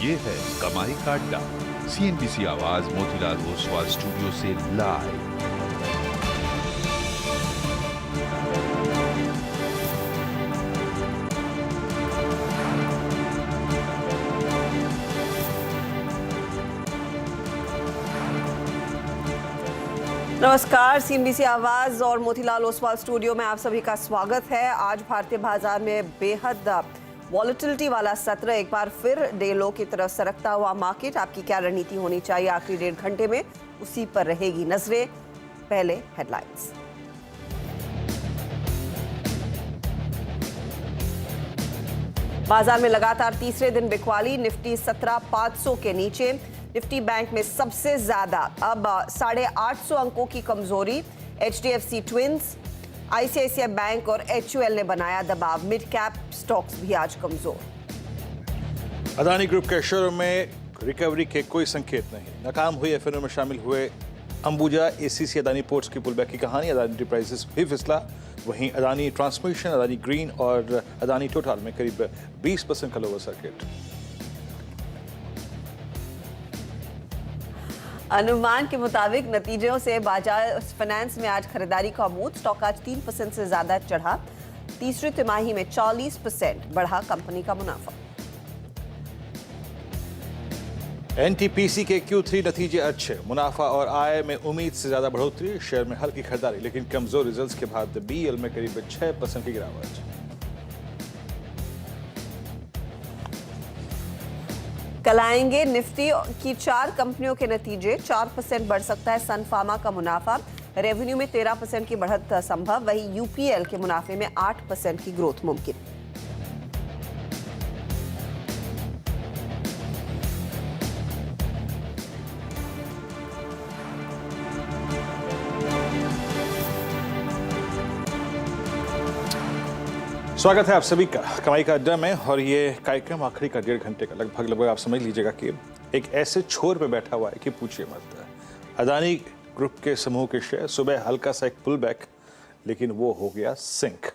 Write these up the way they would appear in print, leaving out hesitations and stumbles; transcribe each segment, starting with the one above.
ये है कमाई का अड्डा। CNBC आवाज मोतीलाल ओसवाल स्टूडियो से लाइव। नमस्कार, CNBC आवाज और मोतीलाल ओसवाल स्टूडियो में आप सभी का स्वागत है। आज भारतीय बाजार में बेहद वॉलेटिलिटी वाला सत्र, एक बार फिर डे लो की तरफ सरकता हुआ मार्केट। आपकी क्या रणनीति होनी चाहिए आखिरी 1.5 घंटे में, उसी पर रहेगी नजरें। पहले हेडलाइंस। बाजार में लगातार तीसरे दिन बिकवाली, निफ्टी 17,500 के नीचे। निफ्टी बैंक में सबसे ज्यादा अब 850 अंकों की कमजोरी। HDFC ट्विंस, ICICI बैंक और HUL ने बनाया दबाव। मिड कैप स्टॉक्स भी आज कमजोर। अदानी ग्रुप के शेयरों में रिकवरी के कोई संकेत नहीं। नाकाम हुई FNO में शामिल हुए अंबुजा, ACC, अदानी पोर्ट्स की पुलबैक की कहानी। अदानी एंटरप्राइजेस भी फिसला। वहीं अदानी ट्रांसमिशन, अदानी ग्रीन और अदानी टोटल में करीब 20% का लोअर सर्किट। अनुमान के मुताबिक नतीजों से बाजार फाइनेंस में आज खरीदारी का उम्मीद। स्टॉक आज 3% से ज्यादा चढ़ा। तीसरी तिमाही में 40% बढ़ा कंपनी का मुनाफा। NTPC के Q3 नतीजे अच्छे, मुनाफा और आय में उम्मीद से ज्यादा बढ़ोतरी। शेयर में हल्की खरीदारी, लेकिन कमजोर रिजल्ट्स के बाद BEL में करीब 6% की गिरावट। कल आएंगे निफ्टी की 4 कंपनियों के नतीजे। 4% बढ़ सकता है सन फार्मा का मुनाफा। रेवेन्यू में 13% की बढ़त संभव। वहीं UPL के मुनाफे में 8% की ग्रोथ मुमकिन। स्वागत है आप सभी का कमाई का अड्डा में। और ये कार्यक्रम आखिरी का 1.5 घंटे का लगभग आप समझ लीजिएगा कि एक ऐसे छोर पे बैठा हुआ है कि पूछिए मत। अदानी ग्रुप के समूह के शेयर सुबह हल्का सा एक पुल बैक, लेकिन वो हो गया सिंक।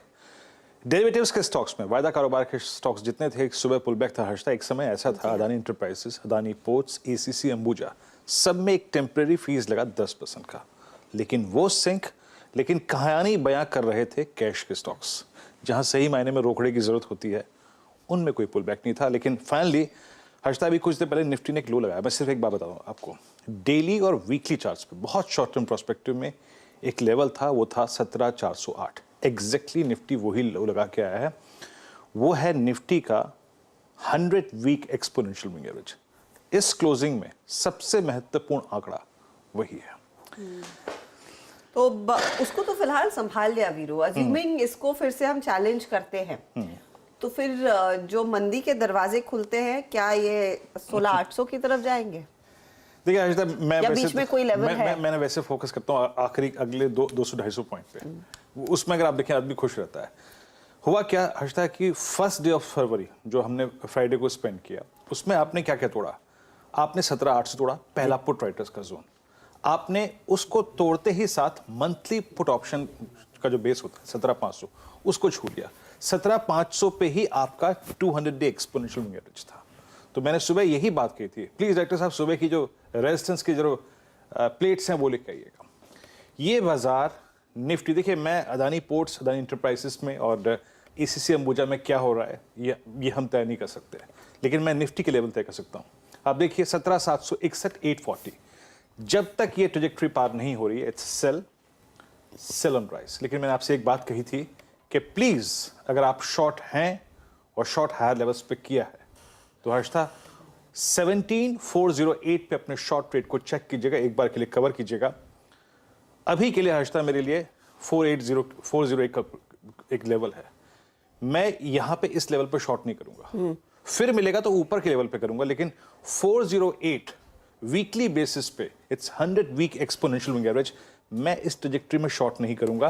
डेरिवेटिव्स के स्टॉक्स में वायदा कारोबार के स्टॉक्स जितने थे, एक सुबह पुल बैक था। हर्षता एक समय ऐसा था, Adani enterprises, Adani ports, ACC, Ambuja, सब में एक टेम्परेरी फीस लगा 10% का, लेकिन वो सिंक। लेकिन कहानी बयां कर रहे थे कैश के स्टॉक्स, जहां सही मायने में रोकड़े की जरूरत होती है, उनमें कोई पुल बैक नहीं था। लेकिन फाइनली हर्षता भी कुछ देर पहले निफ्टी ने एक लो लगाया। मैं सिर्फ एक बात बताऊं आपको, डेली और वीकली चार्ट्स पे बहुत शॉर्ट टर्म प्रोस्पेक्टिव में एक लेवल था, वो था 17,408। एग्जैक्टली निफ्टी वही लो लगा के आया है। वो है निफ्टी का 100 वीक एक्सपोनेंशियल मूविंग एवरेज। इस क्लोजिंग में सबसे महत्वपूर्ण आंकड़ा वही है। तो उसको तो फिलहाल संभाल लिया वीरू। अज्यूमिंग इसको फिर से हम चैलेंज करते हैं, तो फिर जो मंदी के दरवाजे खुलते हैं, क्या ये 16,800 की तरफ जाएंगे? देखिए हर्षिता, मैं बीच में कोई लेवल है? मैंने वैसे फोकस करता हूँ आखिरी अगले 200-250 पॉइंट पे। उसमें अगर आप देखें आदमी खुश रहता है। हुआ क्या हर्षिता कि फर्स्ट डे ऑफ फरवरी जो हमने फ्राइडे को स्पेंड किया, उसमें आपने क्या क्या तोड़ा? आपने 17,800 तोड़ा, पहला पुट राइटर्स का जोन। आपने उसको तोड़ते ही साथ मंथली पुट ऑप्शन का जो बेस होता है 17,500, उसको छू लिया। 17,500 पे ही आपका 200 डे एक्सपोनेंशियल मूविंग एवरेज था। तो मैंने सुबह यही बात कही थी, प्लीज डायरेक्टर साहब सुबह की जो रेजिस्टेंस की जो प्लेट्स हैं वो लिख के आइएगा। ये बाजार निफ्टी, देखिए मैं अदानी पोर्ट्स, अदानी एंटरप्राइजेस में और ACC अंबुजा में क्या हो रहा है ये हम तय नहीं कर सकते, लेकिन मैं निफ्टी के लेवल तय कर सकता हूँ। आप देखिए 17,761, 840, जब तक ये ट्रेजेक्टरी पार नहीं हो रही है, इट्स सेल ऑन राइज। लेकिन मैंने आपसे एक बात कही थी कि प्लीज अगर आप शॉर्ट हैं और शॉर्ट हायर लेवल्स पे किया है, तो हर्षता 17,408 पे अपने शॉर्ट ट्रेड को चेक कीजिएगा, एक बार के लिए कवर कीजिएगा। अभी के लिए हर्षता मेरे लिए 408 का एक लेवल है। मैं यहां पे इस लेवल पे शॉर्ट नहीं करूंगा, फिर मिलेगा तो ऊपर के लेवल पे करूंगा, लेकिन 408 वीकली बेसिस पे, it's 100 week exponential moving average, मैं इस ट्रेजेक्टरी में शॉर्ट नहीं करूंगा।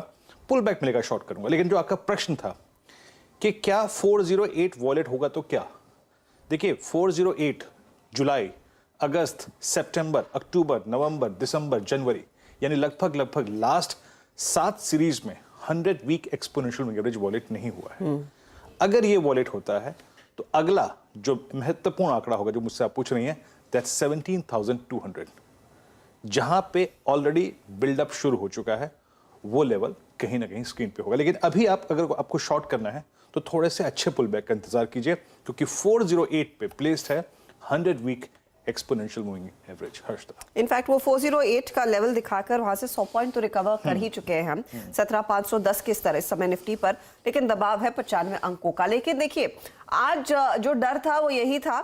पुल बैक मिलेगा शॉर्ट करूंगा। लेकिन जो आपका प्रश्न था कि क्या 408 वॉलेट होगा, तो क्या देखिए 408 जुलाई, अगस्त, सितंबर, अक्टूबर, नवंबर, दिसंबर, जनवरी, यानी लगभग लास्ट 7 सीरीज में 100 week exponential moving average violate नहीं हुआ है। अगर ये वॉलेट होता है तो अगला जो महत्वपूर्ण आंकड़ा होगा जो मुझसे आप पूछ रही हैं, दैट्स 17,200, जहां पे ऑलरेडी बिल्डअप शुरू हो चुका है, वो लेवल कहीं ना कहीं स्क्रीन पे होगा। लेकिन अभी अगर आपको शॉर्ट करना है तो थोड़े से अच्छे पुल बैक का इंतजार कीजिए, क्योंकि 408 पे प्लेस्ड है 100 week exponential moving average. Harshada, in fact वो 408 का लेवल दिखाकर वहां से 100 पॉइंट तो रिकवर कर ही चुके हैं हम। 17,510 के स्तर इस समय निफ्टी पर, लेकिन दबाव है 95 अंकों का। लेकिन देखिए आज जो डर था वो यही था,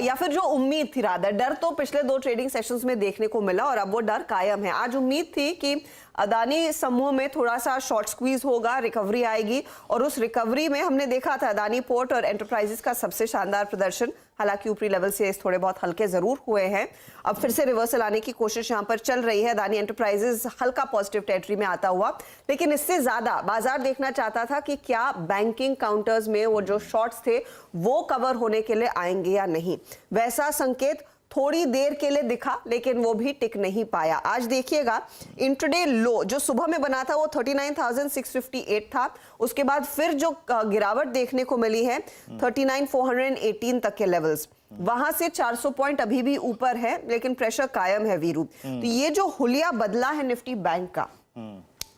या फिर जो उम्मीद थी, रादर डर तो पिछले 2 ट्रेडिंग सेशंस में देखने को मिला और अब वो डर कायम है। आज उम्मीद थी कि अदानी समूह में थोड़ा सा शॉर्ट स्क्वीज होगा, रिकवरी आएगी, और उस रिकवरी में हमने देखा था अदानी पोर्ट और एंटरप्राइजेस का सबसे शानदार प्रदर्शन। हालांकि ऊपरी लेवल से थोड़े बहुत हल्के जरूर हुए हैं, अब फिर से रिवर्सल आने की कोशिश यहां पर चल रही है। अदानी एंटरप्राइजेस हल्का पॉजिटिव टेरिटरी में आता हुआ, लेकिन इससे ज्यादा बाजार देखना चाहता था कि क्या बैंकिंग काउंटर्स में वो जो शॉर्ट्स थे वो कवर होने के लिए आएंगे या नहीं। वैसा संकेत थोड़ी देर के लिए दिखा, लेकिन वो भी टिक नहीं पाया। आज देखिएगा इंट्राडे लो जो सुबह में बना था वो 39,658 था, उसके बाद फिर जो गिरावट देखने को मिली है 39,418 तक के लेवल्स, वहां से 400 पॉइंट अभी भी ऊपर है, लेकिन प्रेशर कायम है वीरू। तो ये जो हुलिया बदला है निफ्टी बैंक का,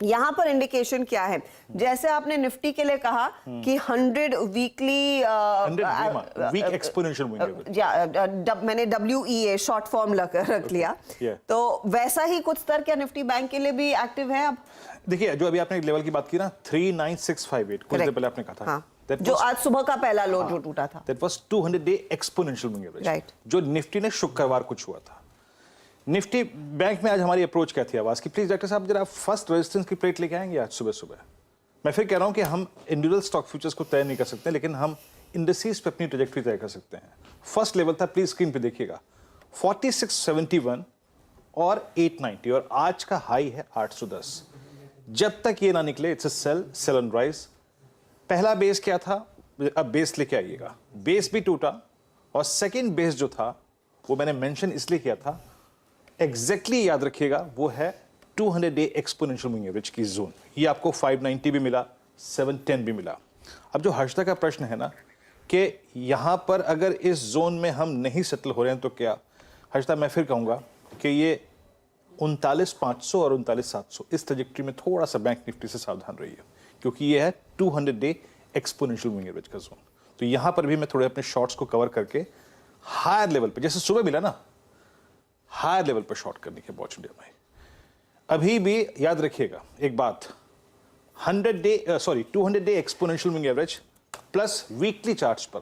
यहां पर इंडिकेशन क्या है? जैसे आपने निफ्टी के लिए कहा कि 100 weekly week exponential moving average, मैंने WEA शॉर्ट फॉर्म रख लिया, तो वैसा ही कुछ स्तर क्या निफ्टी बैंक के लिए भी एक्टिव है अब? देखिए जो अभी आपने लेवल की बात की ना 39658, कुछ देर पहले आपने कहा था, हाँ, जो आज सुबह का पहला लो जो टूटा था, that was 200 day exponential moving average, right, जो निफ्टी ने शुक्रवार को छुआ था। निफ्टी बैंक में आज हमारी अप्रोच क्या थी आवाज की, प्लीज डॉक्टर साहब जरा फर्स्ट रेजिस्टेंस की प्लेट लेके आएंगे आज सुबह सुबह। मैं फिर कह रहा हूं कि हम इंडिविजुअल स्टॉक फ्यूचर्स को तय नहीं कर सकते, लेकिन हम इंडिसेस पे अपनी ट्रैजेक्टरी तय कर सकते हैं। फर्स्ट लेवल था, प्लीज स्क्रीन पे देखिएगा, 4671 और 890, और आज का हाई है 810। जब तक ये ना निकले it's a sell on rise. पहला बेस क्या था, अब बेस लेके आइएगा। बेस भी टूटा, और सेकेंड बेस जो था वो मैंने मेंशन इसलिए किया था, एग्जैक्टली याद रखिएगा, वो है 200 डे एक्सपोनेंशियल मूविंग एवरेज की जोन। ये आपको 590 भी मिला, 710 भी मिला। अब जो हर्षदा का प्रश्न है ना कि यहां पर अगर इस जोन में हम नहीं सेटल हो रहे हैं तो क्या, हर्षदा मैं फिर कहूंगा कि ये 39,500 और 39,700 इस ट्रैजेक्टरी में थोड़ा सा बैंक निफ्टी से सावधान रहिए, क्योंकि ये है 200 डे एक्सपोनेंशियल मूविंग एवरेज का जोन। तो यहां पर भी मैं थोड़े अपने शॉर्ट्स को कवर करके हायर लेवल पे, जैसे सुबह मिला ना, हायर लेवल पर शॉर्ट करने की अपॉर्चुनिटी में। अभी भी याद रखिएगा एक बात, 200 day exponential moving average plus weekly charts पर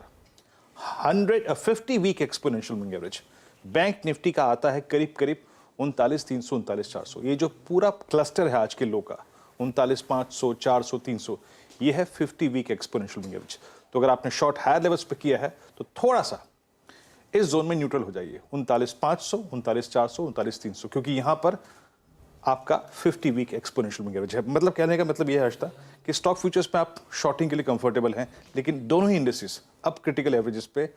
50 week exponential moving average bank Nifty का आता है करीब करीब 39,300 39,400। ये जो पूरा क्लस्टर है आज के लो का 39,500 400 300, ये है 50 वीक एक्सपोनेंशियल मूविंग एवरेज। तो अगर आपने शॉर्ट हायर लेवल्स पे किया है तो थोड़ा सा इस जोन में न्यूट्रल हो जाइए, 39,500 39,400 39,300, क्योंकि यहां पर आपका 50 वीक एक्सपोनेंशियल मूविंग एवरेज है। मतलब कहने का मतलब यह है हर्षदा कि स्टॉक फ्यूचर्स में आप शॉर्टिंग के लिए कंफर्टेबल हैं, लेकिन दोनों ही इंडेसेस अब क्रिटिकल एवरेजेस पे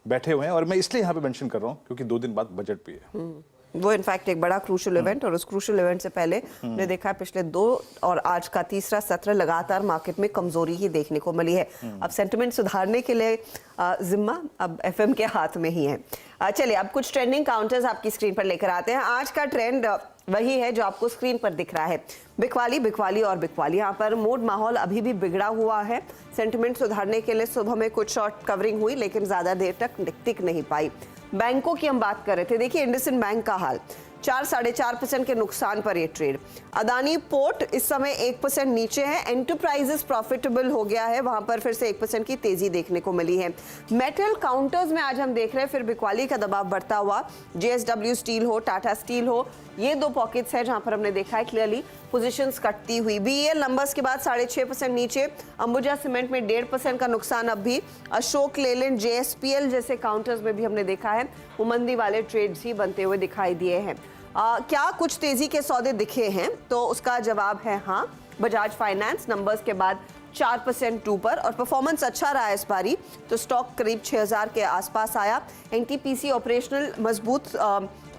बैठे हुए हैं। और मैं इसलिए यहां पे मेंशन कर रहा हूं क्योंकि 2 दिन बाद बजट भी है। वो इनफैक्ट एक बड़ा क्रूशियल इवेंट, और उस क्रूशियल इवेंट से पहले हमने देखा है पिछले 2 और आज का तीसरा सत्र लगातार मार्केट में कमजोरी ही देखने को मिली है। अब सेंटिमेंट सुधारने के लिए जिम्मा अब एफएम के हाथ में ही है। चलिए अब कुछ ट्रेंडिंग काउंटर्स आपकी स्क्रीन पर लेकर आते हैं। आज का ट्रेंड वही है जो आपको स्क्रीन पर दिख रहा है, बिकवाली बिकवाली और बिकवाली। यहाँ पर मूड माहौल अभी भी बिगड़ा हुआ है। सेंटिमेंट सुधारने के लिए सुबह में कुछ शॉर्ट कवरिंग हुई, लेकिन ज्यादा देर तक टिक नहीं पाई। बैंकों की हम बात कर रहे थे, देखिए इंडसइंड बैंक का हाल, 4-4.5% के नुकसान पर ये ट्रेड। अदानी पोर्ट इस समय 1% नीचे है। एंटरप्राइजेस प्रॉफिटेबल हो गया है, वहां पर फिर से 1% की तेजी देखने को मिली है। मेटल काउंटर्स में आज हम देख रहे हैं फिर बिकवाली का दबाव बढ़ता हुआ। JSW स्टील हो, टाटा स्टील हो, ये 2 पॉकेट्स है जहां पर हमने देखा है क्लियरली पोजीशंस कटती हुई। BEL नंबर्स के बाद 6.5% नीचे। अंबुजा सीमेंट में 1.5% का नुकसान अब भी। अशोक लेलैंड, JSPL जैसे काउंटर्स में भी हमने देखा है वो मंदी वाले ट्रेड्स ही बनते हुए दिखाई दिए हैं। क्या कुछ तेजी के सौदे दिखे हैं? तो उसका जवाब है हाँ। बजाज फाइनेंस नंबर्स के बाद 4% ऊपर और परफॉर्मेंस अच्छा रहा है इस बारी, तो स्टॉक करीब 6,000 के आसपास आया। NTPC ऑपरेशनल मजबूत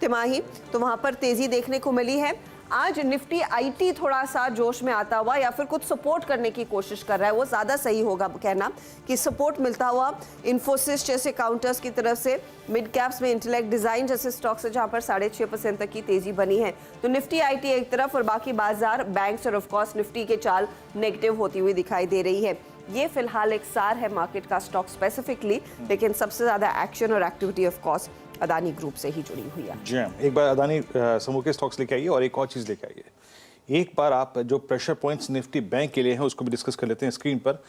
तिमाही, तो वहां पर तेजी देखने को मिली है। आज निफ्टी आईटी थोड़ा सा जोश में आता हुआ या फिर कुछ सपोर्ट करने की कोशिश कर रहा है, वो ज़्यादा सही होगा कहना कि सपोर्ट मिलता हुआ इन्फोसिस जैसे काउंटर्स की तरफ से, मिड कैप्स में इंटेलेक्ट डिजाइन जैसे स्टॉक्स है जहां पर 6.5% तक की तेजी बनी है। तो निफ्टी आईटी एक तरफ और बाकी बाजार बैंक्स और ऑफकोर्स निफ्टी के चाल नेगेटिव होती हुई दिखाई दे रही है। ये फिलहाल एक सार है मार्केट का स्टॉक स्पेसिफिकली, लेकिन सबसे ज्यादा एक्शन और activity of course Adani group से ही जुड़ी हुई है। जी हाँ, एक बार अदानी समूह के स्टॉक्स लेके आइए और एक और चीज़ लेके आइए। एक बार आप जो प्रेशर पॉइंट्स निफ्टी बैंक के लिए हैं उसको भी डिस्कस कर लेते हैं स्क्रीन पर।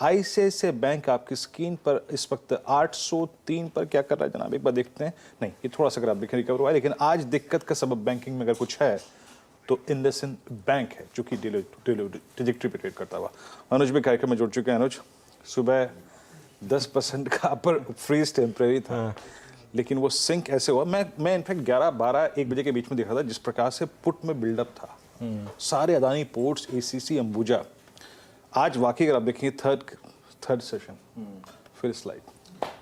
आईसीआईसीआई बैंक आपकी स्क्रीन पर इस वक्त 803 पर क्या कर रहा है जनाब, एक बार देखते हैं। नहीं, ये थोड़ा सा अगर आप देखें रिकवर हुआ है, लेकिन आज दिक्कत का सबब बैंकिंग में अगर कुछ है तो इंडसइंड बैंक है, जो कि ट्रेजेक्टरी पे ट्रेड करता हुआ। अनुज भी कार्यक्रम में जुड़ चुके हैं। अनुज, सुबह 10% का अपर फ्रीज टेम्परेरी था, लेकिन वो सिंक ऐसे हुआ। मैं इनफैक्ट 11, 12, 1 बजे के बीच में देखा था जिस प्रकार से पुट में बिल्डअप था। सारे अदानी पोर्ट्स, एसीसी, अंबुजा। आज वाकई अगर आप देखेंगे थर्ड सेशन फिर स्लाइड।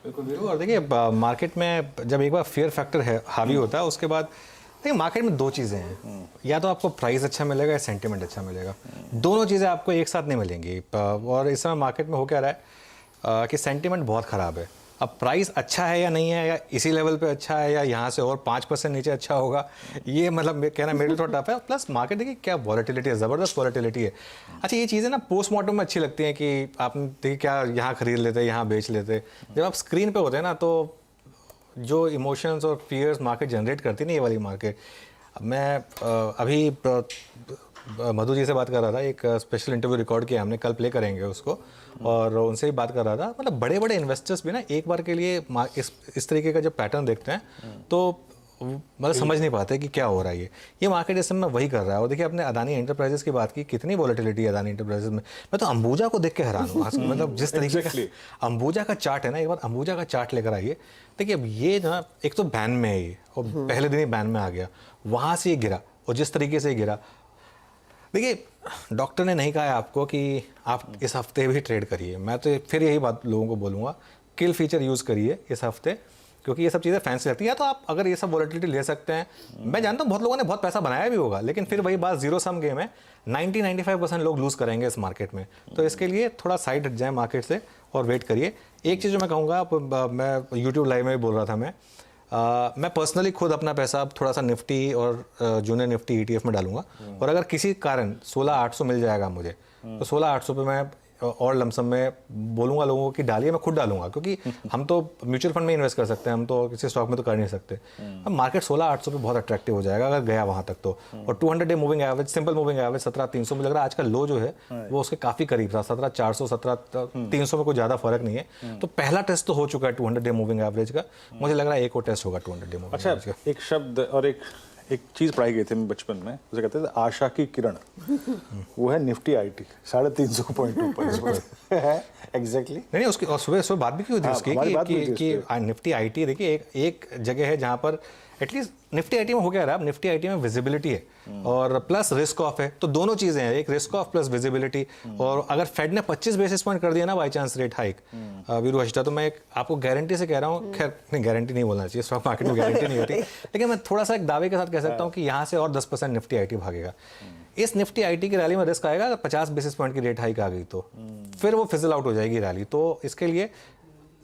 बिल्कुल। और देखिए मार्केट में जब एक बार फियर फैक्टर है हावी होता है, उसके बाद देखिए मार्केट में दो चीज़ें हैं, या तो आपको प्राइस अच्छा मिलेगा या सेंटिमेंट अच्छा मिलेगा। दोनों चीज़ें आपको एक साथ नहीं मिलेंगी। और इस समय मार्केट में हो क्या रहा है कि सेंटिमेंट बहुत ख़राब है। अब प्राइस अच्छा है या नहीं है, या इसी लेवल पे अच्छा है, या यहाँ से और 5% नीचे अच्छा होगा, ये मतलब कहना मेरे लिए थोड़ा टफ है। प्लस मार्केट देखिए क्या वॉलेटिलिटी है, ज़बरदस्त वॉलेटिलिटी है। अच्छा, ये चीज़ें ना पोस्टमार्टम में अच्छी लगती हैं कि आपने देखिए क्या यहाँ खरीद लेते, यहाँ बेच लेते। जब आप स्क्रीन पे होते हैं ना, तो जो इमोशंस और फियर्स मार्केट जनरेट करती है ना, ये वाली मार्केट। मैं अभी मधु जी से बात कर रहा था, एक स्पेशल इंटरव्यू रिकॉर्ड किया हमने, कल प्ले करेंगे उसको, और उनसे ही बात कर रहा था। मतलब बड़े बड़े इन्वेस्टर्स भी ना एक बार के लिए इस तरीके का जब पैटर्न देखते हैं तो मतलब समझ नहीं पाते कि क्या हो रहा है। ये मार्केट इस समय वही कर रहा है। और देखिए आपने अदानी एंटरप्राइजेस की बात की, कितनी वॉलेटिलिटी है अदानी एंटरप्राइजेस में। मैं तो अंबुजा को देख के हैरान हूँ। मतलब जिस तरीके का अंबुजा का चार्ट है ना, एक बार अंबुजा का चार्ट लेकर आइए। देखिए अब ये ना, एक तो बैन में है ये, और पहले दिन ही बैन में आ गया, वहाँ से ये गिरा, और जिस तरीके से गिरा। देखिए डॉक्टर ने नहीं कहा है आपको कि आप इस हफ्ते भी ट्रेड करिए। मैं तो फिर यही बात लोगों को बोलूँगा, किल फीचर यूज़ करिए इस हफ्ते, क्योंकि ये सब चीज़ें फैंसी लगती हैं। या तो आप अगर ये सब वॉलेटिलिटी ले सकते हैं, मैं जानता हूँ बहुत लोगों ने बहुत पैसा बनाया भी होगा, लेकिन फिर वही बात, जीरो सम गेम है। 90-95% लोग लूज़ करेंगे इस मार्केट में। तो इसके लिए थोड़ा साइड हट जाए मार्केट से और वेट करिए। एक चीज़ जो मैं कहूँगा, मैं यूट्यूब लाइव में भी बोल रहा था, मैं पर्सनली खुद अपना पैसा अब थोड़ा सा निफ्टी और जूनियर निफ्टी ETF में डालूंगा। और अगर किसी कारण 16,800 मिल जाएगा मुझे, तो 16,800 पे मैं और लमसम में बोलूँगा लोगों को कि डालिए, मैं खुद डालूंगा, क्योंकि हम तो म्यूचुअल फंड में इन्वेस्ट कर सकते हैं, हम तो किसी स्टॉक में तो कर नहीं सकते। अब मार्केट 16,800 पे बहुत अट्रैक्टिव हो जाएगा अगर गया वहाँ तक तो। और 200 day moving average, simple moving average 17,300 में लग रहा है। आज का लो जो है वो उसके काफ़ी करीब था, 17,400, 17,300 में कोई ज़्यादा फर्क नहीं है। तो पहला टेस्ट तो हो चुका है 200 डे मूविंग एवरेज का। मुझे लग रहा है एक और टेस्ट होगा 200 डे मूविंग एवरेज का। एक शब्द और एक चीज पढ़ाई गई थी बचपन में, उसे कहते थे आशा की किरण। वो है निफ्टी आईटी, 350 पॉइंट ऊपर है एग्जैक्टली। नहीं, उसकी और सुबह बात भी की हुई थी उसकी कि निफ्टी आईटी देखिए एक जगह है जहाँ पर एटलीस्ट निफ्टी आईटी में हो गया रहा है। निफ्टी आईटी में विजिबिलिटी है और प्लस रिस्क ऑफ है, तो दोनों चीजें हैं, एक रिस्क ऑफ प्लस विजिबिलिटी। और अगर फेड ने 25 बेसिस पॉइंट कर दिया ना by chance rate hike Veeru Harshita, तो मैं आपको गारंटी से कह रहा हूँ, खैर नहीं गारंटी नहीं बोलना चाहिए, स्टॉक मार्केट में गारंटी नहीं होती, लेकिन मैं थोड़ा सा एक दावे के साथ कह सकता हूँ कि यहाँ से और 10% निफ्टी आईटी भागेगा। इस निफ्टी आईटी की रैली में रिस्क आएगा अगर 50 बेसिस पॉइंट की रेट हाइक आ गई तो फिर वो फिजल आउट हो जाएगी रैली। तो इसके लिए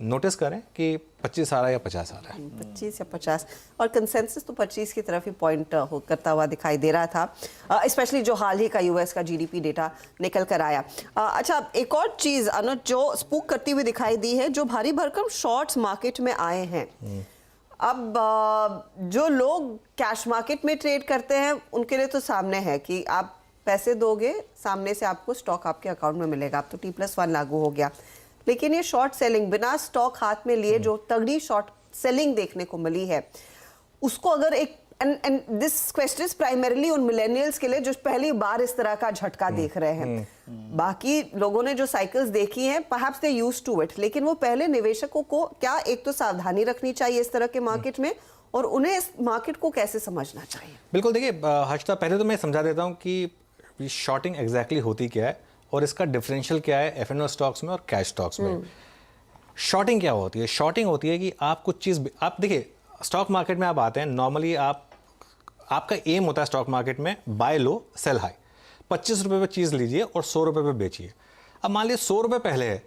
नोटिस करें कि 25 आ रहा है या 50 आ रहा है, 25 या 50, और कंसेंसस तो 25 की तरफ ही पॉइंट करता हुआ दिखाई दे रहा था, स्पेशली जो हाल ही का यूएस का जीडीपी डेटा निकल कर आया। अच्छा, एक और चीज अनुज जो स्पूक करती हुई दिखाई दी है, जो भारी भरकम शॉर्ट्स मार्केट में आए हैं। अब जो लोग कैश मार्केट में ट्रेड करते हैं उनके लिए तो सामने है कि आप पैसे दोगे, सामने से आपको स्टॉक आपके अकाउंट में मिलेगा। अब तो T+1 लागू हो गया, लेकिन ये शॉर्ट सेलिंग बिना स्टॉक हाथ में लिए जो तगड़ी शॉर्ट सेलिंग देखने को मिली है, उसको अगर एक and this question is primarily उन मिलेनियल्स के लिए जो पहली बार इस तरह का झटका देख रहे हैं। बाकी लोगों ने जो साइकिल्स देखी हैं perhaps they used to it, लेकिन वो पहले निवेशकों को क्या एक तो सावधानी रखनी चाहिए इस तरह के मार्केट में, और उन्हें इस मार्केट को कैसे समझना चाहिए? बिल्कुल, देखिए हर्षिता, पहले तो मैं समझा देता हूँ कि शॉर्टिंग एग्जैक्टली होती क्या है और इसका डिफरेंशियल क्या है F&O स्टॉक्स में और कैश स्टॉक्स में। शॉर्टिंग क्या होती है? शॉर्टिंग होती है कि आप कुछ चीज़, आप देखिए स्टॉक मार्केट में आप आते हैं, नॉर्मली आप आपका एम होता है स्टॉक मार्केट में बाय लो सेल हाई, 25 रुपये पे चीज़ लीजिए और 100 रुपये पे बेचिए। अब मान लीजिए 100 रुपये पहले है,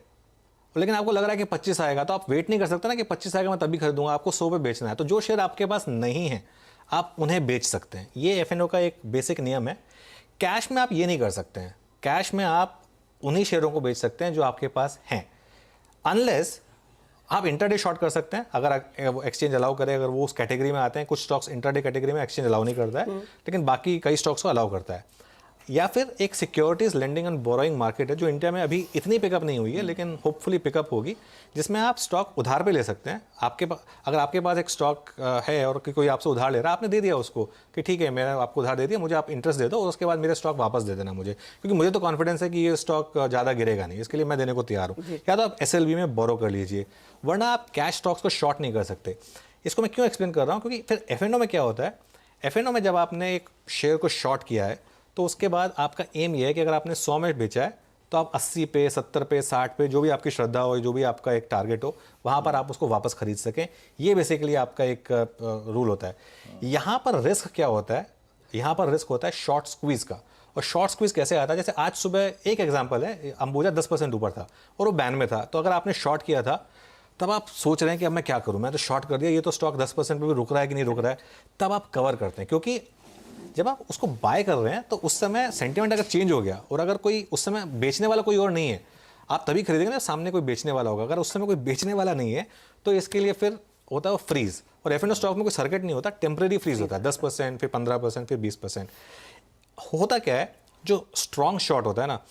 लेकिन आपको लग रहा है कि 25 आएगा, तो आप वेट नहीं कर सकते ना कि 25 आएगा मैं तभी खरीदूंगा, आपको 100 पे बेचना है। तो जो शेयर आपके पास नहीं है आप उन्हें बेच सकते हैं, ये एफ का एक बेसिक नियम है। कैश में आप ये नहीं कर सकते हैं, कैश में आप उन्हीं शेयरों को बेच सकते हैं जो आपके पास हैं, अनलेस आप इंटरडे शॉर्ट कर सकते हैं, अगर एक्सचेंज अलाउ करे, अगर वो उस कैटेगरी में आते हैं। कुछ स्टॉक्स इंटरडे कैटेगरी में एक्सचेंज अलाउ नहीं करता है, लेकिन बाकी कई स्टॉक्स को अलाउ करता है। या फिर एक securities lending and borrowing market है जो इंडिया में अभी इतनी पिकअप नहीं हुई है, लेकिन होपफुली पिकअप होगी, जिसमें आप स्टॉक उधार पे ले सकते हैं। अगर आपके पास एक स्टॉक है और कोई आपसे उधार ले रहा है, आपने दे दिया उसको कि ठीक है मैंने आपको उधार दे दिया, मुझे आप इंटरेस्ट दे दो और उसके बाद मेरे स्टॉक वापस दे देना मुझे, क्योंकि मुझे तो कॉन्फिडेंस है कि ये स्टॉक ज़्यादा गिरेगा नहीं, इसके लिए मैं देने को तैयार हूँ। या तो आप SLV में बोरो कर लीजिए, वरना आप कैश स्टॉक्स को शॉर्ट नहीं कर सकते। इसको मैं क्यों एक्सप्लेन कर रहा हूँ, क्योंकि फिर F&O में क्या होता है, F&O में जब आपने एक शेयर को शॉर्ट किया है तो उसके बाद आपका एम ये है कि अगर आपने 100 में बेचा है तो आप 80 पे, 70 पे, 60 पे, जो भी आपकी श्रद्धा हो, जो भी आपका एक टारगेट हो, वहाँ पर आप उसको वापस खरीद सकें। ये बेसिकली आपका एक रूल होता है। यहाँ पर रिस्क क्या होता है, यहाँ पर रिस्क होता है शॉर्ट स्क्वीज़ का। और शॉर्ट स्क्वीज़ कैसे आता है, जैसे आज सुबह एक एग्जाम्पल है, अंबुजा 10% ऊपर था और वो बैन में था, तो अगर आपने शॉर्ट किया था तब आप सोच रहे हैं कि अब मैं क्या करूँ, मैं तो शॉर्ट कर दिया, ये तो स्टॉक 10% पे भी रुक रहा है कि नहीं रुक रहा है, तब आप कवर करते हैं। क्योंकि जब आप उसको बाय कर रहे हैं तो उस समय सेंटिमेंट अगर चेंज हो गया और अगर कोई उस समय बेचने वाला कोई और नहीं है, आप तभी खरीदेंगे ना सामने कोई बेचने वाला होगा। अगर उस समय कोई बेचने वाला नहीं है तो इसके लिए फिर होता है वो फ्रीज। और F&O स्टॉक में कोई सर्किट नहीं होता, टेम्परेरी फ्रीज होता है, 10%, फिर 15%, फिर 20%। होता क्या है, जो स्ट्रॉन्ग शॉट होता है ना,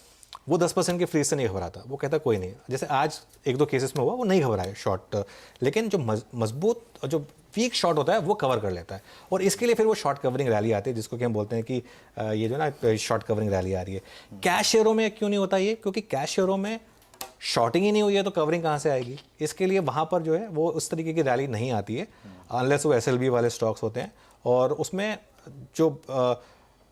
वो 10% के फ्रीज से नहीं घबराता, वो कहता कोई नहीं। जैसे आज 1-2 केसेस में हुआ, वो नहीं घबराए शॉर्ट, लेकिन जो मजबूत और जो वीक शॉट होता है वो कवर कर लेता है। और इसके लिए फिर वो शॉर्ट कवरिंग रैली आती है, जिसको कि हम बोलते हैं कि ये जो ना शॉर्ट कवरिंग रैली आ रही है। कैश शेयरों में क्यों नहीं होता ये, क्योंकि कैश शेयरों में शॉर्टिंग ही नहीं हुई है तो कवरिंग कहाँ से आएगी। इसके लिए वहाँ पर जो है वो उस तरीके की रैली नहीं आती है, अनलेस वो SLB वाले स्टॉक्स होते हैं। और उसमें जो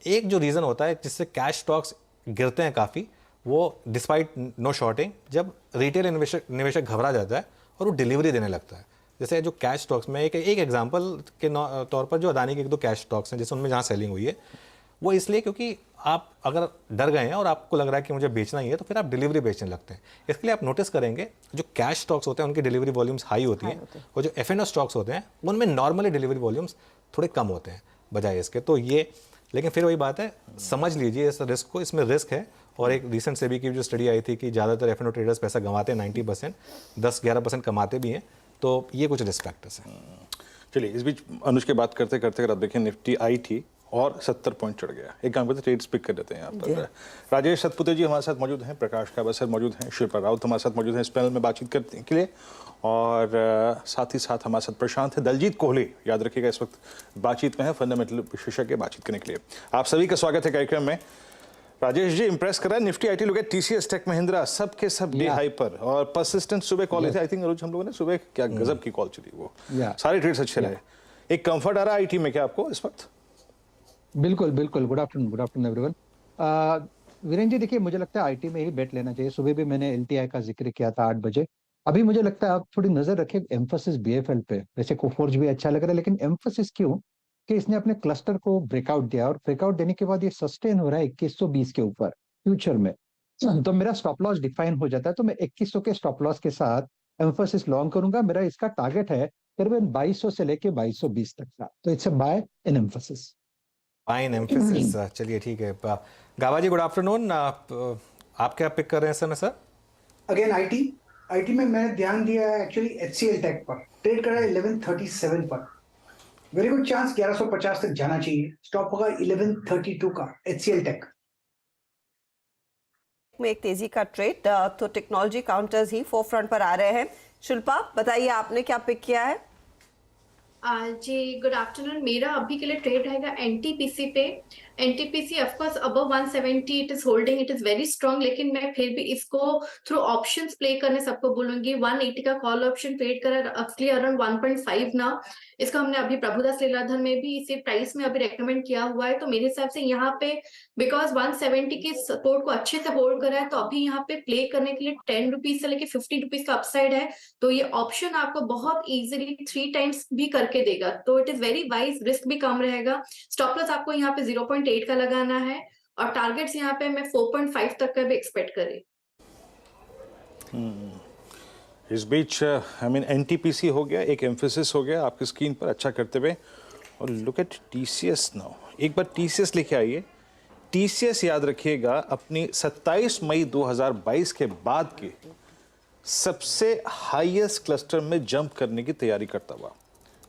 एक जो रीज़न होता है जिससे कैश स्टॉक्स गिरते हैं काफ़ी, वो डिस्पाइट नो शॉर्टिंग, जब रिटेल निवेशक घबरा जाता है और वो डिलीवरी देने लगता है। जैसे जो कैश स्टॉक्स में एक एग्जांपल के तौर पर जो अदानी के 1-2 कैश स्टॉक्स हैं, जैसे उनमें जहाँ सेलिंग हुई है, वो इसलिए क्योंकि आप अगर डर गए हैं और आपको लग रहा है कि मुझे बेचना ही है, तो फिर आप डिलीवरी बेचने लगते हैं। इसके लिए आप नोटिस करेंगे जो कैश स्टॉक्स होते हैं उनकी डिलीवरी वॉल्यूम्स हाई होती हैं, और जो F&O स्टॉक्स होते हैं उनमें नॉर्मली डिलीवरी वॉल्यूम्स थोड़े कम होते हैं बजाय इसके। तो ये, लेकिन फिर वही बात है, समझ लीजिए इस रिस्क को, इसमें रिस्क है। और एक रिसेंट सेबी की जो स्टडी आई थी कि ज़्यादातर F&O ट्रेडर्स पैसा गंवाते हैं, 90%, 10-11% कमाते भी हैं, तो ये कुछ रिस्क फैक्टर्स हैं। चलिए, इस बीच अनुज की बात करते करते अगर आप देखें, निफ्टी आई थी और 70 पॉइंट चढ़ गया। एक काम करते ट्रेड्स पिक कर देते हैं यहाँ पर। राजेश सतपुते जी हमारे साथ मौजूद हैं, प्रकाश काबत सर मौजूद हैं, शिल्पा राउत हमारे साथ मौजूद हैं इस पैनल में बातचीत करने के लिए, और साथ ही साथ हमारे साथ प्रशांत है, दलजीत कोहली याद रखिएगा इस वक्त बातचीत में है, फंडामेंटल विशेषज्ञ बातचीत करने के लिए। आप सभी का स्वागत है कार्यक्रम में। राजेश जी, इंप्रेस कर रहा है निफ्टी, IT लोग, TCS, टेक महिंद्रा, सब के सब डे हाई पर, और परसिस्टेंट सुबह कॉल थे। आई थिंक रोज हम लोगों ने सुबह क्या गजब की कॉल चली, वो सारे ट्रेड्स अच्छे रहे। एक कंफर्ट आ रहा है IT में क्या आपको इस वक्त? बिल्कुल बिल्कुल। Good afternoon everyone. Virendra ji, देखिए मुझे लगता है IT में ही बेट लेना चाहिए। सुबह भी मैंने LTI का जिक्र किया था 8 बजे। अभी मुझे लगता है आप थोड़ी नजर रखें एम्फोसिस BFL पे। वैसे कोफोर्ज भी अच्छा लग रहा है, लेकिन एम्फोसिस क्यों कि इसने अपने क्लस्टर को ब्रेकआउट दिया, और ब्रेकआउट देने के बाद ये सस्टेन हो रहा है 2120 के ऊपर फ्यूचर में। तो मेरा स्टॉप लॉस डिफाइन हो जाता है, तो मैं 2100 के स्टॉप लॉस के साथ एम्फोसिस लॉन्ग करूंगा। मेरा इसका टारगेट है करीबन 2200 से लेके 2220 तक का, तो it's a buy in Mphasis. Fine Mphasis. चलिए ठीक है। गावा जी, गुड आफ्टरनून। आप क्या पिक कर रहे हैं समय सर? अगेन IT में मैंने ध्यान दिया है एक्चुअली HCL टेक पर, ट्रेड कर रहा है 1137 पर। वेरी गुड चांस 1150 तक जाना चाहिए। स्टॉप होगा 1132 का HCL टेक में एक तेजी का ट्रेड, तो टेक्नोलॉजी काउंटर्स ही फोरफ्रंट पर आ रहे हैं। शिल्पा, बताइए आपने क्या पिक किया है? जी गुड आफ्टरनून। मेरा अभी के लिए ट्रेड रहेगा NTPC पे NTPC of course above 170 it is holding, it is very strong, लेकिन मैं फिर भी इसको थ्रू ऑप्शंस प्ले करने सबको बोलूंगी। 180 का कॉल ऑप्शन ट्रेड करा रफली अराउंड 1.5 ना, इसको हमने अभी प्रभुदास लीलाधर में भी इसी प्राइस में अभी रेकमेंड किया हुआ है। तो मेरे हिसाब से यहाँ पे बिकॉज 170 के सपोर्ट को अच्छे से होल्ड करा है, तो अभी यहाँ पे प्ले करने के लिए 10 रुपीज से लेके 50 रुपीज का अपसाइड है। तो ये ऑप्शन आपको बहुत इजीली 3 टाइम्स भी करके देगा, तो it is very wise, risk भी कम रहेगा। स्टॉप लॉस आपको यहाँ पे 0.8 का लगाना है और टारगेट्स यहाँ पे मैं 4.5 तक का भी एक्सपेक्ट करी। इस बीच आई मीन एनटीपीसी हो गया, एक एम्फेसिस हो गया आपकी स्क्रीन पर अच्छा करते हुए। और लुक एट टीसीएस नाउ, एक बार टीसीएस लेके आइए। टीसीएस याद रखिएगा अपनी 27 मई 2022 के बाद के सबसे हाईएस्ट क्लस्टर में जंप करने की तैयारी करता हुआ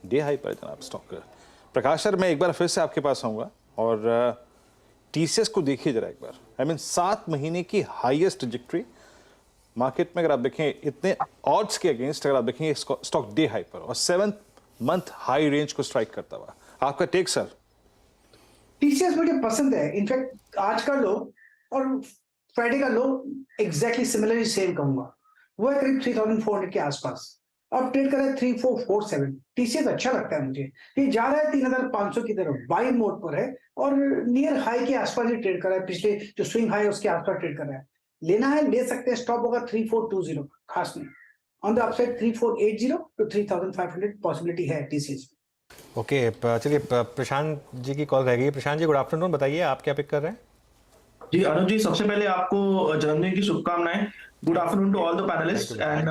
डे हाई पर जनाब स्टॉक। प्रकाश सर, मैं एक बार फिर से आपके पास आऊँगा और टीसीएस को देखिए जरा एक बार। आई मीन 7 महीने की हाईएस्ट ट्रैजेक्टरी मार्केट में अगर आप देखें, इतने ऑड्स के अगेंस्ट अगर आप देखें स्टॉक डे हाई पर और 7 मंथ हाई रेंज को स्ट्राइक करता हुआ। आपका टेक सर? टीसीएस मुझे पसंद है। इनफैक्ट आज का लो और फ्राइडे का लो एग्जैक्टली सिमिलरली सेम कहूंगा, वो है करीब 3400 के आसपास। अब ट्रेड कर रहा है 3447। टीसीएस अच्छा लगता है मुझे, ये जा रहा है 3500 की तरफ, बाई मोड पर है और नियर हाई के आसपास ही ट्रेड कर रहा है। पिछले जो स्विंग हाई उसके आसपास ट्रेड कर रहा है। लेना है ले सकते हैं, स्टॉप होगा 3420, खास नहीं। On the upside 3480 to 3500 possibility है टीसीएस। ओके, चलिए प्रशांत जी की कॉल रह गई। प्रशांत जी गुड आफ्टरनून, बताइए आप क्या पिक कर रहे हैं? जी अनुज जी, सबसे पहले आपको जन्मदिन की शुभकामनाएं। Good afternoon to all the panelist and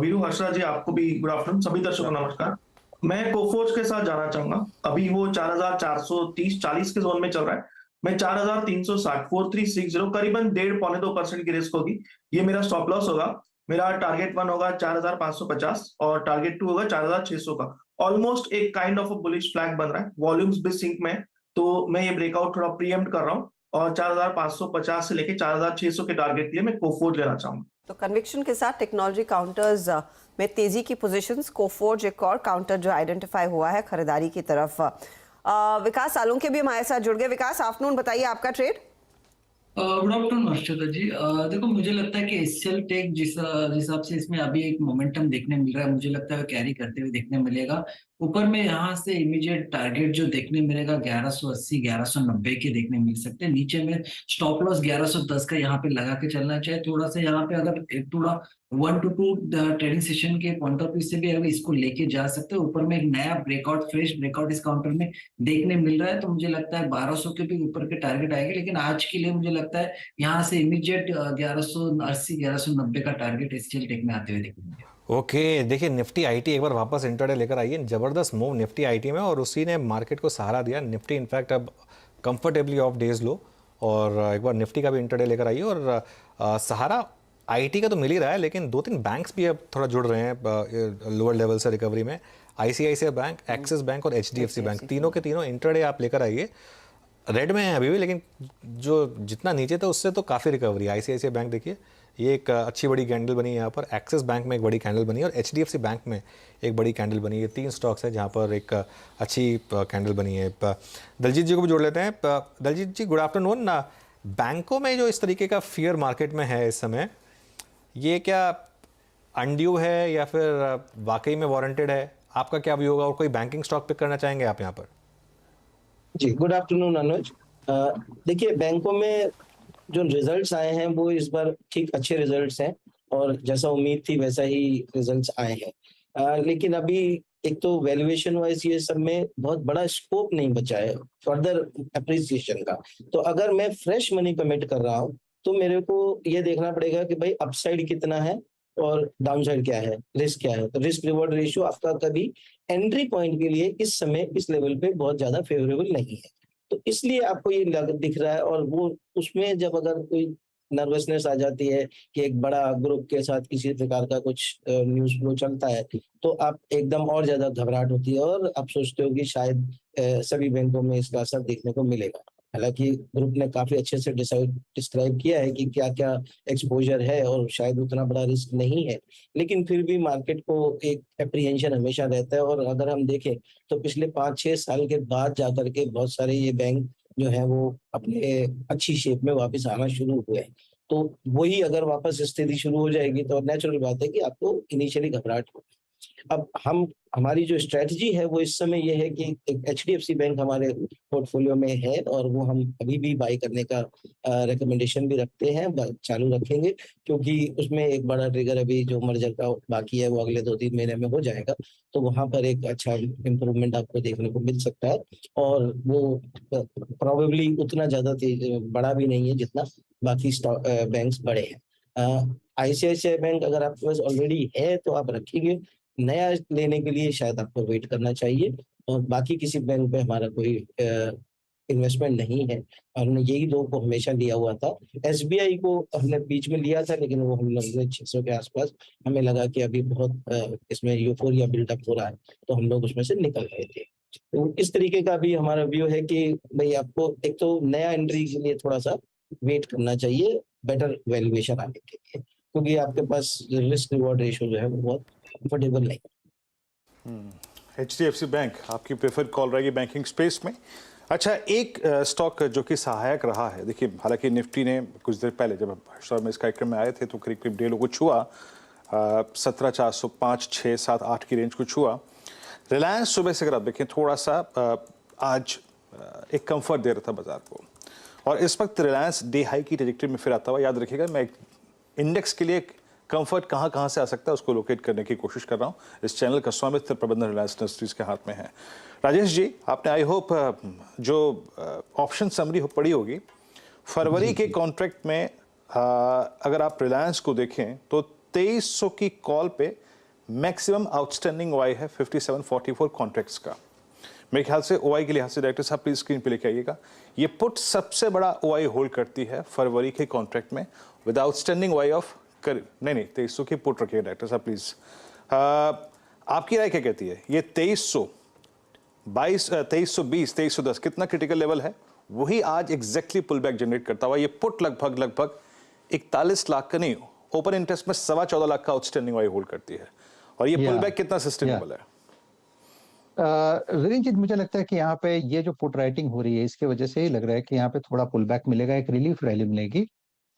Viru हर्षरा जी, आपको भी गुड आफ्टरनून। सभी दर्शकों को नमस्कार। मैं कोफोर्ज के साथ जाना चाहूंगा। अभी वो 4430-40 के जोन में चल रहा है। मैं 4360 4360 करीबन 1.5-2% की रिस्क होगी। ये मेरा स्टॉप लॉस होगा। मेरा टारगेट 1 होगा 4550 और टारगेट 2 होगा 4600 का। ऑलमोस्ट एक kind of a bullish flag बन रहा है, वॉल्यूम्स भी सिंक में, तो मैं ये ब्रेकआउट थोड़ा प्रीएम्प्ट कर रहा हूँ और 4550 से लेके 4600 के टारगेट लिए मैं कोफोर्ज लेना चाहूंगा। तो कन्विक्शन के साथ टेक्नोलॉजी काउंटर्स में तेजी की पोजीशंस, कोफोर्ज एक और काउंटर जो आइडेंटिफाई हुआ है खरीदारी की तरफ। विकास सालुंके भी हमारे साथ जुड़ गए। विकास, आफ्टरनून, बताइए आपका ट्रेड। गुड आफ्टरनून हर्षदा जी। देखो मुझे लगता है कि एचसीएल टेक जिस हिसाब से इसमें अभी एक मोमेंटम देखने मिल रहा है, मुझे लगता है कैरी करते हुए देखने मिलेगा। ऊपर में यहाँ से इमीडिएट टारगेट जो देखने मिलेगा 1180 1190 के देखने मिल सकते हैं। नीचे में स्टॉप लॉस 1110 का यहाँ पे लगा के चलना चाहिए। थोड़ा सा यहाँ पे अगर एक थोड़ा 1 to 2 ट्रेडिंग सेशन के पॉइंट ऑफ व्यू से भी अगर इसको लेके जा सकते हैं। ऊपर में एक नया ब्रेकआउट, फ्रेश ब्रेकआउट इस काउंटर में देखने मिल रहा है, तो मुझे लगता है 1200 के भी ऊपर के टारगेट आएंगे। लेकिन आज के लिए मुझे लगता है यहाँ से इमीडिएट 1180 1190 का टारगेट एचसीएल टेक में आते हुए देखने मिलेगा। ओके, देखिए निफ्टी आईटी एक बार वापस इंट्राडे लेकर आई है। जबरदस्त मूव निफ्टी आईटी में और उसी ने मार्केट को सहारा दिया। निफ्टी इनफैक्ट अब कंफर्टेबली ऑफ डेज लो और एक बार निफ्टी का भी इंट्राडे लेकर आई है और सहारा आईटी का तो मिल ही रहा है, लेकिन 2-3 बैंक्स भी अब थोड़ा जुड़ रहे हैं लोअर लेवल से रिकवरी में। आईसीआईसीआई बैंक, एक्सिस बैंक और एचडीएफसी बैंक, तीनों के तीनों इंट्राडे आप लेकर आइए। रेड में है अभी भी, लेकिन जो जितना नीचे था उससे तो काफ़ी रिकवरी। आईसीआईसीआई बैंक देखिए, ये एक अच्छी बड़ी कैंडल बनी है यहाँ पर। एक्सिस बैंक में एक बड़ी कैंडल बनी है और एचडीएफसी बैंक में एक बड़ी कैंडल बनी है। 3 स्टॉक्स हैं जहाँ पर एक अच्छी कैंडल बनी है। दलजीत जी को भी जोड़ लेते हैं। दलजीत जी गुड आफ्टरनून। बैंकों में जो इस तरीके का फियर मार्केट में है इस समय, ये क्या अनड्यू है या फिर वाकई में वारंटेड है? आपका क्या व्यू होगा और कोई बैंकिंग स्टॉक पिक करना चाहेंगे आप यहाँ पर? जी गुड आफ्टरनून अनुज। देखिए बैंकों में जो रिजल्ट्स आए हैं वो इस बार ठीक अच्छे रिजल्ट्स हैं और जैसा उम्मीद थी वैसा ही रिजल्ट्स आए हैं। लेकिन अभी एक तो वैल्यूएशन वाइज ये सब में बहुत बड़ा स्कोप नहीं बचा है फर्दर अप्रिसिएशन का। तो अगर मैं फ्रेश मनी कमिट कर रहा हूँ तो मेरे को ये देखना पड़ेगा कि भाई अपसाइड कितना है और डाउनसाइड क्या है, रिस्क क्या है। तो रिस्क रिवॉर्ड रेशियो आपका कभी एंट्री पॉइंट के लिए इस समय इस लेवल पे बहुत ज्यादा फेवरेबल नहीं है, तो इसलिए आपको ये दिख रहा है। और वो उसमें जब अगर कोई नर्वसनेस आ जाती है कि एक बड़ा ग्रुप के साथ किसी प्रकार का कुछ न्यूज फ्लो चलता है तो आप एकदम और ज्यादा घबराहट होती है और आप सोचते हो कि शायद सभी बैंकों में इसका असर देखने को मिलेगा। हालांकि ग्रुप ने काफी अच्छे से डिस्क्राइब किया है कि क्या क्या एक्सपोजर है और शायद उतना बड़ा रिस्क नहीं है, लेकिन फिर भी मार्केट को एक एप्रीहेंशन हमेशा रहता है। और अगर हम देखें तो पिछले 5-6 साल के बाद जाकर के बहुत सारे ये बैंक जो है वो अपने अच्छी शेप में वापस आना शुरू हुए हैं। तो वही अगर वापस स्थिति शुरू हो जाएगी तो नेचुरल बात है कि आपको इनिशियली घबराहट होगी। अब हमारी जो स्ट्रेटजी है वो इस समय ये है कि एक एचडीएफसी बैंक हमारे पोर्टफोलियो में है और वो हम अभी भी बाय करने का रिकमेंडेशन भी रखते हैं, चालू रखेंगे, क्योंकि उसमें एक बड़ा ट्रिगर अभी जो मर्जर का बाकी है वो अगले 2-3 महीने में हो जाएगा, तो वहां पर एक अच्छा इम्प्रूवमेंट आपको देखने को मिल सकता है और वो प्रोबेबली उतना ज्यादा बड़ा भी नहीं है जितना बाकी बैंक्स बड़े हैं। आईसीआईसीआई बैंक अगर आपके पास ऑलरेडी है तो आप रखिए, नया लेने के लिए शायद आपको वेट करना चाहिए, और बाकी किसी बैंक पे हमारा कोई इन्वेस्टमेंट नहीं है और हमने यही दो को हमेशा लिया हुआ था। एसबीआई को हमने बीच में लिया था लेकिन वो हम लोग 600 के आसपास हमें लगा कि अभी बहुत इसमें यूफोरिया बिल्डअप हो रहा है तो हम लोग उसमें से निकल रहे थे। तो इस तरीके का भी हमारा व्यू है कि भाई आपको एक तो नया एंट्री के लिए थोड़ा सा वेट करना चाहिए बेटर वैल्यूएशन आने के लिए, क्योंकि आपके पास रिस्क रिवॉर्ड रेशियो जो है वो बहुत कंफर्टेबल नहीं। एचडीएफसी बैंक आपकी प्रेफर्ड कॉल रहेगी बैंकिंग स्पेस में। अच्छा, एक स्टॉक जो कि सहायक रहा है, देखिए हालांकि निफ्टी ने कुछ देर पहले जब हम इस कार्यक्रम में आए थे तो करीब करीब डेढ़ को छुआ, 17,405, 6, 7, 8 की रेंज को छुआ। रिलायंस सुबह से अगर आप देखें थोड़ा सा आज एक कंफर्ट दे रहा था बाजार को, और इस वक्त रिलायंस डे हाई की ट्रेजेक्टरी में फिर आता हुआ। याद रखिएगा, मैं इंडेक्स के लिए कंफर्ट कहाँ से आ सकता है उसको लोकेट करने की कोशिश कर रहा हूँ। इस चैनल का स्वामित्व प्रबंधन रिलायंस इंडस्ट्रीज के हाथ में है। राजेश जी, आपने आई होप जो ऑप्शन समरी पड़ी होगी, फरवरी के कॉन्ट्रैक्ट में अगर आप रिलायंस को देखें तो 2300 की कॉल पे मैक्सिमम आउटस्टैंडिंग ओआई है 5744 कॉन्ट्रैक्ट्स का। मेरे ख्याल से ओआई के लिहाज से डायरेक्टर साहब प्लीज स्क्रीन पे लेके आइएगा। ये पुट सबसे बड़ा ओआई होल्ड करती है फरवरी के कॉन्ट्रैक्ट में विद आउटस्टैंडिंग ओआई ऑफ नहीं 2300 की पुट रखिए डायरेक्टर साहब प्लीज। आपकी राय क्या कहती है, ये 2322, 2320, 2310 कितना क्रिटिकल लेवल है? वही आज एग्जैक्टली पुल बैक जनरेट करता हुआ ये पुट लगभग 41 लाख का नहीं, ओपन इंटरेस्ट में 14.25 लाख का आउटस्टैंडिंग ओआई होल्ड करती है, और ये पुल बैक कितना सस्टेनेबल है? वीरेंद्र जी, मुझे लगता है कि यहाँ पे ये जो पुट राइटिंग हो रही है इसके वजह से ही लग रहा है कि यहाँ पे थोड़ा पुल बैक मिलेगा, एक रिलीफ रैली मिलेगी।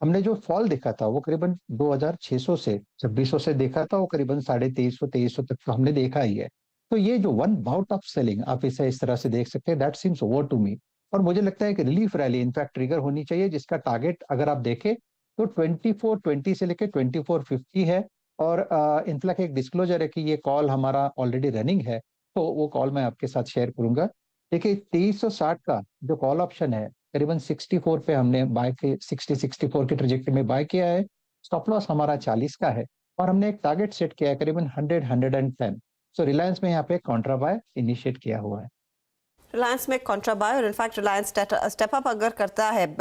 हमने जो फॉल देखा था वो करीबन 2600 से 2600 से देखा था, वो करीबन 2350 तक तो हमने देखा ही है। तो ये जो वन बाउट ऑफ सेलिंग आप इसे इस तरह से देख सकते हैं, that seems over to me. और मुझे लगता है कि रिलीफ रैली इनफैक्ट ट्रिगर होनी चाहिए, जिसका टारगेट अगर आप देखें तो 2420 से लेकर 2450 है। और इनफैक्ट एक डिस्क्लोजर है कि ये कॉल हमारा ऑलरेडी रनिंग है, तो वो कॉल मैं आपके साथ शेयर करूंगा। देखिए 2360 का जो कॉल ऑप्शन है करीबन 64 पे हमने बाय के 64 की ट्रेजेक्टरी में बाय किया है। स्टॉप लॉस हमारा 40 का है और हमने एक टारगेट सेट किया है करीबन 110। सो रिलायंस में यहाँ पे कॉन्ट्रा बाय इनिशिएट किया हुआ है। रिलायंस में कॉन्ट्रा बाय, और इनफैक्ट रिलायंस स्टेप अप अगर करता है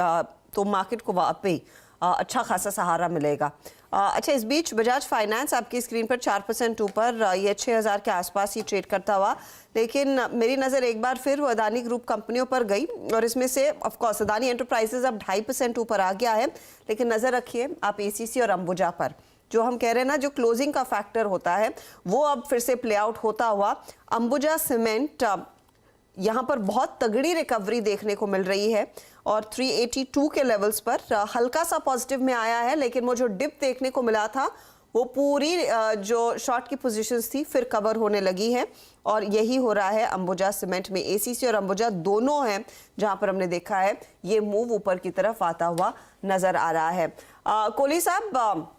तो मार्केट को वाकई अच्छा खासा सहारा मिलेगा। अच्छा, इस बीच बजाज फाइनेंस आपकी स्क्रीन पर 4% ऊपर, ये 6000 के आसपास ही ट्रेड करता हुआ, लेकिन मेरी नज़र एक बार फिर वो अदानी ग्रुप कंपनियों पर गई, और इसमें से ऑफ कोर्स अदानी एंटरप्राइजेज अब 2.5% ऊपर आ गया है। लेकिन नज़र रखिए आप एसीसी और अंबुजा पर, जो हम कह रहे हैं ना, जो क्लोजिंग का फैक्टर होता है वो अब फिर से प्ले आउट होता हुआ। अंबुजा सीमेंट यहाँ पर बहुत तगड़ी रिकवरी देखने को मिल रही है और 382 के लेवल्स पर हल्का सा पॉजिटिव में आया है, लेकिन वो जो डिप देखने को मिला था वो पूरी जो शॉर्ट की पोजीशंस थी फिर कवर होने लगी है, और यही हो रहा है अंबुजा सीमेंट में। एसीसी और अंबुजा दोनों हैं जहां पर हमने देखा है ये मूव ऊपर की तरफ आता हुआ नजर आ रहा है। कोहली साहब,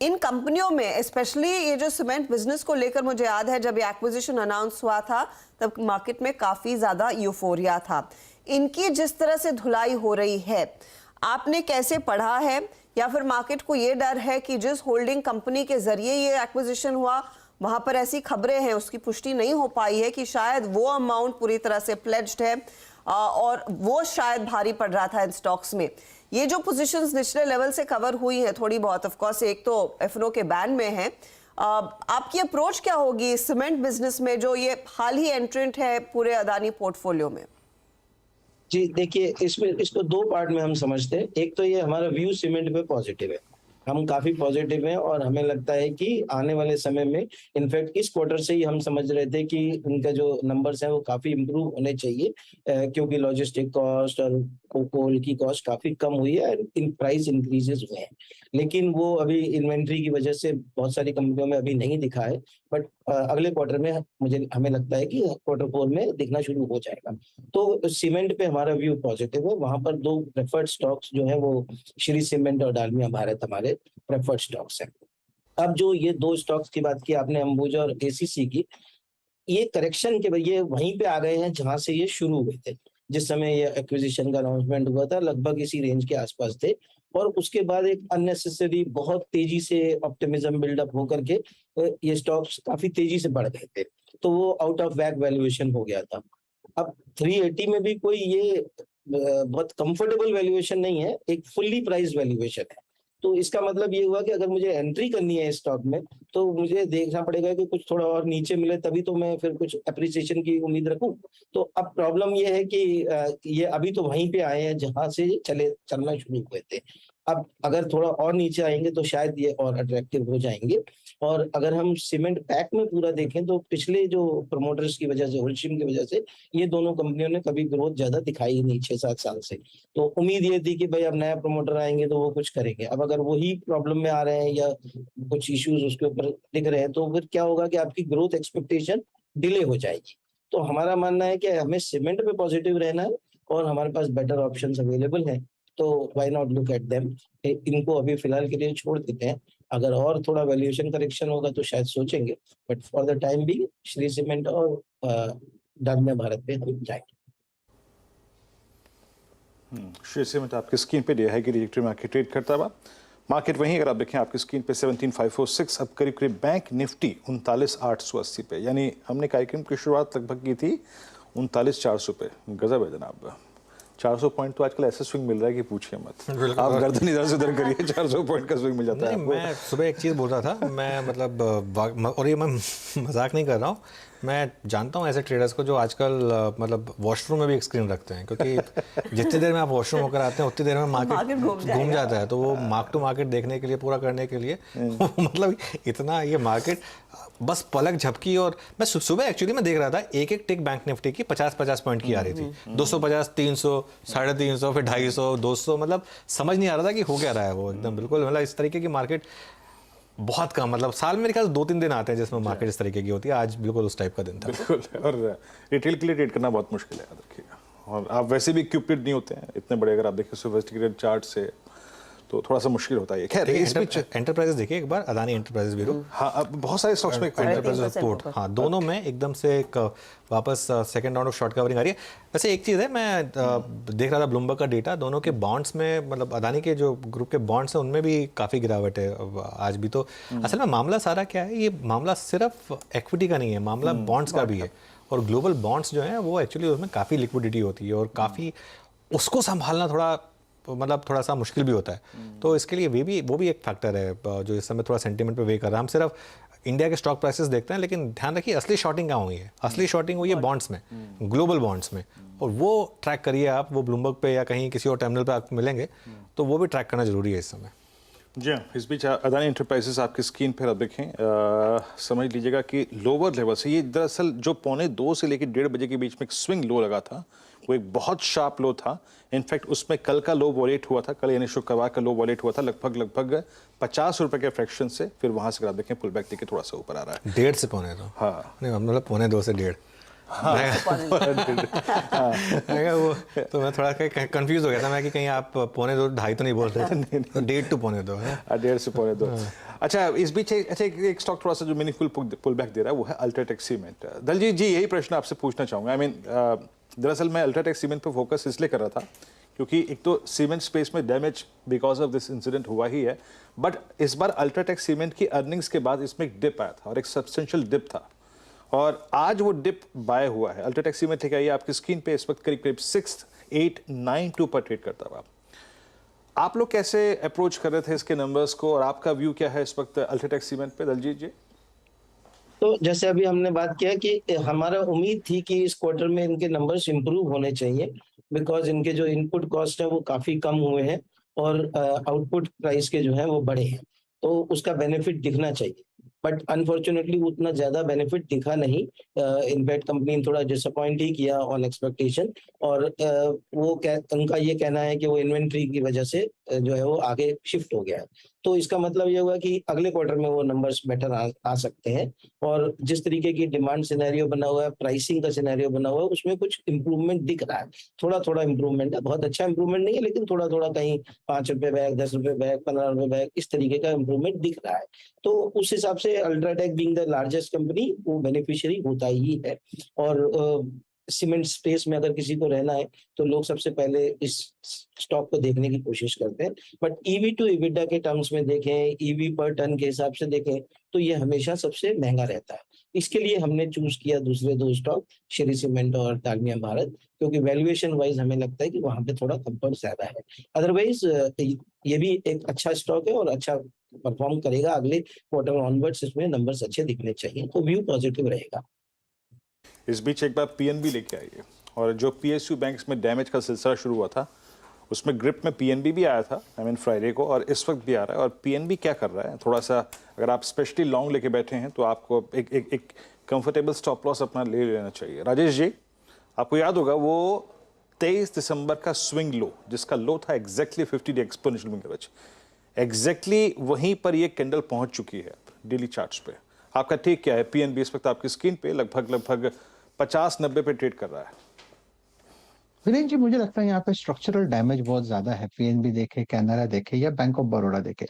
इन कंपनियों में स्पेशली ये जो सीमेंट बिजनेस को लेकर मुझे याद है जब ये एक्विजिशन अनाउंस हुआ था तब मार्केट में काफी ज्यादा यूफोरिया था। इनकी जिस तरह से धुलाई हो रही है, आपने कैसे पढ़ा है, या फिर मार्केट को ये डर है कि जिस होल्डिंग कंपनी के जरिए ये एक्विजिशन हुआ वहां पर ऐसी खबरें हैं, उसकी पुष्टि नहीं हो पाई है कि शायद वो अमाउंट पूरी तरह से प्लेज्ड है और वो शायद भारी पड़ रहा था इन स्टॉक्स में। ये जो पोजीशंस निचले लेवल से कवर हुई है थोड़ी बहुत, ऑफ कोर्स एक तो एफएनओ के बैन में है, आपकी अप्रोच क्या होगी सीमेंट बिजनेस में जो ये हाल ही एंट्रेंट है पूरे अदानी पोर्टफोलियो में? जी देखिए, इसमें इसको दो पार्ट में हम समझते हैं। एक तो ये हमारा व्यू सीमेंट पे पॉजिटिव है, हम काफी पॉजिटिव हैं और हमें लगता है कि आने वाले समय में, इनफैक्ट इस क्वार्टर से ही हम समझ रहे थे कि उनका जो नंबर्स हैं वो काफी इंप्रूव होने चाहिए, क्योंकि लॉजिस्टिक कॉस्ट और कोल की कॉस्ट काफी कम हुई है, इन प्राइस इंक्रीजेस हुए हैं, लेकिन वो अभी इन्वेंट्री की वजह से बहुत सारी कंपनियों में अभी नहीं दिखा है, बट अगले क्वार्टर में हमें लगता है कि क्वार्टर 4 में दिखना शुरू हो जाएगा। तो सीमेंट पे हमारा व्यू पॉजिटिव है। वहां पर 2 प्रेफर्ड स्टॉक्स जो है वो श्री सीमेंट और डालमिया भारत हमारे प्रेफर्ड स्टॉक्स हैं। अब जो ये 2 स्टॉक्स की बात की आपने, अंबुजा और एसीसी की, ये करेक्शन के ये वहीं पे आ गए हैं जहां से ये शुरू हुए थे। जिस समय ये एक्विजिशन का अनाउंसमेंट हुआ था लगभग इसी रेंज के आसपास थे, और उसके बाद एक अननेसेसरी बहुत तेजी से ऑप्टिमिज्म बिल्डअप होकर के ये स्टॉक्स काफी तेजी से बढ़ गए थे, तो वो आउट ऑफ वैक वैल्यूएशन हो गया था। अब 380 में भी कोई ये बहुत कंफर्टेबल वैल्यूएशन नहीं है, एक फुल्ली प्राइस वैल्यूएशन है। तो इसका मतलब ये हुआ कि अगर मुझे एंट्री करनी है स्टॉक में तो मुझे देखना पड़ेगा कि कुछ थोड़ा और नीचे मिले, तभी तो मैं फिर कुछ अप्रिसिएशन की उम्मीद रखूं। तो अब प्रॉब्लम ये है कि ये अभी तो वहीं पे आए हैं जहां से चलना शुरू हुए थे। अब अगर थोड़ा और नीचे आएंगे तो शायद ये और अट्रैक्टिव हो जाएंगे। और अगर हम सीमेंट पैक में पूरा देखें तो पिछले जो प्रमोटर्स की वजह से, होल्डशिप की वजह से, ये दोनों कंपनियों ने कभी ग्रोथ ज्यादा दिखाई ही नहीं 6-7 साल से। तो उम्मीद ये थी कि भाई अब नया प्रमोटर आएंगे तो वो कुछ करेंगे। अब अगर वही प्रॉब्लम में आ रहे हैं या कुछ इश्यूज उसके ऊपर दिख रहे हैं तो फिर क्या होगा कि आपकी ग्रोथ एक्सपेक्टेशन डिले हो जाएगी। तो हमारा मानना है कि हमें सीमेंट पे पॉजिटिव रहना है और हमारे पास बेटर ऑप्शंस अवेलेबल हैं, तो why not look at them. इनको अभी फिलहाल के लिए छोड़ देते हैं, अगर और थोड़ा वैल्यूएशन करेक्शन होगा तो शायद सोचेंगे, बट फॉर द टाइम भी श्री सीमेंट और डालमिया भारत पे हम जाएंगे। श्री सीमेंट आपकी स्क्रीन पे दिया है कि ट्रैजेक्टरी में आके ट्रेड करता हुआ। मार्केट वहीं अगर आप देखें आपकी स्क्रीन पे 17,546, अब करीब करीब बैंक निफ्टी 39,880 पे, यानी हमने कार्यक्रम की शुरुआत लगभग की थी 39,400 पे। गजब है जनाब, 400 पॉइंट तो आजकल ऐसे स्विंग मिल रहा है कि पूछिए मत। आप गर्दन इधर से उधर करिए, 400 पॉइंट का स्विंग मिल जाता है आपको। मैं सुबह एक चीज़ बोल रहा था, मैं मतलब और ये मैं मजाक नहीं कर रहा हूँ, मैं जानता हूँ ऐसे ट्रेडर्स को जो आजकल मतलब वॉशरूम में भी एक स्क्रीन रखते हैं, क्योंकि जितनी देर में आप वॉशरूम होकर आते हैं उतनी देर में मार्केट घूम जाता है, तो वो मार्क टू मार्केट देखने के लिए, पूरा करने के लिए मतलब इतना ये मार्केट बस पलक झपकी। और मैं सुबह एक्चुअली मैं देख रहा था एक एक टिक बैंक निफ्टी की 50-50 पॉइंट की आ रही थी, 250, 300, 350, फिर 250, 200, मतलब समझ नहीं आ रहा था कि हो क्या रहा है वो एकदम बिल्कुल। मतलब इस तरीके की मार्केट बहुत कम, मतलब साल में मेरे ख्याल 2-3 दिन आते हैं जिसमें मार्केट इस तरीके की होती है। आज बिल्कुल उस टाइप का दिन था। बिल्कुल, और रिटेल के लिए ट्रेड करना बहुत मुश्किल है, याद रखिएगा। और आप वैसे भी इक्विप्ड नहीं होते हैं इतने बड़े, अगर आप देखिए सोफिस्टिकेटेड चार्ट से तो थोड़ा सा मुश्किल होता है। खैर इस बीच एंटरप्राइजेस देखिए एक बार, अदानी एंटरप्राइजेस भी हाँ, अब बहुत सारे स्टॉक्स में एंटरप्राइजेस पोर्ट, हाँ दोनों में एकदम से एक वापस second round of short covering आ रही है। वैसे एक चीज़ है, मैं देख रहा था ब्लूमबर्ग का डेटा, दोनों के बॉन्ड्स में, मतलब अदानी के जो ग्रुप के बॉन्ड्स हैं उनमें भी काफ़ी गिरावट है आज भी। तो असल में मामला सारा क्या है, ये मामला सिर्फ एक्विटी का नहीं है, मामला बॉन्ड्स का भी है। और ग्लोबल बॉन्ड्स जो हैं वो एक्चुअली उसमें काफ़ी लिक्विडिटी होती है और काफ़ी उसको संभालना थोड़ा मतलब थोड़ा सा मुश्किल भी होता है। तो इसके लिए वो भी एक फैक्टर है जो इस समय थोड़ा सेंटीमेंट पे वे कर रहा है। हम सिर्फ इंडिया के स्टॉक प्राइसेस देखते हैं, लेकिन ध्यान रखिए असली शॉर्टिंग कहाँ हुई है। असली शॉर्टिंग हुई है बॉन्ड्स में, ग्लोबल बॉन्ड्स में, और वो ट्रैक करिए आप। वो ब्लूमबर्ग पे या कहीं किसी और टर्मिनल पे आपको मिलेंगे, तो वो भी ट्रैक करना जरूरी है इस समय। जी हाँ, इस बीच अदानी एंटरप्राइजेस आपकी स्क्रीन पर आप देखें, समझ लीजिएगा कि लोअर लेवल से ये दरअसल जो 2:45 से लेकर 1:30 बजे के बीच में एक स्विंग लो लगा था, वो एक बहुत शार्प लो था। इनफैक्ट उसमें कल का लो वॉलेट हुआ था, कल यानी शुक्रवार का लो वॉलेट हुआ था लगभग 50 रुपए के फ्रैक्शन से। फिर वहां से अगर आप देखें पुल बैक देखिए थोड़ा सा ऊपर आ रहा है 1:30 से 2:45। हाँ नहीं मतलब 2:45 से 1:30। वो तो मैं थोड़ा कंफ्यूज हो गया था मैं कि कहीं आप 2:45, 2:30 तो नहीं बोल रहे थे। 1:30 to 2:45 है, 1:30 से 2:45। अच्छा, इस बीच एक स्टॉक थोड़ा सा जो मीनिंगफुल पुल बैक दे रहा है वो है अल्ट्राटेक सीमेंट। दलजीत जी, यही प्रश्न आपसे पूछना चाहूँगा। आई मीन दरअसल मैं अल्ट्राटेक सीमेंट पे फोकस इसलिए कर रहा था क्योंकि एक तो सीमेंट स्पेस में damage because of this incident हुआ ही है, बट इस बार अल्ट्राटेक सीमेंट की अर्निंग्स के बाद इसमें एक डिप आया था और एक सब्सटेंशियल डिप था, और आज वो डिप बाय हुआ है। अल्ट्राटेक सीमेंट लेके आइए आपकी स्क्रीन पे, इस वक्त करीब करीब 6892 पर ट्रेड करता हुआ। आप लोग कैसे अप्रोच कर रहे थे इसके नंबर्स को, और आपका व्यू क्या है इस वक्त अल्ट्राटेक सीमेंट पे, दलजीत जी? तो जैसे अभी हमने बात किया कि हमारा उम्मीद थी कि इस क्वार्टर में इनके नंबर्स इंप्रूव होने चाहिए, बिकॉज इनके जो इनपुट कॉस्ट है वो काफी कम हुए हैं और आउटपुट प्राइस के जो है वो बढ़े हैं, तो उसका बेनिफिट दिखना चाहिए। बट अनफॉर्चुनेटली उतना ज्यादा बेनिफिट दिखा नहीं। इनफैक्ट कंपनी ने थोड़ा डिसअपॉइंट ही किया ऑन एक्सपेक्टेशन, और उनका ये कहना है कि वो इन्वेंट्री की वजह से जो है वो आगे शिफ्ट हो गया है। तो इसका मतलब ये हुआ कि अगले क्वार्टर में वो नंबर्स बेटर आ सकते हैं, और जिस तरीके की डिमांड सिनेरियो बना हुआ है, प्राइसिंग का सिनेरियो बना हुआ है, उसमें कुछ इंप्रूवमेंट दिख रहा है। थोड़ा थोड़ा इंप्रूवमेंट है, बहुत अच्छा इंप्रूवमेंट नहीं है, लेकिन थोड़ा थोड़ा कहीं 5 रुपए बैग, 10 रुपए बैग, 15 रुपए बैग, इस तरीके का इंप्रूवमेंट दिख रहा है। तो उस हिसाब से UltraTech being the largest company वो बेनिफिशियरी होता ही है। और सीमेंट स्पेस में अगर किसी को रहना है तो लोग सबसे पहले इस स्टॉक को देखने की कोशिश करते हैं। बट ईवी टू इबिडा के टर्म्स में देखें, ईवी पर टन के हिसाब से देखें, तो ये हमेशा सबसे महंगा रहता है। इसके लिए हमने चूज किया दूसरे दो स्टॉक, श्री सीमेंट और डालमिया भारत, क्योंकि वैल्यूएशन वाइज हमें लगता है कि वहां पे थोड़ा कंफर्ट ज्यादा है। अदरवाइज ये भी एक अच्छा स्टॉक है और अच्छा परफॉर्म करेगा। अगले क्वार्टर ऑनवर्ड्स इसमें नंबर्स अच्छे दिखने चाहिए, तो व्यू पॉजिटिव रहेगा। इस बीच एक बार पीएनबी लेके आइए, और जो पीएसयू बैंक्स में डैमेज का सिलसिला शुरू हुआ था उसमें ग्रिप में पीएनबी भी आया था, फ्राइडे को, और इस वक्त भी आ रहा है। और पीएनबी क्या कर रहा है, थोड़ा सा अगर आप स्पेशली लॉन्ग लेके बैठे हैं तो आपको एक कंफर्टेबल स्टॉप लॉस अपना ले लेना चाहिए। राजेश जी, आपको याद होगा वो 23 दिसंबर का स्विंग लो, जिसका लो था exactly 50 day exponential moving average, exactly वहीं पर ये कैंडल पहुंच चुकी है डेली चार्ट्स पे। आपका टेक क्या है? पीएनबी इस वक्त आपकी स्क्रीन पे लगभग 50-90 पे ट्रेड कर रहा है। वीरेंद्र जी, मुझे लगता है यहाँ पे स्ट्रक्चरल डैमेज बहुत ज्यादा है। पीएनबी देखे, कैनरा देखे या बैंक ऑफ बड़ौदा देखे,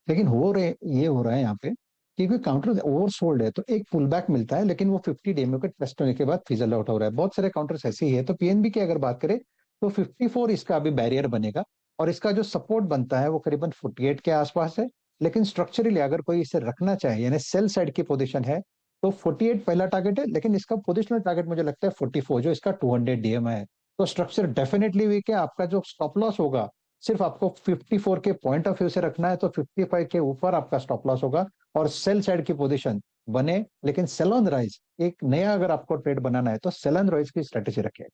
लेकिन हो रहा है यहाँ पे क्योंकि काउंटर ओवरसोल्ड है, तो एक पुल बैक मिलता है, लेकिन वो 50 डे में टेस्ट होने के बाद फिजल आउट हो रहा है। बहुत सारे काउंटर्स ऐसे ही है। तो पीएनबी की अगर बात करें तो 54 इसका अभी बैरियर बनेगा, और इसका जो सपोर्ट बनता है वो करीबन 48 के आसपास है। लेकिन स्ट्रक्चरली अगर कोई इसे रखना चाहे, यानी सेल साइड की पोजीशन है, तो 48 पहला टारगेट है, लेकिन इसका पोजिशनल टारगेट मुझे लगता है 44, जो इसका 200 डीएमआई है। तो स्ट्रक्चर डेफिनेटली वीक है। आपका जो स्टॉप लॉस होगा सिर्फ आपको 54 के पॉइंट ऑफ व्यू से रखना है, तो 55 के ऊपर आपका स्टॉप लॉस होगा, और सेल साइड की पोजीशन बने। लेकिन सेल ऑन राइज, एक नया अगर आपको ट्रेड बनाना है तो सेल ऑन राइज की स्ट्रेटेजी रखें।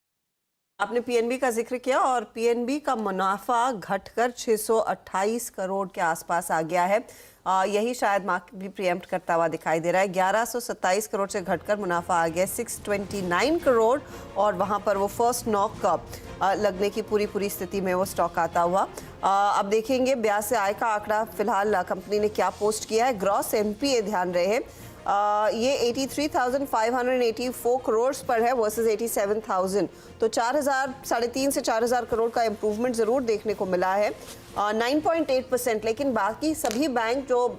आपने पीएनबी का जिक्र किया, और पीएनबी का मुनाफा घटकर 628 करोड़ के आसपास आ गया है। यही शायद मार्केट भी प्रीएम्प्ट करता हुआ दिखाई दे रहा है। 1127 करोड़ से घटकर मुनाफा आ गया 629 करोड़, और वहां पर वो फर्स्ट नॉक लगने की पूरी स्थिति में वो स्टॉक आता हुआ। अब देखेंगे ब्याज से आय का आंकड़ा फिलहाल कंपनी ने क्या पोस्ट किया है। ग्रॉस एनपीए ध्यान रहे ये 83,584 करोड़ पर है वर्सेस 87,000, तो 3,500 से 4,000 करोड़ का इंप्रूवमेंट जरूर देखने को मिला है, 9.8%। लेकिन बाकी सभी बैंक जो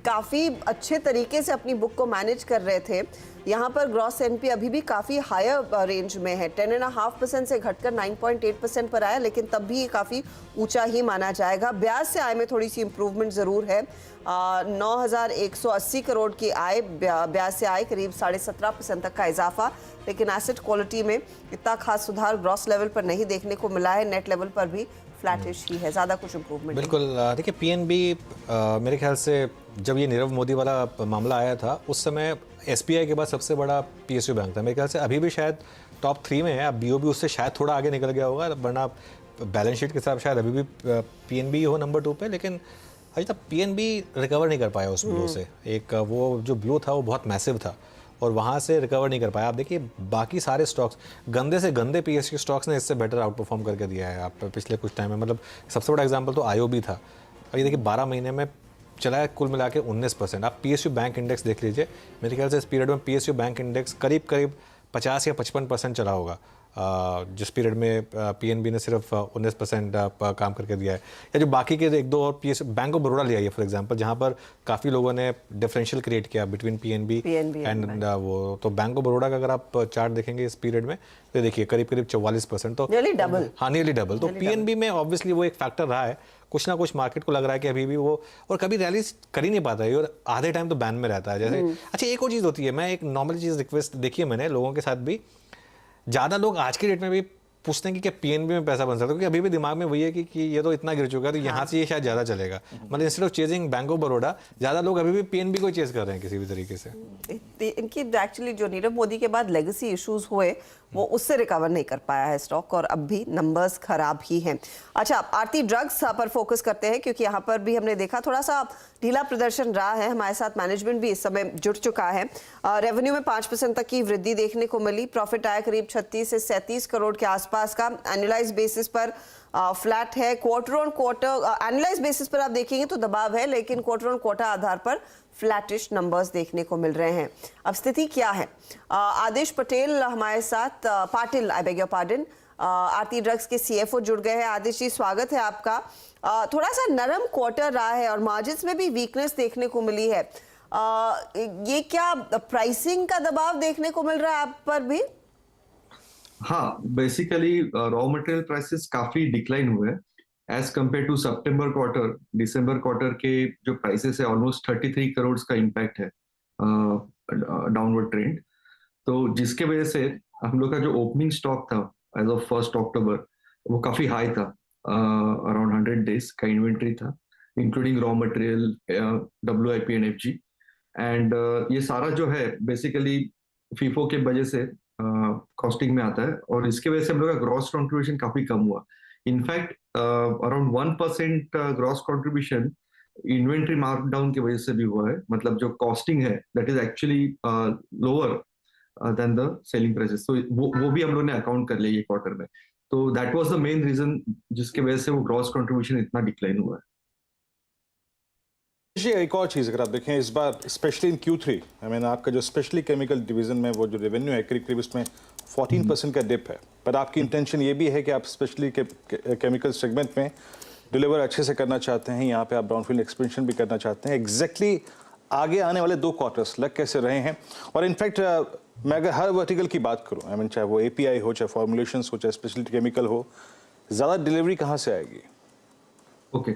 काफ़ी अच्छे तरीके से अपनी बुक को मैनेज कर रहे थे, यहाँ पर ग्रॉस एनपी अभी भी काफ़ी हायर रेंज में है। 10.5% से घटकर 9.8% पर आया, लेकिन तब भी ये काफ़ी ऊंचा ही माना जाएगा। ब्याज से आय में थोड़ी सी इंप्रूवमेंट ज़रूर है। 9,180 करोड़ की आय, ब्याज से आय करीब 17.5% तक का इजाफा, लेकिन एसेट क्वालिटी में इतना खास सुधार ग्रॉस लेवल पर नहीं देखने को मिला है। नेट लेवल पर भी फ्लैटिश ही है, ज़्यादा कुछ इंप्रूवमेंट बिल्कुल। देखिए पीएनबी मेरे ख्याल से जब ये नीरव मोदी वाला मामला आया था उस समय एसबीआई के बाद सबसे बड़ा पीएसयू बैंक था। मेरे ख्याल से अभी भी शायद टॉप 3 में है। अब बीओबी उससे शायद थोड़ा आगे निकल गया होगा, वरना बैलेंस शीट के हिसाब शायद अभी भी पीएनबी हो नंबर 2 पे। लेकिन अभी तक पीएनबी रिकवर नहीं कर पाया उस ब्लो से। एक वो जो ब्लो था वो बहुत मैसिव था और वहाँ से रिकवर नहीं कर पाया। आप देखिए बाकी सारे स्टॉक्स, गंदे से गंदे पीएसयू स्टॉक्स ने इससे बेटर आउट परफॉर्म करके दिया है आप पिछले कुछ टाइम में। मतलब सबसे बड़ा एग्जांपल तो आईओबी था। अब ये देखिए 12 महीने में चला है कुल मिला के 19%। आप पीएसयू बैंक इंडेक्स देख लीजिए, मेरे ख्याल से इस पीरियड में पीएसयू बैंक इंडेक्स करीब 50 या 55% चला होगा, जिस पीरियड में पीएनबी ने सिर्फ 19% काम करके दिया है। या जो बाकी के एक दो और पीएस बैंक ऑफ बड़ौदा लिया है फॉर एग्जांपल, जहां पर काफ़ी लोगों ने डिफरेंशियल क्रिएट किया बिटवीन पीएनबी एंड वो। तो बैंक ऑफ बड़ौदा का अगर आप चार्ट देखेंगे इस पीरियड में तो देखिए करीब 44%, तो नियरली डबल। हाँ नियरली डबल। तो पीएनबी में ऑब्वियसली वो एक फैक्टर रहा है। कुछ ना कुछ मार्केट को लग रहा है कि अभी भी वो, और कभी रैली कर ही नहीं पाता है और आधे टाइम तो बैन में रहता है जैसे। अच्छा एक और चीज़ होती है, मैं एक नॉर्मल चीज़ रिक्वेस्ट देखी है मैंने लोगों के साथ भी, ज़्यादा लोग आज के डेट में भी पूछते हैं कि क्या पीएनबी में पैसा बन सकता है, क्योंकि अभी भी दिमाग में वही है कि ये तो इतना गिर चुका है तो यहाँ से ये शायद ज़्यादा चलेगा। मतलब instead of chasing bank of Baroda, ज़्यादा लोग अभी भी पीएनबी को चेज कर रहे हैं किसी भी तरीके से। इनकी एक्चुअली जो नीरव मोदी के बाद लेगेसी इश्यूज हुए वो उससे रिकवर नहीं कर पाया है स्टॉक, और अब भी नंबर्स खराब ही हैं। अच्छा, आरती ड्रग्स पर फोकस करते हैं, क्योंकि यहाँ पर भी हमने देखा थोड़ा सा ढीला प्रदर्शन रहा है। हमारे साथ मैनेजमेंट भी इस समय जुड़ चुका है। रेवेन्यू में 5% तक की वृद्धि देखने को मिली। प्रॉफिट आया करीब 36 से 37 करोड़ के आसपास का। एनुअलाइज बेसिस पर फ्लैट है। Quarter on quarter annualise basis पर आप देखेंगे तो दबाव है, लेकिन क्वार्टर ऑन क्वार्टर आधार पर फ्लैटिश नंबर्स देखने को मिल रहे हैं। अब स्थिति क्या है? आदेश पटेल हमारे साथ, Patil I beg your pardon, Aarti drugs के सीएफओ जुड़ गए हैं। आदेश जी, स्वागत है आपका। थोड़ा सा नरम क्वार्टर रहा है और मार्जिन्स में भी वीकनेस देखने को मिली है। ये क्या प्राइसिंग का दबाव देखने को मिल रहा है आप पर भी? हाँ, बेसिकली रॉ मटेरियल प्राइसेस काफी डिक्लाइन हुए हैं एज कंपेयर टू सितंबर क्वार्टर। दिसंबर क्वार्टर के जो प्राइसेस है ऑलमोस्ट 33 करोड़ का इम्पैक्ट है डाउनवर्ड ट्रेंड। तो जिसके वजह से हम लोग का जो ओपनिंग स्टॉक था एज ऑफ 1 अक्टूबर वो काफी हाई था। अराउंड 100 डेज का इन्वेंट्री था, including raw material, WIP and FG। And ये सारा जो है बेसिकली फीफो के वजह से कॉस्टिंग में आता है, और इसके वजह से हम लोग का ग्रॉस कंट्रीब्यूशन काफी कम हुआ। In fact around 1% gross contribution inventory markdown की वजह से भी हुआ है। मतलब जो कॉस्टिंग है that is actually lower than the selling prices, तो वो भी हम लोग ने अकाउंट कर लिया ये क्वार्टर में। तो that was the main reason जिसके वजह से वो ग्रॉस कंट्रीब्यूशन इतना डिक्लाइन हुआ है। एक और चीज़ अगर आप देखें इस बार specially in Q3, I mean आपका जो स्पेशली केमिकल डिवीजन में वो जो रेवेन्यू है करीब उसमें 14% का डिप है, पर आपकी इंटेंशन ये भी है कि आप स्पेशली केमिकल सेगमेंट में डिलीवर अच्छे से करना चाहते हैं। यहाँ पे आप ब्राउनफील्ड एक्सपेंशन भी करना चाहते हैं। एग्जैक्टली आगे आने वाले 2 क्वार्टर्स लग कैसे रहे हैं? और इनफैक्ट मैं अगर हर वर्टिकल की बात करूँ, आई मीन चाहे वो API हो, चाहे फॉर्मुलेशंस हो, चाहे स्पेशलिटी केमिकल हो, ज़्यादा डिलीवरी कहाँ से आएगी? ओके,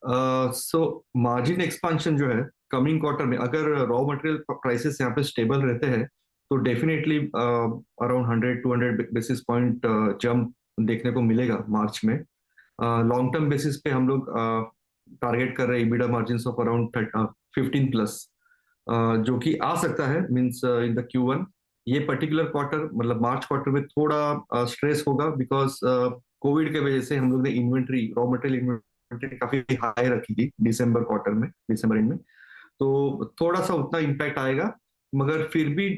सो मार्जिन एक्सपांशन जो है कमिंग क्वार्टर में, अगर रॉ मटेरियल प्राइसेस यहाँ पे स्टेबल रहते हैं तो definitely around 100-200 basis point jump देखने को मिलेगा मार्च में। लॉन्ग टर्म बेसिस पे हम लोग टारगेट कर रहे हैं EBITDA margin of around 15 plus, जो कि आ सकता है मींस इन द Q1। ये पर्टिकुलर क्वार्टर मतलब मार्च क्वार्टर में थोड़ा स्ट्रेस होगा बिकॉज कोविड के वजह से हम लोग ने इन्वेंट्री, रॉ मटेरियल इन्वेंट्री काफी हाई रखी थी दिसंबर क्वार्टर में, दिसंबर एंड में, तो थोड़ा सा उतना इम्पैक्ट आएगा, मगर फिर भी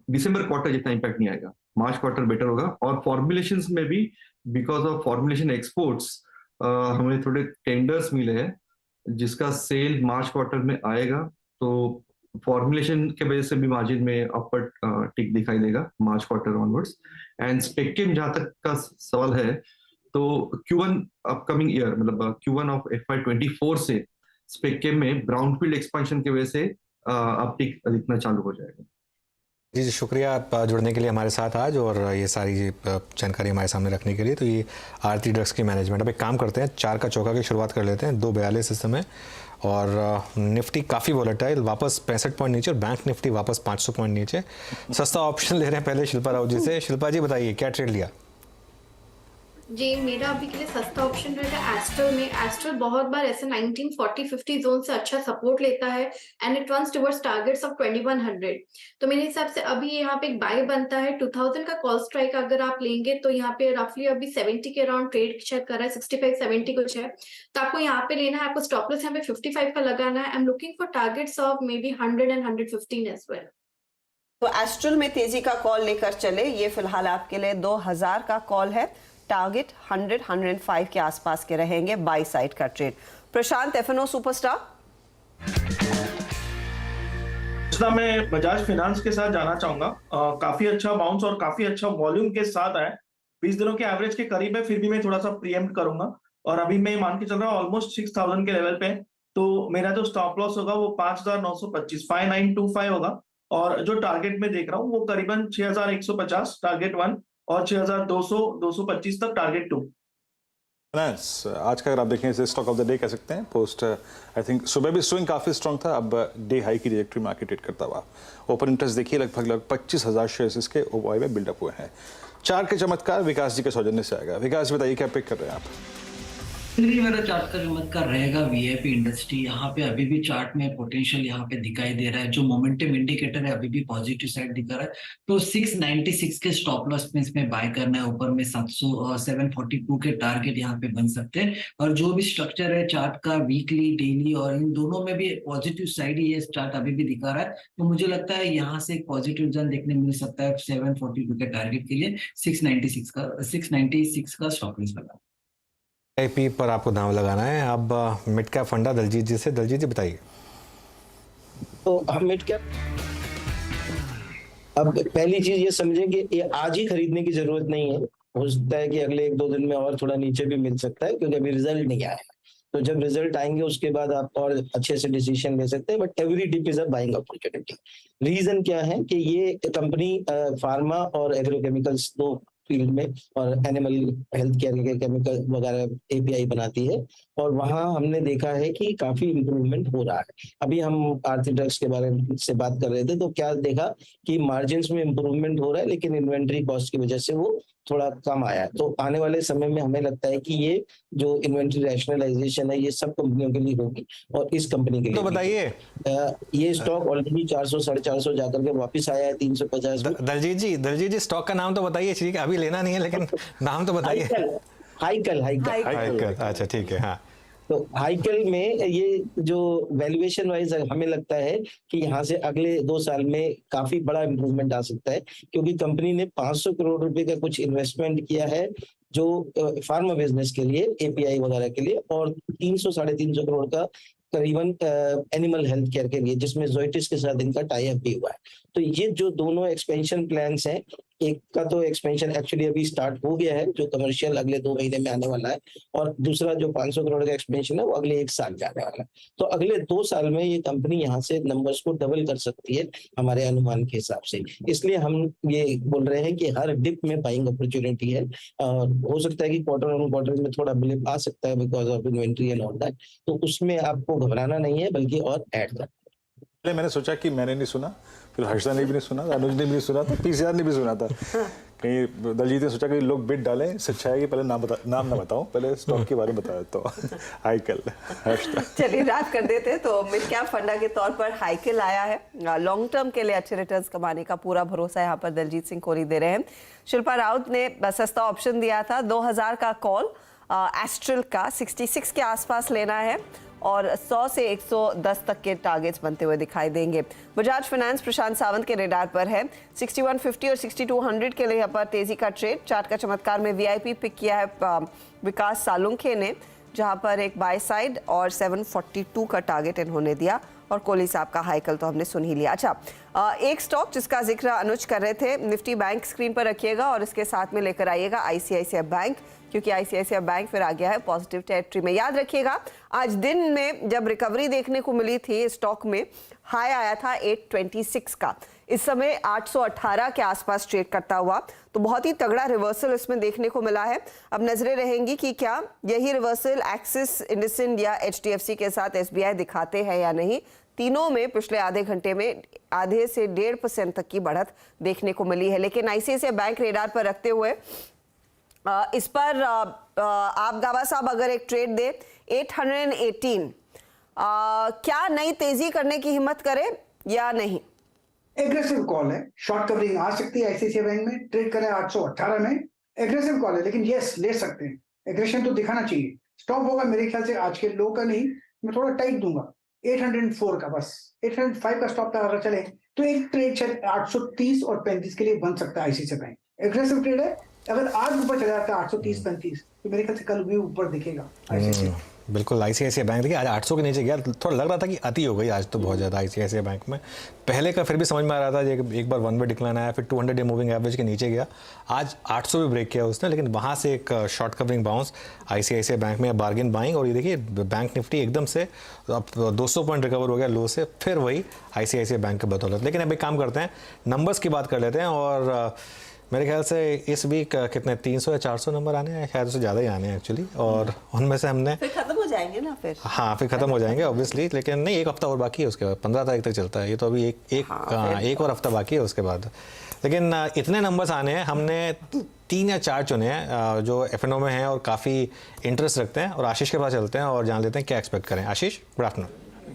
दिसंबर क्वार्टर जितना इम्पैक्ट नहीं आएगा। मार्च क्वार्टर बेटर होगा। और फॉर्मुलेशंस में भी बिकॉज ऑफ फॉर्मुलेशन एक्सपोर्ट्स हमें थोड़े टेंडर्स मिले हैं जिसका सेल मार्च क्वार्टर में आएगा, तो फॉर्मुलेशन के वजह से भी मार्जिन में अपवर्ड टिक दिखाई देगा मार्च क्वार्टर ऑनवर्ड्स। एंड स्पेक्किम जहां तक का सवाल है तो Q1 अपकमिंग ईयर मतलब Q1 ऑफ FY24 से स्पेक्किम में ब्राउनफील्ड एक्सपेंशन की वजह से अपटिक दिखना चालू हो जाएगा। जी शुक्रिया आप जुड़ने के लिए हमारे साथ आज और ये सारी जानकारी हमारे सामने रखने के लिए। तो ये आरती ड्रग्स की मैनेजमेंट। अब एक काम करते हैं, 4 का चौका की शुरुआत कर लेते हैं। 242 इस समय, और निफ्टी काफ़ी वॉलेटाइल, वापस 65 पॉइंट नीचे, और बैंक निफ्टी वापस 500 पॉइंट नीचे। सस्ता ऑप्शन ले रहे हैं पहले शिल्पा राव जी से। शिल्पा जी बताइए क्या ट्रेड लिया? जी, मेरा अभी के लिए सस्ता ऑप्शन रहेगा एस्ट्रल में। एस्ट्रल बहुत बार ऐसे 1940-50 जोन से अच्छा सपोर्ट लेता है and it runs towards targets of 2100। तो मेरे हिसाब से अभी यहाँ पे एक बाय बनता है। 2000 का कॉल स्ट्राइक अगर आप लेंगे तो यहाँ पे रफली अभी 70 के अराउंड ट्रेड शायद कर रहा है, 65-70 कुछ है, तो आपको यहाँ पे लेना है। आपको स्टॉप लॉस यहाँ पे 55 का लगाना है। I am looking for targets of may be 100 and 115 as well. तो एस्ट्रल में तेजी का कॉल लेकर चले, ये फिलहाल आपके लिए 2000 का कॉल है। टारगेट 100-105 के आसपास के रहेंगे बाई साइड का ट्रेड। प्रशांत, F&O सुपरस्टार। मैं बजाज फाइनेंस के साथ जाना चाहूंगा। काफी अच्छा बाउंस और काफी अच्छा वॉल्यूम के साथ है, 20 दिनों के एवरेज के करीब है, फिर भी मैं थोड़ा सा प्रीएम्प्ट करूंगा और अभी मैं मान के चल रहा हूँ ऑलमोस्ट 6000 के लेवल पे। तो मेरा जो स्टॉप लॉस होगा वो 5925 5925 होगा, और जो टारगेट में देख रहा हूँ वो करीबन 6150 टारगेट 1 और 6200-225 तक टारगेट 2। फाइनेंस आज का अगर आप देखें इसे स्टॉक ऑफ द डे कह सकते हैं। पोस्ट आई थिंक सुबह भी स्विंग काफी स्ट्रांग था, अब डे हाई की ट्रैजेक्टरी मार्केट ट्रेड करता हुआ। ओपन इंटरेस्ट देखिए लगभग 25,000 शेयर्स इसके ओवाई में बिल्डअप हुए हैं। चार के चमत्कार विकास जी के सौजन्य से आएगा। विकास बताइए क्या पिक कर रहे हैं आप? मेरा चार्ट का चमत्कार रहेगा वीआईपी इंडस्ट्री। यहाँ पे अभी भी चार्ट में पोटेंशियल यहाँ पे दिखाई दे रहा है। जो मोमेंटम इंडिकेटर है अभी भी पॉजिटिव साइड दिखा रहा है, तो 696 के स्टॉप लॉस में इसमें बाय करना है। ऊपर में 742 के टारगेट यहाँ पे बन सकते हैं। और जो भी स्ट्रक्चर है चार्ट का, वीकली, डेली और इन दोनों में भी पॉजिटिव साइड ही ये चार्ट अभी भी दिखा रहा है। तो मुझे लगता है यहाँ से एक पॉजिटिव रिजल्ट देखने मिल सकता है 742 के टारगेट के लिए। 696 का स्टॉप लॉस लगा। आईपी पर आपको दांव लगाना है। अब मिड कैप फंडा दलजीत जी से। दलजीत जी बताइए। तो हम मिड कैप, अब पहली चीज ये समझें कि ये आज ही खरीदने की जरूरत नहीं है। हो सकता है कि अगले 1-2 दिन में और थोड़ा नीचे भी मिल सकता है, क्योंकि अभी रिजल्ट नहीं आया। तो जब रिजल्ट आएंगे उसके बाद आप और अच्छे से डिसीजन ले सकते हैं। But every dip is a buying opportunity. Reason क्या है कि ये कंपनी फार्मा और एग्रोकेमिकल्स दो फील्ड में और एनिमल हेल्थ केयर के केमिकल वगैरह एपीआई बनाती है, और वहां हमने देखा है कि काफी इंप्रूवमेंट हो रहा है। अभी हम आर्थिक ड्रग्स के बारे में से बात कर रहे थे, तो क्या देखा कि मार्जिन्स में इंप्रूवमेंट हो रहा है, लेकिन इन्वेंट्री कॉस्ट की वजह से वो थोड़ा कम आया है। तो आने वाले समय में हमें लगता है कि ये जो इन्वेंट्री रैशनलाइजेशन है ये सब कंपनियों के लिए होगी और इस कंपनी के लिए तो बताइए, ये स्टॉक ऑलरेडी 400-450 जाकर के वापिस आया है 350 में। दलजीत जी स्टॉक का नाम तो बताइए। ठीक है, अभी लेना नहीं है लेकिन नाम तो बताइए। हाइकल। अच्छा ठीक है। हाँ, तो हाइकल में ये जो वैल्यूएशन वाइज हमें लगता है कि यहाँ से अगले 2 साल में काफी बड़ा इंप्रूवमेंट आ सकता है, क्योंकि कंपनी ने 500 करोड़ रुपए का कुछ इन्वेस्टमेंट किया है जो फार्मा बिजनेस के लिए, एपीआई वगैरह के लिए, और 300-350 करोड़ का करीबन एनिमल हेल्थ केयर के लिए, जिसमें जोइटिस के साथ इनका टाई अप भी हुआ है। तो ये जो दोनों एक्सपेंशन प्लान्स हैं, एक का तो एक्सपेंशन एक्चुअली अभी स्टार्ट हो गया है जो कमर्शियल अगले 2 महीने में आने वाला है, और दूसरा जो 500 करोड़ का एक्सपेंशन है वो अगले 1 साल में आने वाला है। तो अगले 2 साल में ये कंपनी यहाँ से नंबर्स को डबल कर सकती है हमारे अनुमान के हिसाब से। इसलिए हम ये बोल रहे हैं कि हर डिप में बाइंग अपॉर्चुनिटी है। हो सकता है कि क्वार्टर ऑन क्वार्टर में थोड़ा ब्लिप आ सकता है because of inventory and all that, तो उसमें आपको घबराना नहीं है बल्कि और ऐड करना। पहले मैंने सोचा कि मैंने नहीं सुना, फिर हर्षदा ने भी नहीं सुना, अनुज ने भी नहीं सुना था, पीसीआर ने भी सुना था। कहीं दलजीत ने सोचा कि लोग बिड डालें, सच्चा है कि पहले नाम ना बताऊं, पहले स्टॉक के बारे में बताया। तो हाइकल, हर्षदा। चलिए रात कर देते। तो मिड कैप फंडा के तौर पर हाइकल आया है। लॉन्ग टर्म के लिए अच्छे रिटर्न्स कमाने का पूरा भरोसा यहाँ पर दलजीत सिंह कोहली दे रहे हैं। शिल्पा राउत ने सस्ता ऑप्शन दिया था, 2000 का कॉल एस्ट्रल का 66 के आसपास लेना है और 100 से 110 तक के टारगेट्स बनते हुए दिखाई देंगे। बजाज फाइनेंस प्रशांत सावंत के रेडार पर है। 6150 और 6200 के लिए यहाँ पर तेजी का ट्रेड। चार्ट का चमत्कार में वीआईपी पिक किया है विकास सालुंखे ने, जहां पर एक बाय साइड और 742 का टारगेट इन्होंने दिया। और कोहली साहब का हाइकल तो हमने सुन ही लिया। अच्छा, एक स्टॉक जिसका जिक्र अनुज कर रहे थे, निफ्टी बैंक स्क्रीन पर रखिएगा और इसके साथ में लेकर आइएगा आईसीआईसीआई बैंक, क्योंकि आईसीआईसीआई बैंक फिर आ गया है पॉजिटिव टेरिटरी में। याद रखिएगा आज दिन में जब रिकवरी देखने को मिली थी स्टॉक में, हाई आया था 826 का, इस समय 818 के आसपास ट्रेड करता हुआ, तो बहुत ही तगड़ा रिवर्सल इसमें देखने को मिला है। अब नजरें रहेंगी कि क्या यही रिवर्सल एक्सिस, इंडसइंड या एचडीएफसी के साथ एसबीआई दिखाते हैं या नहीं। तीनों में पिछले आधे घंटे में आधे से 1.5% तक की बढ़त देखने को मिली है। लेकिन आईसीआईसीआई बैंक रेडार पर रखते हुए इस पर आप गावा साहब अगर एक ट्रेड दे 818, क्या नई तेजी करने की हिम्मत करे या नहीं? एग्रेसिव कॉल है, शॉर्ट कवरिंग आ सकती है आईसीआईसीआई बैंक में, ट्रेड करें 818 में, एग्रेसिव कॉल है, लेकिन यस ले सकते हैं। एग्रेशन तो दिखाना चाहिए। स्टॉप होगा मेरे ख्याल से आज के लो का नहीं, मैं थोड़ा टाइट दूंगा 804 का, बस 805 का स्टॉप अगर चले तो एक ट्रेड शायद 830 और 35 के लिए बन सकता है आईसीआईसीआई बैंक। एग्रेसिव ट्रेड है। अगर आज ऊपर चला जाता है 830-35 तो मेरे ख्याल से कल भी ऊपर दिखेगा आईसीआईसीआई। बिल्कुल, आईसीआईसीआई बैंक देखिए आज 800 के नीचे गया, थोड़ा लग रहा था कि अति हो गई आज तो बहुत ज़्यादा आईसीआईसीआई बैंक में। पहले का फिर भी समझ में आ रहा था, एक बार 1 वे डिक्लाइन आया, फिर 200 डे मूविंग एवरेज के नीचे गया, आज 800 भी ब्रेक किया उसने, लेकिन वहाँ से एक short covering bounce ICICI bank में, बार्गेन बाइंग। और ये देखिए बैंक निफ्टी एकदम से अब 200 पॉइंट रिकवर हो गया लो से, फिर वही आईसीआईसीआई बैंक की बदौलत। लेकिन अब एक काम करते हैं, नंबर्स की बात कर लेते हैं और मेरे ख्याल से इस वीक कितने 300 या 400 नंबर आने हैं, शायद उससे ज़्यादा ही आने हैं एक्चुअली, और उनमें से हमने फिर खत्म हो जाएंगे ना फिर। हाँ, फिर ख़त्म हो जाएंगे ऑब्वियसली, लेकिन नहीं, एक हफ्ता और बाकी है उसके बाद, 15 तारीख तक चलता है ये, तो अभी एक और हफ्ता बाकी है उसके बाद। लेकिन इतने नंबर्स आने हैं, हमने 3 या 4 चुने हैं जो F&O में हैं और काफ़ी इंटरेस्ट रखते हैं, और आशीष के पास चलते हैं और जान लेते हैं क्या एक्सपेक्ट करें। आशीष, गुड आफ्टरनून।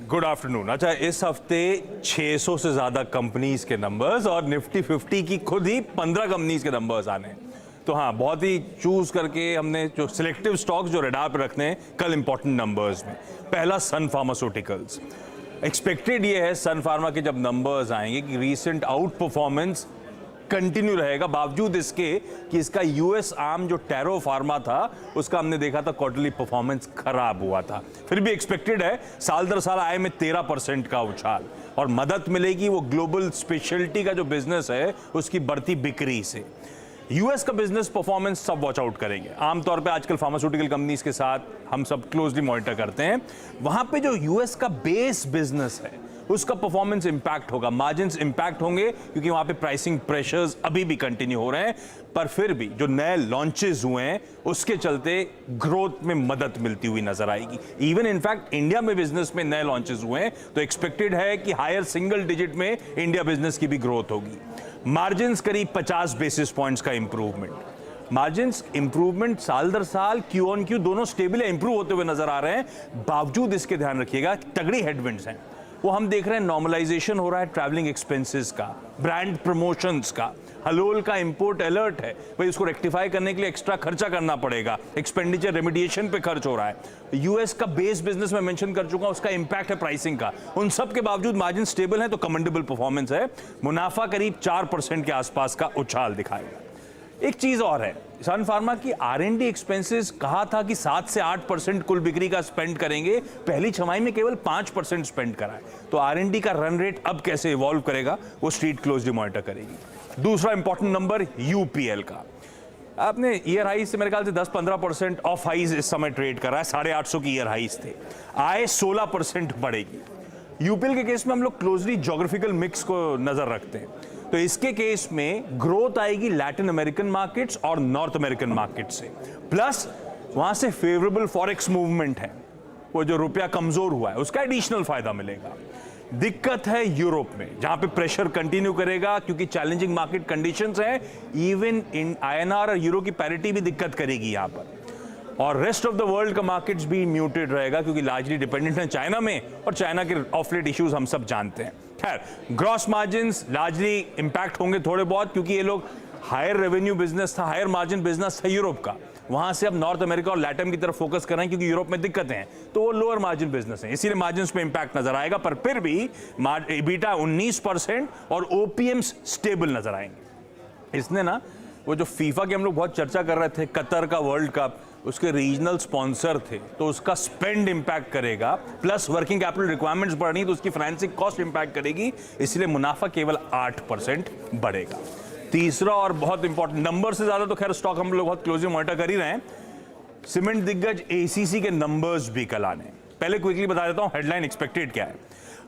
Good afternoon. अच्छा, इस हफ्ते 600 से ज़्यादा कंपनीज के नंबर्स और निफ्टी 50 की खुद ही 15 कंपनीज के नंबर्स आने हैं। तो हाँ, बहुत ही चूज करके हमने जो सिलेक्टिव स्टॉक्स जो रेडार पे रखने हैं कल इंपॉर्टेंट नंबर्स में। पहला सन फार्मास्यूटिकल्स। एक्सपेक्टेड ये है सन फार्मा के जब नंबर्स आएंगे कि रीसेंट आउट परफॉर्मेंस कंटिन्यू रहेगा, बावजूद इसके कि इसका यूएस आर्म जो टैरो फार्मा था उसका हमने देखा था क्वार्टरली परफॉर्मेंस खराब हुआ था। फिर भी एक्सपेक्टेड है साल दर साल आय में 13% का उछाल, और मदद मिलेगी वो ग्लोबल स्पेशलिटी का जो बिजनेस है उसकी बढ़ती बिक्री से। यूएस का बिजनेस परफॉर्मेंस सब वॉच आउट करेंगे। आमतौर पे आजकल फार्मास्यूटिकल कंपनीज के साथ हम सब क्लोजली मॉनिटर करते हैं, वहां पे जो यूएस का बेस बिजनेस है उसका परफॉर्मेंस इंपैक्ट होगा, मार्जिन्स इंपैक्ट होंगे, क्योंकि वहां पे प्राइसिंग प्रेशर्स अभी भी कंटिन्यू हो रहे हैं। पर फिर भी जो नए लॉन्चेस हुए हैं उसके चलते ग्रोथ में मदद मिलती हुई नजर आएगी। इवन इनफैक्ट इंडिया में बिजनेस में नए लॉन्चेस हुए हैं, तो एक्सपेक्टेड है कि हायर सिंगल डिजिट में इंडिया बिजनेस की भी ग्रोथ होगी। मार्जिन्स करीब 50 बेसिस पॉइंट्स का इंप्रूवमेंट। मार्जिन्स इंप्रूवमेंट साल दर साल क्यू ऑन क्यू दोनों स्टेबल या इंप्रूव होते हुए नजर आ रहे हैं। बावजूद इसके ध्यान रखिएगा तगड़ी हेडविंड्स हैं, वो हम देख रहे हैं। नॉर्मलाइजेशन हो रहा है ट्रैवलिंग एक्सपेंसेस का, ब्रांड प्रमोशंस का, हलोल का इंपोर्ट अलर्ट है भाई, उसको रेक्टिफाई करने के लिए एक्स्ट्रा खर्चा करना पड़ेगा, एक्सपेंडिचर रेमिडिएशन पे खर्च हो रहा है। यूएस का बेस बिजनेस में मेंशन कर चुका हूं, उसका इंपैक्ट है प्राइसिंग का। उन सब के बावजूद मार्जिन स्टेबल है, तो कमेंडेबल परफॉर्मेंस है। मुनाफा करीब 4% के आसपास का उछाल दिखाएगा। एक चीज और है, सन फार्मा की R&D एक्सपेंसेस कहा था कि 7 से 8% कुल बिक्री का स्पेंड करेंगे, पहली छमाही में केवल 5% स्पेंड करा है। तो R&D का रन रेट अब कैसे इवॉल्व करेगा वो स्ट्रीट क्लोजली मॉनिटर करेगी। दूसरा इंपॉर्टेंट नंबर UPL का। आपने ईयर हाइज से मेरे ख्याल से 10-15% ऑफ हाइज इस समय ट्रेड कर रहा है, 850 की ईयर हाइज थे। आय 16% बढ़ेगी। UPL के केस में हम लोग क्लोजली ज्योग्राफिकल मिक्स को नजर रखते हैं, तो इसके केस में ग्रोथ आएगी लैटिन अमेरिकन मार्केट्स और नॉर्थ अमेरिकन मार्केट से, प्लस वहां से फेवरेबल फॉरेक्स मूवमेंट है, वो जो रुपया कमजोर हुआ है उसका एडिशनल फायदा मिलेगा। दिक्कत है यूरोप में, जहां पे प्रेशर कंटिन्यू करेगा क्योंकि चैलेंजिंग मार्केट कंडीशंस हैं। इवन इन INR और यूरो की पैरिटी भी दिक्कत करेगी यहां पर, और रेस्ट ऑफ द वर्ल्ड का मार्केट्स भी म्यूटेड रहेगा क्योंकि लार्जली डिपेंडेंट है चाइना में, और चाइना के ऑफ लेट इश्यूज हम सब जानते हैं। खैर, ग्रॉस मार्जिन्स लार्जली इंपैक्ट होंगे थोड़े बहुत, क्योंकि ये लोग हायर रेवेन्यू बिजनेस था, हायर मार्जिन बिजनेस था यूरोप का, वहां से अब नॉर्थ अमेरिका और लैटम की तरफ फोकस कर रहे हैं क्योंकि यूरोप में दिक्कतें हैं, तो वो लोअर मार्जिन बिजनेस है, इसीलिए मार्जिन्स पे इंपैक्ट नजर आएगा। पर फिर भी EBITDA 19% और OPMs स्टेबल नजर आएंगे। इसने ना वो जो फीफा की हम लोग बहुत चर्चा कर रहे थे, कतर का वर्ल्ड कप, उसके रीजनल स्पॉन्सर थे, तो उसका स्पेंड इंपैक्ट करेगा, प्लस वर्किंग कैपिटल रिक्वायरमेंट्स बढ़नी तो उसकी फाइनेंसिंग कॉस्ट इंपैक्ट करेगी, इसलिए मुनाफा केवल 8% बढ़ेगा। तीसरा और बहुत इंपॉर्टेंट, नंबर से ज्यादा तो खैर स्टॉक हम लोग बहुत क्लोजली मॉनिटर कर ही रहे हैं, सीमेंट दिग्गज ACC के नंबर्स भी कल आने। पहले क्विकली बता देता हूं हेडलाइन एक्सपेक्टेड क्या है।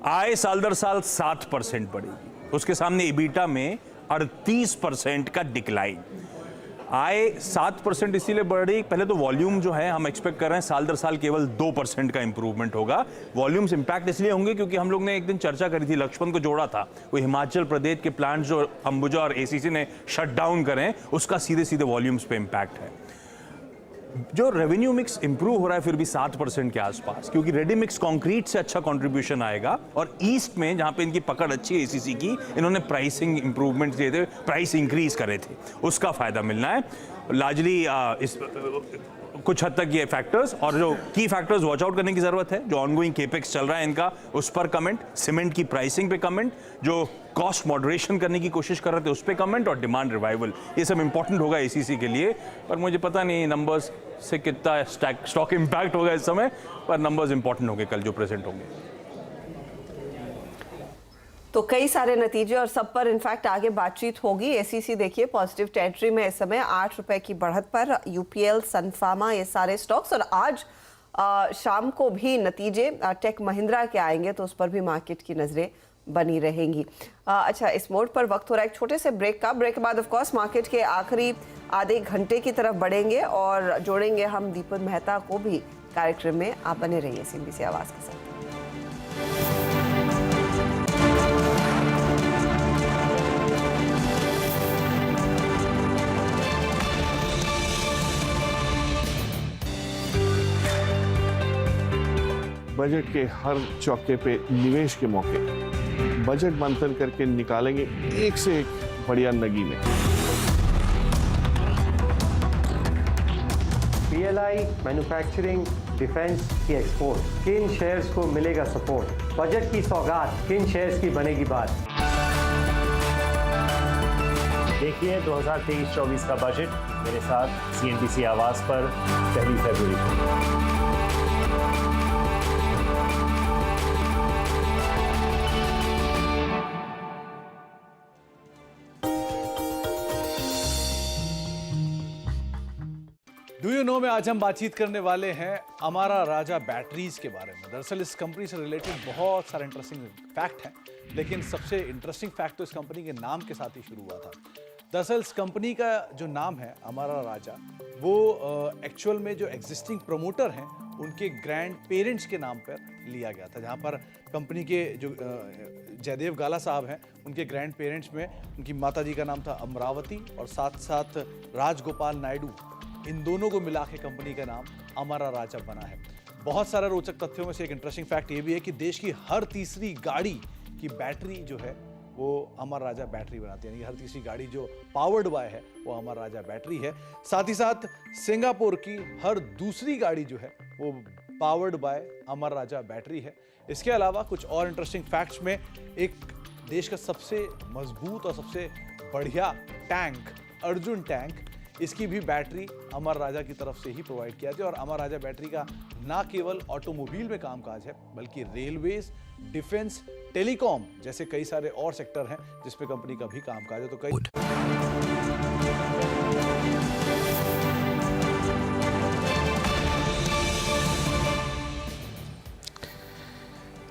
आय साल दर साल 7% बढ़ेगी, उसके सामने EBITDA में 38% का डिक्लाइन। आय 7% इसीलिए बढ़ रही, पहले तो वॉल्यूम जो है हम एक्सपेक्ट कर रहे हैं साल दर साल केवल 2% का इंप्रूवमेंट होगा। वॉल्यूम्स इंपैक्ट इसलिए होंगे क्योंकि हम लोग ने एक दिन चर्चा करी थी, लक्ष्मण को जोड़ा था, वो हिमाचल प्रदेश के प्लांट जो अंबुजा और ACC ने शट डाउन करें, उसका सीधे सीधे वॉल्यूम्स पे इंपैक्ट है। जो रेवेन्यू मिक्स इंप्रूव हो रहा है फिर भी 7% के आसपास, क्योंकि रेडी मिक्स कंक्रीट से अच्छा कंट्रीब्यूशन आएगा, और ईस्ट में जहां पे इनकी पकड़ अच्छी है ACC की, इन्होंने प्राइसिंग इंप्रूवमेंट किए थे, प्राइस इंक्रीज करे थे, उसका फायदा मिलना है लार्जली। कुछ हद तक ये फैक्टर्स, और जो की फैक्टर्स वॉच आउट करने की जरूरत है, जो ऑनगोइंग केपेक्स चल रहा है इनका, उस पर कमेंट, सीमेंट की प्राइसिंग पे कमेंट, जो कॉस्ट मॉडरेशन करने की कोशिश कर रहे थे उस पे कमेंट, और डिमांड रिवाइवल, ये सब इंपॉर्टेंट होगा ACC के लिए। पर मुझे पता नहीं नंबर्स से कितना स्टॉक इंपैक्ट होगा इस समय, पर नंबर्स इंपॉर्टेंट होंगे कल जो प्रेजेंट होंगे। तो कई सारे नतीजे और सब पर इनफैक्ट आगे बातचीत होगी। ACC देखिए पॉजिटिव टेरिटरी में इस समय, 8 रुपए की बढ़त पर। UPL, सन फार्मा, ये सारे स्टॉक्स, और आज शाम को भी नतीजे टेक महिंद्रा के आएंगे, तो उस पर भी मार्केट की नजरें बनी रहेंगी। अच्छा, इस मोड पर वक्त हो रहा है एक छोटे से ब्रेक का। ब्रेक के बाद ऑफ कोर्स मार्केट के आखिरी आधे घंटे की तरफ बढ़ेंगे और जोड़ेंगे हम दीपन मेहता को भी कार्यक्रम में। आप बने रहिए CNBC आवाज के साथ। बजट के हर चौके पे निवेश के मौके, बजट मंथन करके निकालेंगे एक से एक बढ़िया नगीने। PLI, मैन्युफैक्चरिंग, डिफेंस की एक्सपोर्ट, किन शेयर्स को मिलेगा सपोर्ट? बजट की सौगात, किन शेयर्स की बनेगी बात? देखिए 2023-24 का बजट मेरे साथ CNBC आवाज पर 1 फरवरी को। डू यू नो में आज हम बातचीत करने वाले हैं अमारा राजा बैटरीज के बारे में। दरअसल इस कंपनी से रिलेटेड बहुत सारे इंटरेस्टिंग फैक्ट हैं, लेकिन सबसे इंटरेस्टिंग फैक्ट तो इस कंपनी के नाम के साथ ही शुरू हुआ था। दरअसल इस कंपनी का जो नाम है अमारा राजा, वो एक्चुअल में जो एग्जिस्टिंग प्रमोटर हैं उनके ग्रैंड पेरेंट्स के नाम पर लिया गया था। जहाँ पर कंपनी के जो जयदेव गाला साहब हैं, उनके ग्रैंड पेरेंट्स में उनकी माता जी का नाम था अमरावती और साथ साथ राजगोपाल नायडू, इन दोनों को मिला के कंपनी का नाम अमारा राजा बना है। बहुत सारे रोचक तथ्यों में से एक इंटरेस्टिंग फैक्ट ये भी है कि देश की हर तीसरी गाड़ी की बैटरी जो है वो अमर राजा बैटरी बनाती है, यानी हर तीसरी गाड़ी जो पावर्ड बाय है वो अमर राजा बैटरी है। साथ ही साथ सिंगापुर की हर दूसरी गाड़ी जो है वो powered by Amar Raja battery है। इसके अलावा कुछ और इंटरेस्टिंग फैक्ट्स में एक देश का सबसे मजबूत और सबसे बढ़िया टैंक अर्जुन टैंक, इसकी भी बैटरी अमर राजा की तरफ से ही प्रोवाइड किया जाती है। और अमर राजा बैटरी का ना केवल ऑटोमोबाइल में कामकाज है, बल्कि रेलवेज, डिफेंस, टेलीकॉम जैसे कई सारे और सेक्टर हैं जिस पे कंपनी का भी कामकाज है। तो कई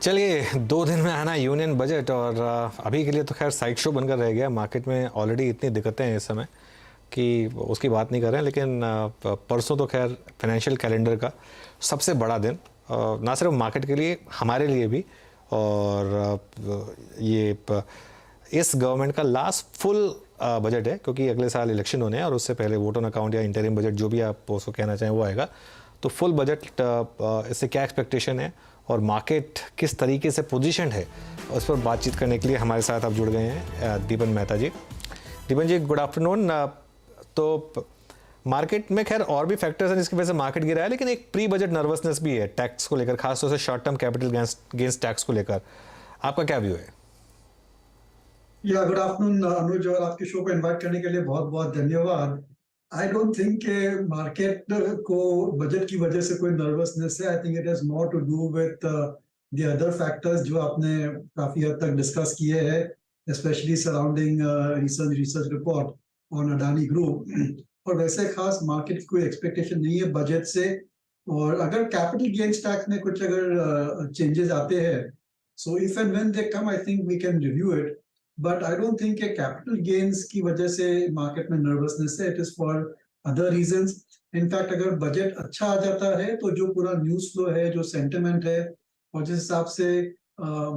चलिए, 2 दिन में आना यूनियन बजट और अभी के लिए तो खैर साइड शो बनकर रह गया। मार्केट में ऑलरेडी इतनी दिक्कतें हैं इस समय कि उसकी बात नहीं कर रहे हैं, लेकिन परसों तो खैर फाइनेंशियल कैलेंडर का सबसे बड़ा दिन, ना सिर्फ मार्केट के लिए, हमारे लिए भी, और ये इस गवर्नमेंट का लास्ट फुल बजट है, क्योंकि अगले साल इलेक्शन होने हैं और उससे पहले वोट ऑन अकाउंट या इंटरिम बजट जो भी आप उसको कहना चाहें वो आएगा। तो फुल बजट इससे क्या एक्सपेक्टेशन है और मार्केट किस तरीके से पोजीशन है, उस पर बातचीत करने के लिए हमारे साथ आप जुड़ गए हैं दीपन मेहता जी। दीपन जी, गुड आफ्टरनून। तो मार्केट में खैर और भी फैक्टर्स हैं जिसकी वजह से मार्केट गिरा है, लेकिन एक प्री बजट नर्वसनेस भी है टैक्स को लेकर, खासतौर से short term capital gains tax को लेकर। आपका क्या व्यू है? या गुड आफ्टरनून अनुज, और आपके शो को इनवाइट करने के लिए बहुत बहुत धन्यवाद। आई डोंट थिंक के मार्केट को बजट की वजह से कोई नर्वसनेस है। I think it has more to do with the other factors जो आपने काफी हद तक डिस्कस किए हैं, specially surrounding research report on Adani group. और वैसे खास मार्केट की कोई एक्सपेक्टेशन नहीं है बजट से। और अगर कैपिटल गेन्स टैक्स में कुछ अगर चेंजेस आते हैं, so if and when they come, I think we can review it, but I don't think capital gains की वजह से मार्केट में नर्वसनेस है। It is for other reasons. In fact अगर बजट अच्छा आ जाता है तो जो पूरा न्यूज फ्लो है, जो सेंटिमेंट है, और जिस हिसाब से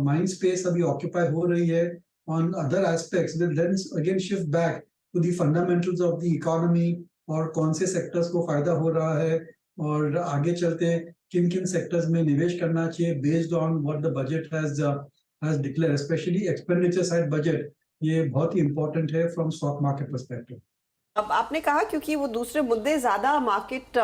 माइंड स्पेस अभी ऑक्यूपाई हो रही है on other aspects, will then again shift back to the fundamentals of the economy, और कौन से सेक्टर्स को फायदा हो रहा है और आगे चलते किन किन सेक्टर्स में निवेश करना चाहिए based on what the budget has declare. Specially expenditure side budget, ये बहुत ही इंपॉर्टेंट है फ्रॉम स्टॉक मार्केट पर्सपेक्टिव। अब आपने कहा क्योंकि वो दूसरे मुद्दे ज्यादा मार्केट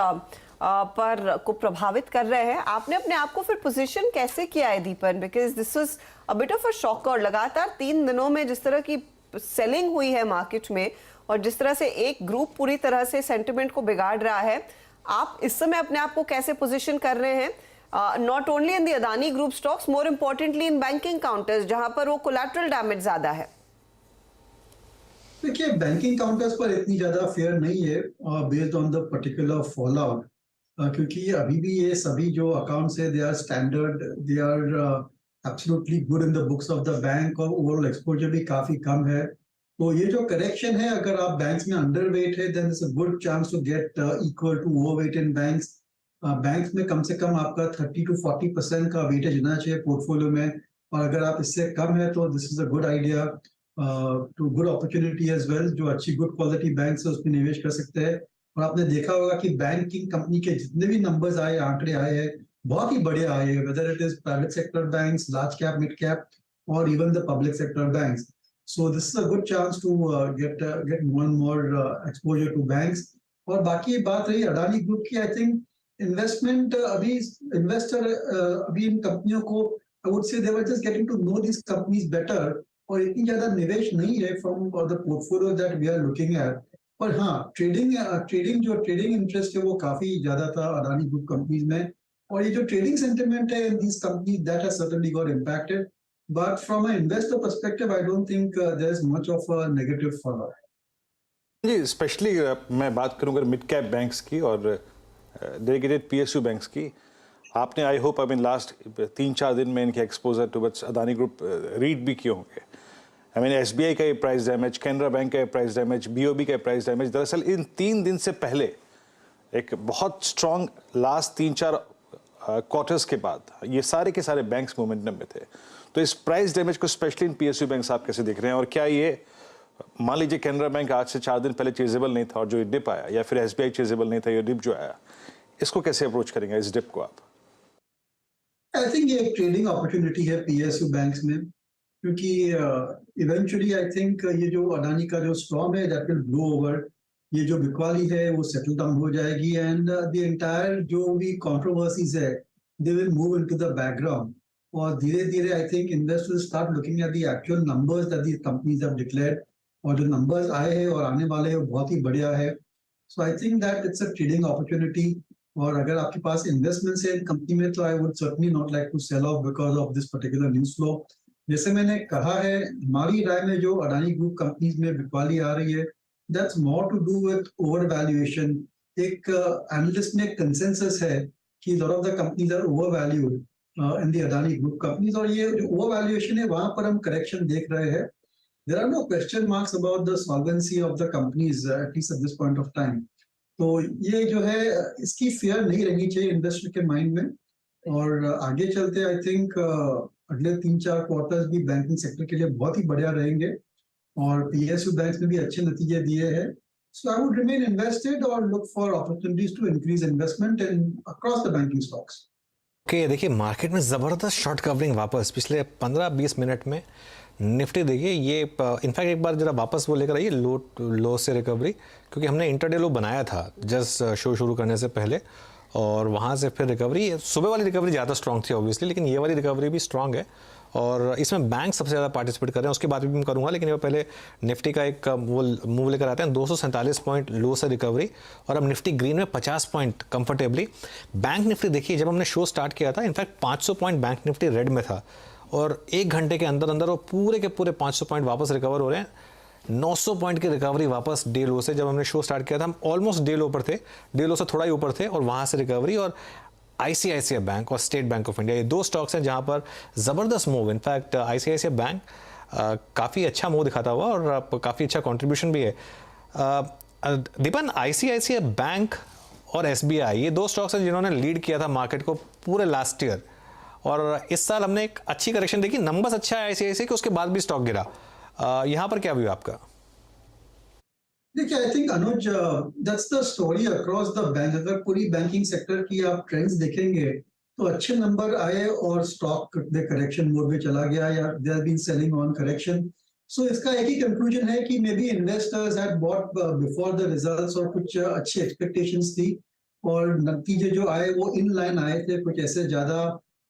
पर को प्रभावित कर रहे हैं, आपने अपने आप को फिर पोजीशन कैसे किया है Deepan? Because this was a bit of a shocker. लगातार 3 दिनों में जिस तरह की सेलिंग हुई है मार्केट में और जिस तरह से एक ग्रुप पूरी तरह से सेंटिमेंट को बिगाड़ रहा है, आप इस समय अपने आप को कैसे पोजीशन कर रहे हैं? Not only in the Adani group stocks, more importantly in banking counters जहां पर वो कोलैटरल डैमेज ज्यादा है। देखिए, बैंकिंग काउंटर्स पर इतनी ज्यादा फेयर नहीं है based on the particular fall out, क्योंकि अभी भी ये सभी जो अकाउंट्स है they are standard, they are absolutely good in the books of the bank और ओवरऑल एक्सपोजर भी काफी कम है। तो ये जो करेक्शन है, अगर आप बैंक्स में अंडरवेट है then it's a good chance to get equal to overweight in banks. Banks में कम से कम आपका 30 to 40% का वेटेज रहना चाहिए पोर्टफोलियो में, और अगर आप इससे कम है तो this is a good idea to good opportunity as well. जो अच्छी गुड क्वालिटी बैंक्स है उसमें निवेश कर सकते हैं। और आपने देखा होगा कि बैंकिंग कंपनी के जितने भी नंबर्स आए, आंकड़े आए हैं, बहुत ही बढ़िया आए हैं, whether it is private sector banks, large cap, mid cap, और even the public sector banks. So this is a good chance to get more and more exposure to banks. और बाकी बात रही अडानी ग्रुप की, आई थिंक इन्वेस्टमेंट अभी investor अभी इन कंपनियों को I would say they were just getting to know this companies better, और इतनी ज्यादा निवेश नहीं है from the portfolio that we are looking at. पर हाँ, ट्रेडिंग इंटरेस्ट है वो काफी ज्यादा था अडानी ग्रुप कंपनीज में, और ये जो ट्रेडिंग सेंटिमेंट है in these companies that has certainly got impacted, but from a investor perspective I don't think there is much of a negative follow. जी, स्पेशली मैं बात करूंगा मिड कैप बैंक्स की और डेडिकेटेड पीएसयू बैंक्स की। आपने I hope last 3-4 दिन में इनके exposure towards Adani group read भी किए होंगे। SBI का ये प्राइस डैमेज, कैनरा बैंक का ये प्राइस डैमेज, BOB का प्राइस डैमेज, दरअसल इन 3 दिन से पहले एक बहुत स्ट्रॉन्ग लास्ट 3-4 क्वार्टर्स के बाद ये सारे के सारे बैंक्स मोमेंटम में थे। तो इस प्राइस डैमेज को स्पेशली इन पीएसयू बैंक्स आप कैसे देख रहे हैं, और क्या ये मान लीजिए कैनरा बैंक आज से 4 दिन पहले चेजेबल नहीं था और जो डिप आया, या फिर SBI चेजेबल नहीं था, ये डिप जो आया, इसको कैसे अप्रोच करेंगे इस डिप को आप? आई थिंक ये एक ट्रेडिंग अपॉर्चुनिटी है पीएसयू बैंक्स में, क्योंकि इवेंचुअली आई थिंक ये जो अडानी का जो स्टॉर्म है दैट विल ब्लो ओवर, ये जो बिकवाली है वो सेटल डाउन हो जाएगी, एंड द एंटायर जो भी कंट्रोवर्सीज है they will move into the background, और धीरे धीरे I think investors start looking at the actual numbers that these companies have declared, और जो नंबर्स आए हैं और आने वाले हैं वो बहुत ही बढ़िया है। So I think that it's a trading opportunity, और अगर आपके पास इन्वेस्टमेंट है कंपनी में तो I would certainly not like to sell off because of this particular news flow. जैसे मैंने कहा है, हमारी राय में जो अडानी ग्रुप कंपनीज में बिकवाली आ रही है that's more to do with overvaluation. एक एनालिस्ट में कंसेंसस है कि lot of the companies are overvalued in the Adani group companies, और ये जो ओवर वैल्यूएशन है वहां पर हम करेक्शन देख रहे हैं। There are no question marks about the solvency of the companies at least at this point of time. तो ये जो है इसकी फियर नहीं रहनी चाहिए इन्वेस्टर के माइंड में, और आगे चलते आई थिंक अगले 3-4 क्वार्टर्स भी बैंकिंग सेक्टर के लिए बहुत ही बढ़िया रहेंगे, और पीएसयू बैंक्स में भी अच्छे नतीजे दिए हैं। So I would remain invested और look for opportunities to increase investment in across the banking stocks. Okay, देखिए मार्केट में ज़बरदस्त शॉर्ट कवरिंग वापस पिछले 15-20 मिनट में निफ्टी देखिए ये इनफैक्ट एक बार जरा वापस वो लेकर आइए लो से रिकवरी, क्योंकि हमने इंटरडे लो बनाया था जस्ट शो शुरू करने से पहले, और वहाँ से फिर रिकवरी, सुबह वाली रिकवरी ज़्यादा स्ट्रॉन्ग थी ऑब्वियसली, लेकिन ये वाली रिकवरी भी स्ट्रॉन्ग है, और इसमें बैंक सबसे ज़्यादा पार्टिसिपेट कर रहे हैं, उसकी बात भी मैं करूँगा। लेकिन ये पहले निफ्टी का एक वो मूव लेकर आते हैं, 247 पॉइंट लो से रिकवरी, और अब निफ्टी ग्रीन में 50 पॉइंट कंफर्टेबली। बैंक निफ्टी देखिए, जब हमने शो स्टार्ट किया था in fact 500 point bank Nifty red में था, और 1 घंटे के अंदर अंदर वो पूरे के पूरे 500 पॉइंट वापस रिकवर हो रहे हैं। 900 पॉइंट की रिकवरी वापस डे लो से, जब हमने शो स्टार्ट किया था हम ऑलमोस्ट डे लो पर थे, डे लो से थोड़ा ही ऊपर थे, और वहाँ से रिकवरी। और ICICI बैंक और स्टेट बैंक ऑफ इंडिया, ये 2 स्टॉक्स हैं जहाँ पर ज़बरदस्त मूव, इनफैक्ट ICICI बैंक काफ़ी अच्छा मूव दिखाता हुआ और काफ़ी अच्छा कॉन्ट्रीब्यूशन भी है। दीपन, ICICI बैंक और SBI ये 2 स्टॉक्स हैं जिन्होंने लीड किया था मार्केट को पूरे लास्ट ईयर, और इस साल हमने एक अच्छी करेक्शन देखी, नंबर्स अच्छा है ICICI के, उसके बाद भी स्टॉक गिरा। यहाँ पर क्या व्यू आपका? देखिए, I think Anuj that's the story across the bank. अगर पूरी बैंकिंग सेक्टर की आप ट्रेंड्स देखेंगे तो अच्छे नंबर आए और स्टॉक करेक्शन मोड में चला गया, या they have been selling on correction. So इसका एक ही कंक्लूजन है कि maybe investors had bought before the results, और कुछ अच्छी एक्सपेक्टेशंस थी, और नतीजे जो आए वो इन लाइन आए थे, कुछ ऐसे ज्यादा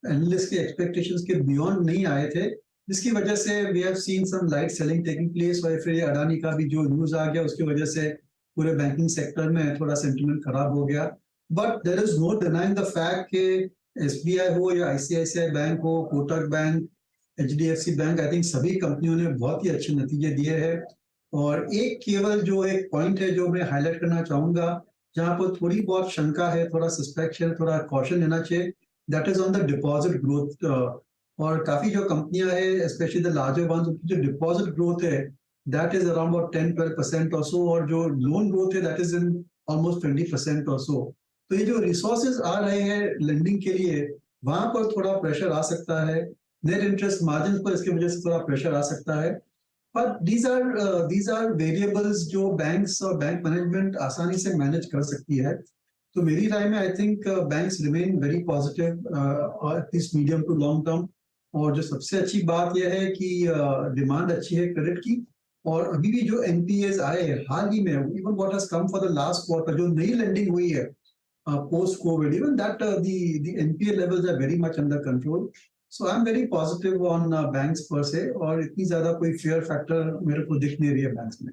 एनालिस्ट के एक्सपेक्टेशंस के बियॉन्ड नहीं आए थे, जिसकी वजह से we have seen some light selling taking place. और फिर अडानी का भी जो न्यूज आ गया उसकी वजह से पूरे बैंकिंग सेक्टर में थोड़ा सेंटिमेंट खराब हो गया। But there is no denying the fact कि SBI हो या ICICI बैंक हो, Kotak bank, HDFC bank, I think सभी कंपनियों ने बहुत ही अच्छे नतीजे दिए हैं। और एक केवल जो एक पॉइंट है जो मैं हाईलाइट करना चाहूंगा, जहां पर थोड़ी बहुत शंका है, थोड़ा सस्पेक्शन, थोड़ा कॉशन लेना चाहिए, that is on the deposit growth और काफी जो कंपनियां है स्पेशली द लार्जर वंस, उनकी जो डिपॉजिट ग्रोथ है दैट इज अराउंड अबाउट 10-12% और सो, और जो लोन ग्रोथ है दैट इज इन ऑलमोस्ट 20% और सो। तो ये जो रिसोर्सेज आ रहे हैं लेंडिंग के लिए, वहां पर थोड़ा प्रेशर आ सकता है। नेट इंटरेस्ट मार्जिन पर इसकी वजह से थोड़ा प्रेशर आ सकता है। बट दीज आर वेरिएबल्स जो बैंक्स और बैंक मैनेजमेंट आसानी से मैनेज कर सकती है। तो मेरी राय में I think banks remain very positive at least medium to long term. और जो सबसे अच्छी बात यह है कि डिमांड अच्छी है क्रेडिट की, और अभी भी जो एनपीएस आए हाल ही में, even what has come for the last quarter, जो नई लेंडिंग हुई है post COVID, even that the NPA levels are very much under control. So I'm very positive on banks per se, और इतनी ज्यादा कोई fear factor मेरे को दिख नहीं रही है बैंक्स में।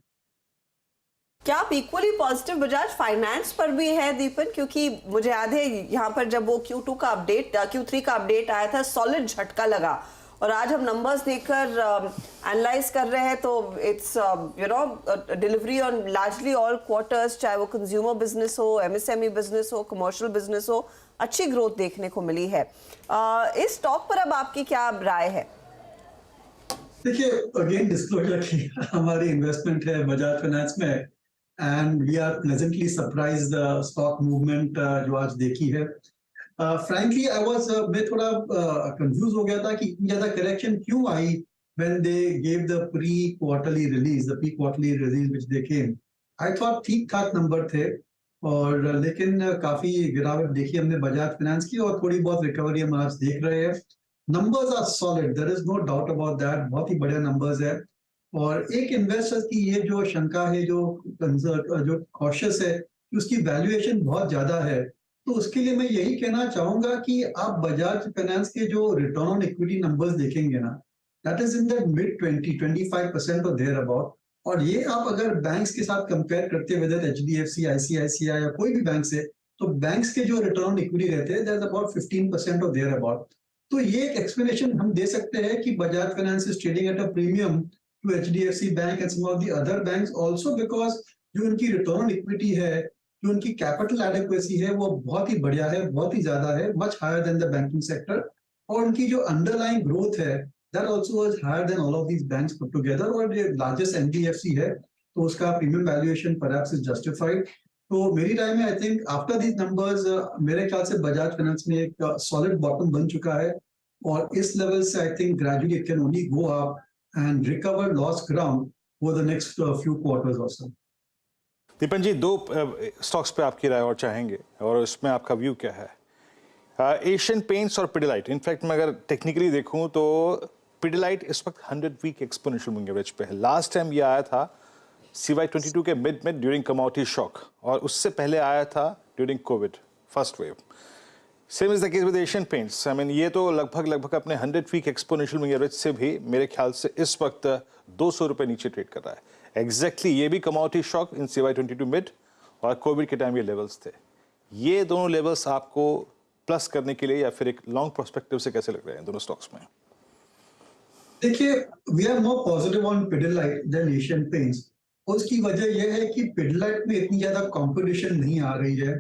क्या आप इक्वली पॉजिटिव बजाज फाइनेंस पर भी है दीपन? क्योंकि मुझे याद है यहाँ पर जब वो Q3 का अपडेट आया था, सॉलिड झटका लगा, और आज हम नंबर्स देखकर एनालाइज कर रहे हैं तो it's delivery on largely all quarters, चाहे वो कंज्यूमर बिजनेस हो, एमएसएमई बिजनेस हो, कमर्शियल बिजनेस हो, अच्छी ग्रोथ देखने को मिली है। इस स्टॉक पर अब आपकी क्या राय है? देखिए, अगेन डिस्क्लोजर की हमारी इन्वेस्टमेंट है बजाज फाइनेंस में, and we are pleasantly surprised the stock movement जो आज देखी है। frankly मैं थोड़ा कंफ्यूज हो गया था कि इतनी ज्यादा करेक्शन क्यों आई when they gave the pre-quarterly release which they came. I thought ठीक ठाक नंबर थे, और लेकिन काफी गिरावट देखी हमने बजाज फाइनेंस की, और थोड़ी बहुत रिकवरी हम आज देख रहे हैं। Numbers are solid, there is no doubt about that, बहुत ही बढ़िया नंबर्स है। और एक इन्वेस्टर की ये जो शंका है, जो कॉशियस है कि उसकी वैल्यूएशन बहुत ज्यादा है, तो उसके लिए मैं यही कहना चाहूंगा कि आप बजाज फाइनेंस के जो रिटर्न ऑन इक्विटी नंबर्स देखेंगे ना, that is in the mid 20-25% और देयर अबाउट, और ये आप अगर बैंक्स के साथ कंपेयर करते हुए HDFC, ICICI या कोई भी बैंक से, तो बैंक्स के जो रिटर्न ऑन इक्विटी रहते हैं दैट इज अबाउट 15% और देयर अबाउट। तो ये एक एक्सप्लेनेशन हम दे सकते हैं कि Bajaj finance is trading at a premium to HDFC bank and some of the other banks also, because जो उनकी रिटर्न ऑन इक्विटी है, जो उनकी कैपिटल एडिक्वेसी है, वो बहुत ही बढ़िया है, बहुत ही ज्यादा है, much higher than the banking sector, और उनकी जो अंडरलाइन ग्रोथ है that also is higher than all of these banks put together, और ये लार्जेस्ट एनबीएफसी है, तो उसका premium valuation perhaps is justified. तो मेरी राय में I think after these numbers मेरे ख्याल से बजाज फाइनेंस में एक सॉलिड बॉटम बन चुका है, और इस लेवल से I think gradually it can only go up and recover lost ground for the next few quarters also. Deepan ji, दो स्टॉक्स पे आपकी राय और चाहेंगे, और उसमें आपका व्यू क्या है? एशियन पेंट्स और पिडिलाइट। इनफैक्ट मैं अगर टेक्निकली देखूं तो पिडिलाइट इस वक्त 100 वीक एक्सपोनेंशियल मूविंग एवरेज पे है। लास्ट टाइम ये आया था CY 22 के मिड में ड्यूरिंग कमोडिटी शॉक, और उससे पहले आया था during Covid first wave. Same is the case with Asian paints. I mean ये तो लगभग अपने 100 वीक एक्सपोनेंशियल मूविंग एवरेज से भी मेरे ख्याल से इस वक्त 200 रुपये नीचे ट्रेड कर रहा है। एग्जैक्टली ये भी कमोडिटी शॉक इन CY 22 मिड और कोविड के टाइम ये लेवल्स थे। ये दोनों लेवल्स आपको प्लस करने के लिए या फिर एक लॉन्ग पर्सपेक्टिव से कैसे लग रहे हैं दोनों स्टॉक्स में? देखिए, we are more positive on Pidilite than Asian Paints. उसकी वजह यह है कि पिडिलाइट में इतनी ज्यादा कंपटीशन नहीं आ रही है।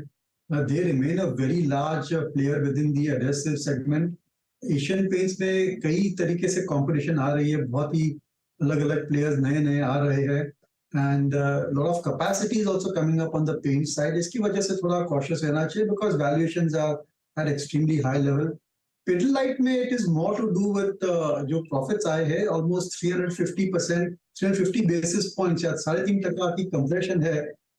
They remain a very large player with in the adhesive segment. Asian paints में कई तरीके से कंपटीशन आ रही है, बहुत ही अलग अलग प्लेयर्स नए आ रहे हैं, and lot of capacity is also coming up on the paint side. इसकी वजह से थोड़ा कॉशियस रहना चाहिए, because valuations are at extremely high level. Pidilite में it is more to do with जो प्रॉफिट्स आए हैं, ऑलमोस्ट 350 बेसिस पॉइंट्स या 3.5% की कंप्रेशन है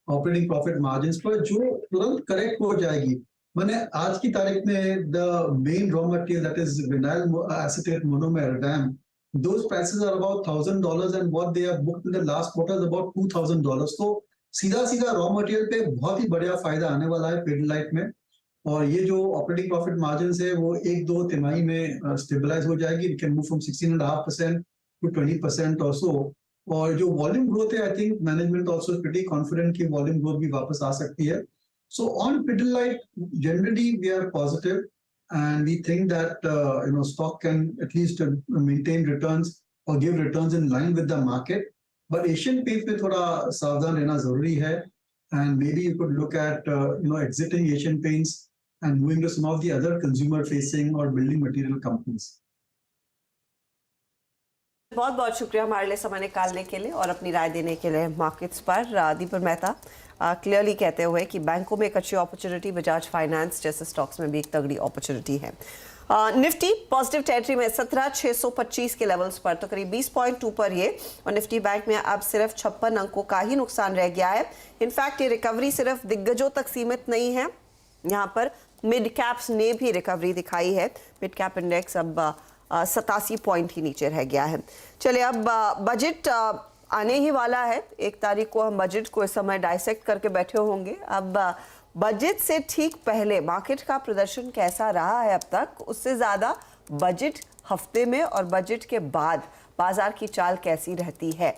ऑपरेटिंग प्रॉफिट मार्जिन्स पर, जो तुरंत करेक्ट हो जाएगी। मैंने आज की तारीख में the main raw material that is vinyl acetate monomer VAM, those prices are about $1,000 and what they have booked in the last quarter is about $2,000. तो सीधा रॉ मटेरियल पे बहुत ही बढ़िया फायदा आने वाला है पिडिलाइट में, और ये जो ऑपरेटिंग प्रॉफिट मार्जिन है वो 1-2 तिमाही में स्टेबलाइज हो जाएगी। It can move from 16.5% to 20% और सो। और जो वॉल्यूम ग्रोथ है, I think management also is pretty confident कि वॉल्यूम ग्रोथ भी वापस आ सकती है। So on Pidilite generally we are positive, and we think that stock can at least maintain returns or give returns in line with the market, but Asian Paints में थोड़ा सावधान रहना जरूरी है, and maybe you could look at exiting Asian Paints and moving to some of the other consumer facing or building material companies. बहुत बहुत शुक्रिया हमारे लिए समय निकालने के लिए और अपनी राय देने के लिए मार्केट्स पर। दीपक मेहता क्लियरली कहते हुए कि बैंकों में एक अच्छी अपॉर्चुनिटी, बजाज फाइनेंस जैसे स्टॉक्स में भी एक तगड़ी अपॉर्चुनिटी है। निफ्टी पॉजिटिव टेरिटरी में 17,625 के लेवल्स पर, तो करीब 20.2 पर ये, और निफ्टी बैंक में अब सिर्फ 56 अंकों का ही नुकसान रह गया है। इनफैक्ट ये रिकवरी सिर्फ दिग्गजों तक सीमित नहीं है, यहाँ पर मिड कैप्स ने भी रिकवरी दिखाई है। मिड कैप इंडेक्स अब 87 पॉइंट ही नीचे रह गया है। चलिए अब बजट आने ही वाला है, 1 तारीख को हम बजट को इस समय डाइसेक्ट करके बैठे होंगे। अब बजट से ठीक पहले मार्केट का प्रदर्शन कैसा रहा है अब तक, उससे ज़्यादा बजट हफ्ते में और बजट के बाद बाजार की चाल कैसी रहती है,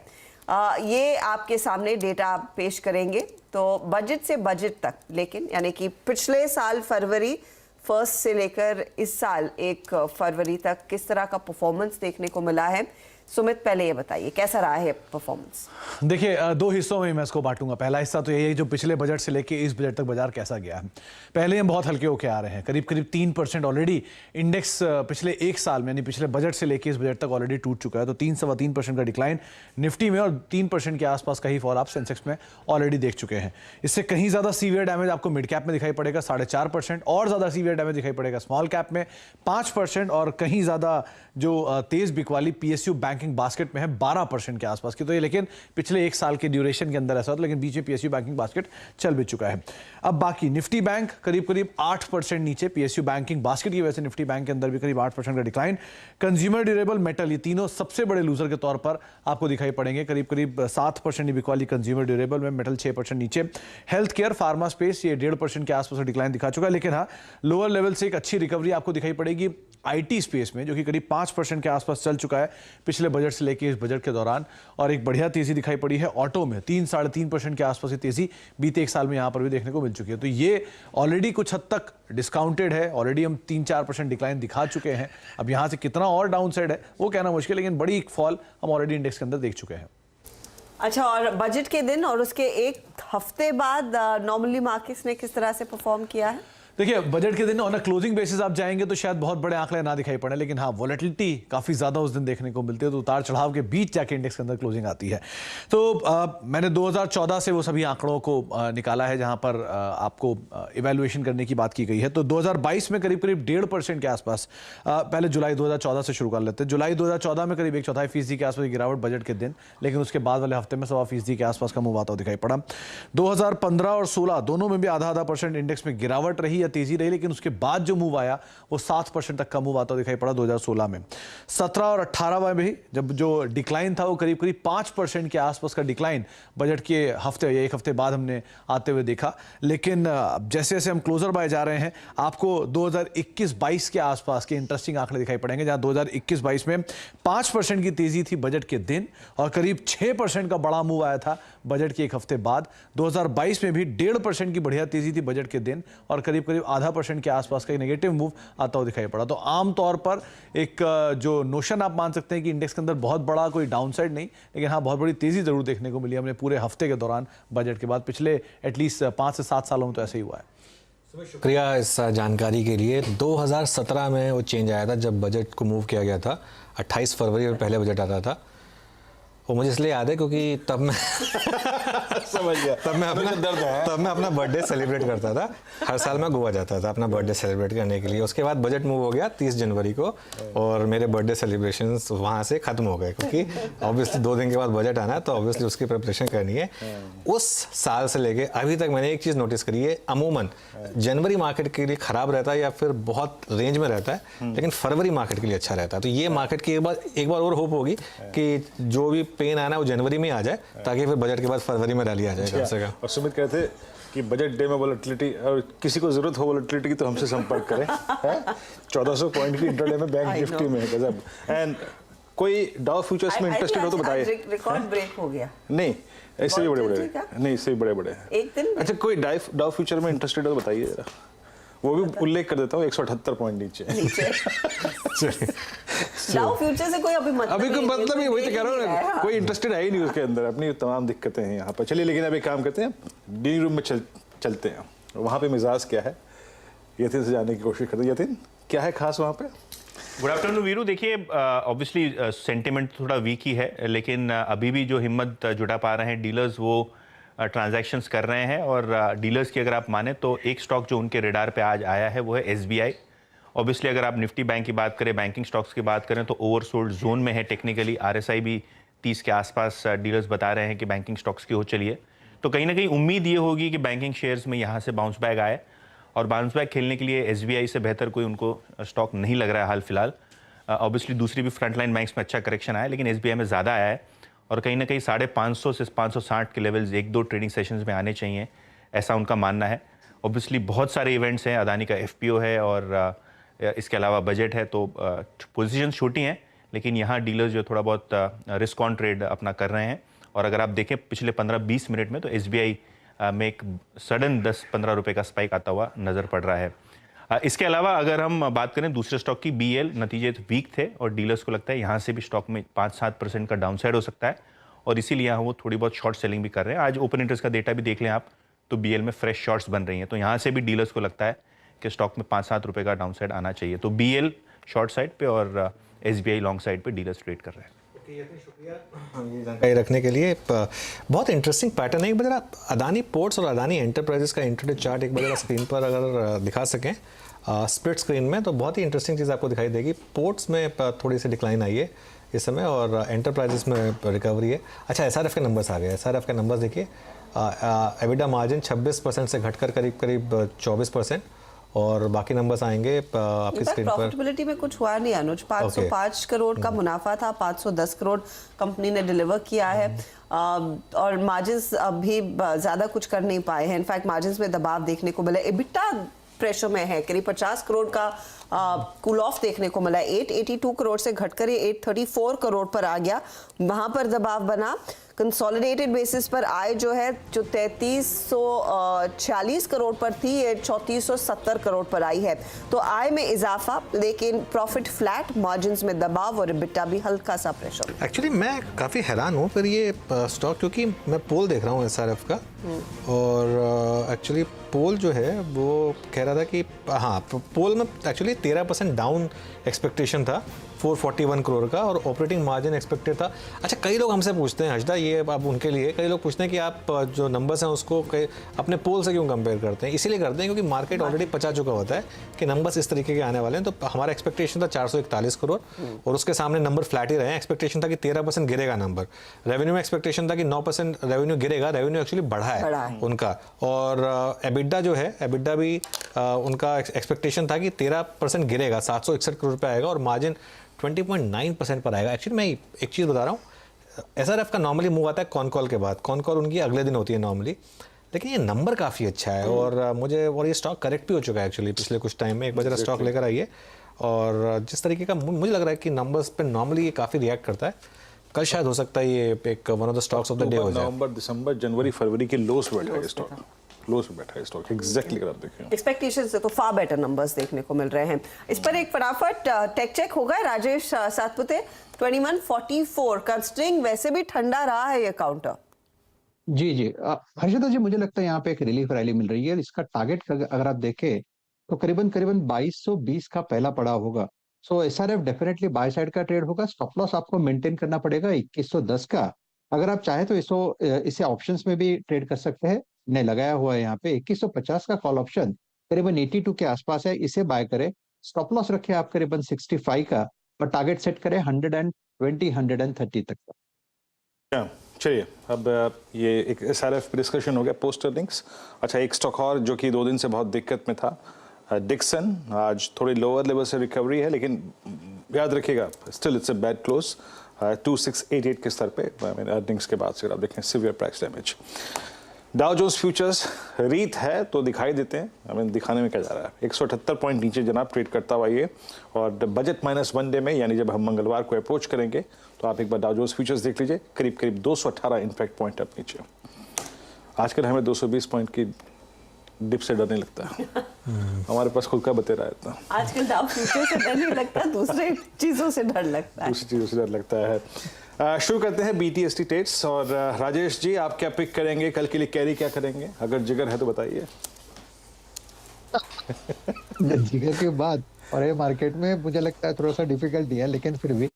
ये आपके सामने डेटा पेश करेंगे। तो बजट से बजट तक, लेकिन यानी कि पिछले साल फरवरी 1 से लेकर इस साल 1 फरवरी तक किस तरह का परफॉर्मेंस देखने को मिला है। सुमित, पहले ये बताइए कैसा रहा है परफॉर्मेंस। देखिए, 2 हिस्सों में मैं इसको बांटूंगा। पहला हिस्सा तो यही है जो पिछले बजट से लेके इस बजट तक बाजार कैसा गया है। पहले हम बहुत हल्के होके आ रहे हैं, करीब 3% ऑलरेडी इंडेक्स पिछले 1 साल में, यानी पिछले बजट से लेके इस बजट तक ऑलरेडी टूट चुका है। तो 3-3.25% का डिक्लाइन निफ्टी में और 3% के आसपास का ही फॉल आप सेंसेक्स में ऑलरेडी देख चुके हैं। इससे कहीं ज़्यादा सीवियर डैमेज आपको मिड कैप में दिखाई पड़ेगा 4.5%, और ज़्यादा सीवियर डैमेज दिखाई पड़ेगा स्मॉल कैप में 5%, और कहीं ज़्यादा जो तेज बिक वाली पीएसयू बैंकिंग बास्केट में है 12% के आसपास की। तो ये लेकिन पिछले 1 साल के ड्यूरेशन के अंदर ऐसा होता, लेकिन बीच में पीएसयू बैंकिंग बास्केट चल भी चुका है। अब बाकी निफ्टी बैंक करीब 8% नीचे, पीएसयू बैंकिंग बास्केट की वजह से निफ्टी बैंक के अंदर भी करीब 8% का डिक्लाइन। कंज्यूमर ड्यूरेबल, मेटल, ये तीनों सबसे बड़े लूजर के तौर पर आपको दिखाई पड़ेंगे। करीब 7% बिक वाली कंज्यूमर ड्यूरेबल में, मेटल 6% नीचे। हेल्थ केयर, फार्मा स्पेस ये 1.5% के आसपास डिक्लाइन दिखा चुका है, लेकिन हाँ लोअर लेवल से एक अच्छी रिकवरी आपको दिखाई पड़ेगी आईटी स्पेस में, जो कि करीब 5% के आसपास चल चुका है पिछले बजट से लेकर इस बजट के दौरान। और एक बढ़िया तेजी दिखाई पड़ी है ऑटो में, 3-3.5% के आसपास की तेजी बीते 1 साल में यहाँ पर भी देखने को मिल चुकी है। तो ये ऑलरेडी कुछ हद तक डिस्काउंटेड है, ऑलरेडी हम 3-4% डिक्लाइन दिखा चुके हैं। अब यहाँ से कितना और डाउन साइड है वो कहना मुश्किल, लेकिन बड़ी एक फॉल हम ऑलरेडी इंडेक्स के अंदर देख चुके हैं। अच्छा, और बजट के दिन और उसके 1 हफ्ते बाद नॉर्मली मार्केट्स ने किस तरह से परफॉर्म किया है? देखिए, बजट के दिन ऑन अ क्लोजिंग बेसिस आप जाएंगे तो शायद बहुत बड़े आंकड़े ना दिखाई पड़े, लेकिन हाँ वॉलेटिलिटी काफ़ी ज़्यादा उस दिन देखने को मिलती है। तो उतार चढ़ाव के बीच जाके इंडेक्स के अंदर क्लोजिंग आती है। तो मैंने 2014 से वो सभी आंकड़ों को निकाला है जहां पर आपको इवैल्यूएशन करने की बात की गई है। तो 2022 में करीब 1.5% के आसपास, पहले जुलाई 2014 से शुरू कर लेते हैं। जुलाई 2014 में करीब 1/4% के आसपास गिरावट बजट के दिन, लेकिन उसके बाद वाले हफ्ते में 1.25% के आसपास का मूव आता हुआ दिखाई पड़ा। 2015 और 16 दोनों में भी आधा % इंडेक्स में गिरावट रही या तेजी रही, लेकिन उसके बाद जो मूव आया वो 7% तक का मूव आता दिखाई पड़ा 2016 में। 17 और 18 में भी जब जो डिक्लाइन था वो करीब 5% के आसपास का डिक्लाइन बजट के हफ्ते या 1 हफ्ते बाद हमने आते हुए देखा। लेकिन जैसे जैसे हम क्लोजर बाय जा रहे हैं आपको 2021-22 के आसपास के इंटरेस्टिंग आंकड़े दिखाई पड़ेंगे, जहां 2021-22 में 5% की तेजी थी बजट के दिन और करीब 6% का बड़ा मूव आया था बजट के 1 हफ्ते बाद। 2022 में भी 1.5% की बढ़िया तेजी थी बजट के दिन और करीब 0.5% के आसपास का नेगेटिव मूव आता हुआ दिखाई पड़ा। तो आमतौर पर एक जो नोशन आप मान सकते हैं कि इंडेक्स के अंदर बहुत बड़ा कोई डाउनसाइड नहीं, लेकिन हाँ बहुत बड़ी तेजी जरूर देखने को मिली हमने पूरे हफ्ते के दौरान बजट के बाद। पिछले एटलीस्ट 5 से 7 सालों में तो ऐसे ही हुआ है। शुक्रिया इस जानकारी के लिए। 2017 में वो चेंज आया था जब बजट को मूव किया गया था, 28 फरवरी में पहले बजट आता था। वो मुझे इसलिए याद है क्योंकि तब मैं समझ गया, तब मैं अपना बर्थडे सेलिब्रेट करता था। हर साल मैं गोवा जाता था अपना बर्थडे सेलिब्रेट करने के लिए। उसके बाद बजट मूव हो गया 30 जनवरी को और मेरे बर्थडे सेलिब्रेशंस वहाँ से ख़त्म हो गए, क्योंकि ऑब्वियसली 2 दिन के बाद बजट आना है तो ऑब्वियसली उसकी प्रिपरेशन करनी है। उस साल से लेके अभी तक मैंने एक चीज़ नोटिस करी है, अमूमन जनवरी मार्केट के लिए ख़राब रहता है या फिर बहुत रेंज में रहता है, लेकिन फरवरी मार्केट के लिए अच्छा रहता है। तो ये मार्केट की एक बार और होप होगी कि जो भी पेन आना है वो जनवरी में आ जाए, ताकि फिर बजट के बाद फरवरी में डाली आ जाए कम से कम। और सुमित कहते कि बजट डे में वोलेटिलिटी, और किसी को जरूरत हो वोलेटिलिटी की तो हमसे संपर्क करें। 1400 पॉइंट की इंट्राडे में बैंक निफ्टी में गजब। एंड कोई डाउ फ्यूचर्स में इंटरेस्टेड हो तो बताइए। रिकॉर्ड ब्रेक हो गया। नहीं, इससे भी बड़े नहीं, इससे भी बड़े एक दिन। अच्छा, कोई डाउ फ्यूचर में इंटरेस्टेड हो तो बताइए जरा, वो भी उल्लेख कर देता हूँ 178 पॉइंट नीचे। डाउ फ्यूचर से कोई अभी मतलब ही वही तो कह रहा हूँ, कोई इंटरेस्टेड है ही नहीं उसके अंदर, अपनी तमाम दिक्कतें हैं यहाँ पर। चलिए, लेकिन अब एक काम करते हैं, डीलिंग रूम में चलते हैं, वहाँ पे मिजाज क्या है, यतीन से जानने की कोशिश करते हैं। यतीन, क्या है खास वहाँ पे? Good afternoon Veeru. देखिए ऑब्वियसली सेंटिमेंट थोड़ा वीक ही है, लेकिन अभी भी जो हिम्मत जुटा पा रहे हैं डीलर्स वो ट्रांजैक्शंस कर रहे हैं। और डीलर्स की अगर आप माने तो एक स्टॉक जो उनके रेडार पे आज आया है वो है SBI। ऑब्वियसली अगर आप निफ्टी बैंक की बात करें, बैंकिंग स्टॉक्स की बात करें तो ओवरसोल्ड जोन में है टेक्निकली। RSI भी 30 के आसपास डीलर्स बता रहे हैं कि बैंकिंग स्टॉक्स की हो चलिए। तो कहीं ना कहीं उम्मीद ये होगी कि बैंकिंग शेयर्स में यहाँ से बाउंस बैक आए, और बाउंस बैक खेलने के लिए SBI से बेहतर कोई उनको स्टॉक नहीं लग रहा है हाल फिलहाल। ऑब्वियसली दूसरी भी फ्रंटलाइन बैंक्स में अच्छा करेक्शन आया, लेकिन SBI में ज़्यादा आया है, और कहीं ना कहीं 550 से 560 के लेवल्स 1-2 ट्रेडिंग सेशंस में आने चाहिए, ऐसा उनका मानना है। ऑब्वियसली बहुत सारे इवेंट्स हैं, अदानी का FPO है और इसके अलावा बजट है, तो पोजीशंस छोटी हैं, लेकिन यहाँ डीलर्स जो थोड़ा बहुत रिस्क ऑन ट्रेड अपना कर रहे हैं। और अगर आप देखें पिछले 15-20 मिनट में तो SBI में एक सडन 10-15 रुपये का स्पाइक आता हुआ नज़र पड़ रहा है। इसके अलावा अगर हम बात करें दूसरे स्टॉक की, BL, नतीजे तो वीक थे और डीलर्स को लगता है यहाँ से भी स्टॉक में 5-7% का डाउनसाइड हो सकता है, और इसीलिए यहाँ वो थोड़ी बहुत शॉर्ट सेलिंग भी कर रहे हैं। आज ओपन इंटरेस्ट का डेटा भी देख लें आप, तो BL में फ्रेश शॉर्ट्स बन रही हैं, तो यहाँ से भी डीलर्स को लगता है कि स्टॉक में 5-7 रुपये का डाउनसाइड आना चाहिए। तो BL शॉर्ट साइड पे और SBI लॉन्ग साइड पे डीलर्स ट्रेड कर रहे हैं। जानकारी रखने के लिए बहुत इंटरेस्टिंग पैटर्न है। एक बार आप अदानी पोर्ट्स और अदानी एंटरप्राइजेस का इंट्राडे चार्ट एक बार स्क्रीन पर अगर दिखा सकें स्प्लिट स्क्रीन में, तो बहुत ही इंटरेस्टिंग चीज़ आपको दिखाई देगी। पोर्ट्स में थोड़ी सी डिक्लाइन आई है इस समय, और एंटरप्राइजेस में रिकवरी है। अच्छा, SRF के नंबर्स आ गए। SRF के नंबर्स देखिए, एबिडा मार्जिन 26% से घटकर करीब 24%, और बाकी नंबर्स आएंगे आपकी स्क्रीन पर। प्रॉफिटेबिलिटी में कुछ हुआ नहीं अनुज, 505 करोड़ का मुनाफा था, 510 करोड़ कंपनी ने डिलीवर किया है, और मार्जिन्स अभी ज़्यादा कुछ कर नहीं पाए हैं। इनफैक्ट मार्जिन्स में दबाव देखने को मिला। एबिटा प्रेशर में है, करीब 50 करोड़ का कूल ऑफ देखने को मिला। 882 करोड़ से घटकर 834 करोड़ पर आ गया, वहां पर दबाव बना। कंसोलिडेटेड बेसिस पर आय जो है जो 3340 करोड़ पर थी, ये 3470 करोड़ पर आई है। तो आय में इजाफा, लेकिन प्रॉफिट फ्लैट, मार्जिन्स में दबाव और एबिटा भी हल्का सा प्रेशर। एक्चुअली मैं काफ़ी हैरान हूँ फिर ये स्टॉक, क्योंकि मैं पोल देख रहा हूँ SRF का, और एक्चुअली पोल जो है वो कह रहा था कि हाँ, पोल में एक्चुअली 13% डाउन एक्सपेक्टेशन था 441 करोड़ का, और ऑपरेटिंग मार्जिन एक्सपेक्टेड था। अच्छा, कई लोग हमसे पूछते हैं हर्षदा, ये अब उनके लिए कई लोग पूछते हैं कि आप जो नंबर्स हैं उसको अपने पोल से क्यों कंपेयर करते हैं। इसीलिए करते हैं क्योंकि मार्केट ऑलरेडी पचा चुका होता है कि नंबर्स इस तरीके के आने वाले हैं। तो हमारा एक्सपेक्टेशन था 441 करोड़, और उसके सामने नंबर फ्लैट ही रहे हैं। एक्सपेक्टेशन था कि 13% गिरेगा नंबर। रेवेन्यू में एक्सपेक्टेशन था कि 9% रेवेन्यू गिरेगा, रेवेन्यू एक्चुअली बढ़ा है उनका। और एबिडा जो है, एबिडा भी उनका एक्सपेक्टेशन था कि 13% गिरेगा, 761 करोड़ रुपये आएगा, और मार्जिन 20.9% पर आएगा। एक्चुअली मैं एक चीज़ बता रहा हूँ, SRF का नॉर्मली मूव आता है कॉन कॉल के बाद, कॉन कॉल उनकी अगले दिन होती है नॉर्मली, लेकिन ये नंबर काफ़ी अच्छा है, और ये स्टॉक करेक्ट भी हो चुका है एक्चुअली पिछले कुछ टाइम में। एक बार जरा स्टॉक लेकर आइए, और जिस तरीके का मुझे लग रहा है कि नंबर्स पे नॉर्मली ये काफ़ी रिएक्ट करता है, कल शायद हो सकता है ये एक one of the stocks of the day हो जाए। नवंबर, दिसंबर, जनवरी, फरवरी के लोस बैठा है स्टॉक, लोस में बैठा है स्टॉक एग्जैक्टली। अगर आप देखें एक्सपेक्टेशन से तो फार बेटर नंबर्स देखने को मिल रहे हैं। इस पर एक फटाफट टेक चेक होगा राजेश सातपुते। 2144 कंस्ट्रिंग वैसे भी ठंडा रहा है ये काउंटर। जी हर्षदा जी, मुझे लगता है यहाँ पे एक रिलीफ रैली मिल रही है। इसका टारगेट अगर आप देखें तो करीबन 2220 का पहला पड़ाव होगा। सो SRF डेफिनेटली बाय साइड का ट्रेड होगा। स्टॉप लॉस आपको मेंटेन करना पड़ेगा 2110 का। अगर आप चाहे तो इसे ऑप्शंस में भी ट्रेड कर सकते हैं। ने लगाया हुआ है यहाँ पे 2150 का कॉल ऑप्शन करीबन 82 के आसपास है, इसे बाय करें। स्टॉप लॉस रखे आप करीबन 65 का, और टारगेट सेट करें 120 130 तक का। चलिए, अब ये एक SRF डिस्कशन हो गया पोस्ट अर्निंग्स। अच्छा, एक स्टॉक और जो कि 2 दिन से बहुत दिक्कत में था, डिक्सन, आज थोड़ी लोअर लेवल से रिकवरी है, लेकिन याद रखिएगा still it's a bad close 2688 के स्तर पे अर्निंग्स के बाद से। आप देखें severe price damage. Dow Jones futures रीत है तो दिखाई देते हैं, हमें दिखाने में क्या जा रहा है। 178 पॉइंट नीचे जनाब ट्रेड करता हुआ ये, और बजट माइनस 1 डे में, यानी जब हम मंगलवार को अप्रोच करेंगे तो आप एक बार डाउ जोन्स फ्यूचर्स देख लीजिए, करीब 218 इनफैक्ट पॉइंट अब नीचे। आजकल हमें 220 पॉइंट की डिप से डर नहीं लगता हमारे पास खुद का बतेरा है इतना। आजकल डाउ फ्यूचर से डर नहीं लगता, दूसरे चीजों से डर लगता है। दूसरी चीजों से डर लगता है। शुरू करते हैं BTST ट्रेड्स, और राजेश जी आप क्या पिक करेंगे कल के लिए, कैरी क्या करेंगे, अगर जिगर है तो बताइए। जिगर के बाद और ये मार्केट में मुझे लगता है थोड़ा सा डिफिकल्ट है, लेकिन फिर भी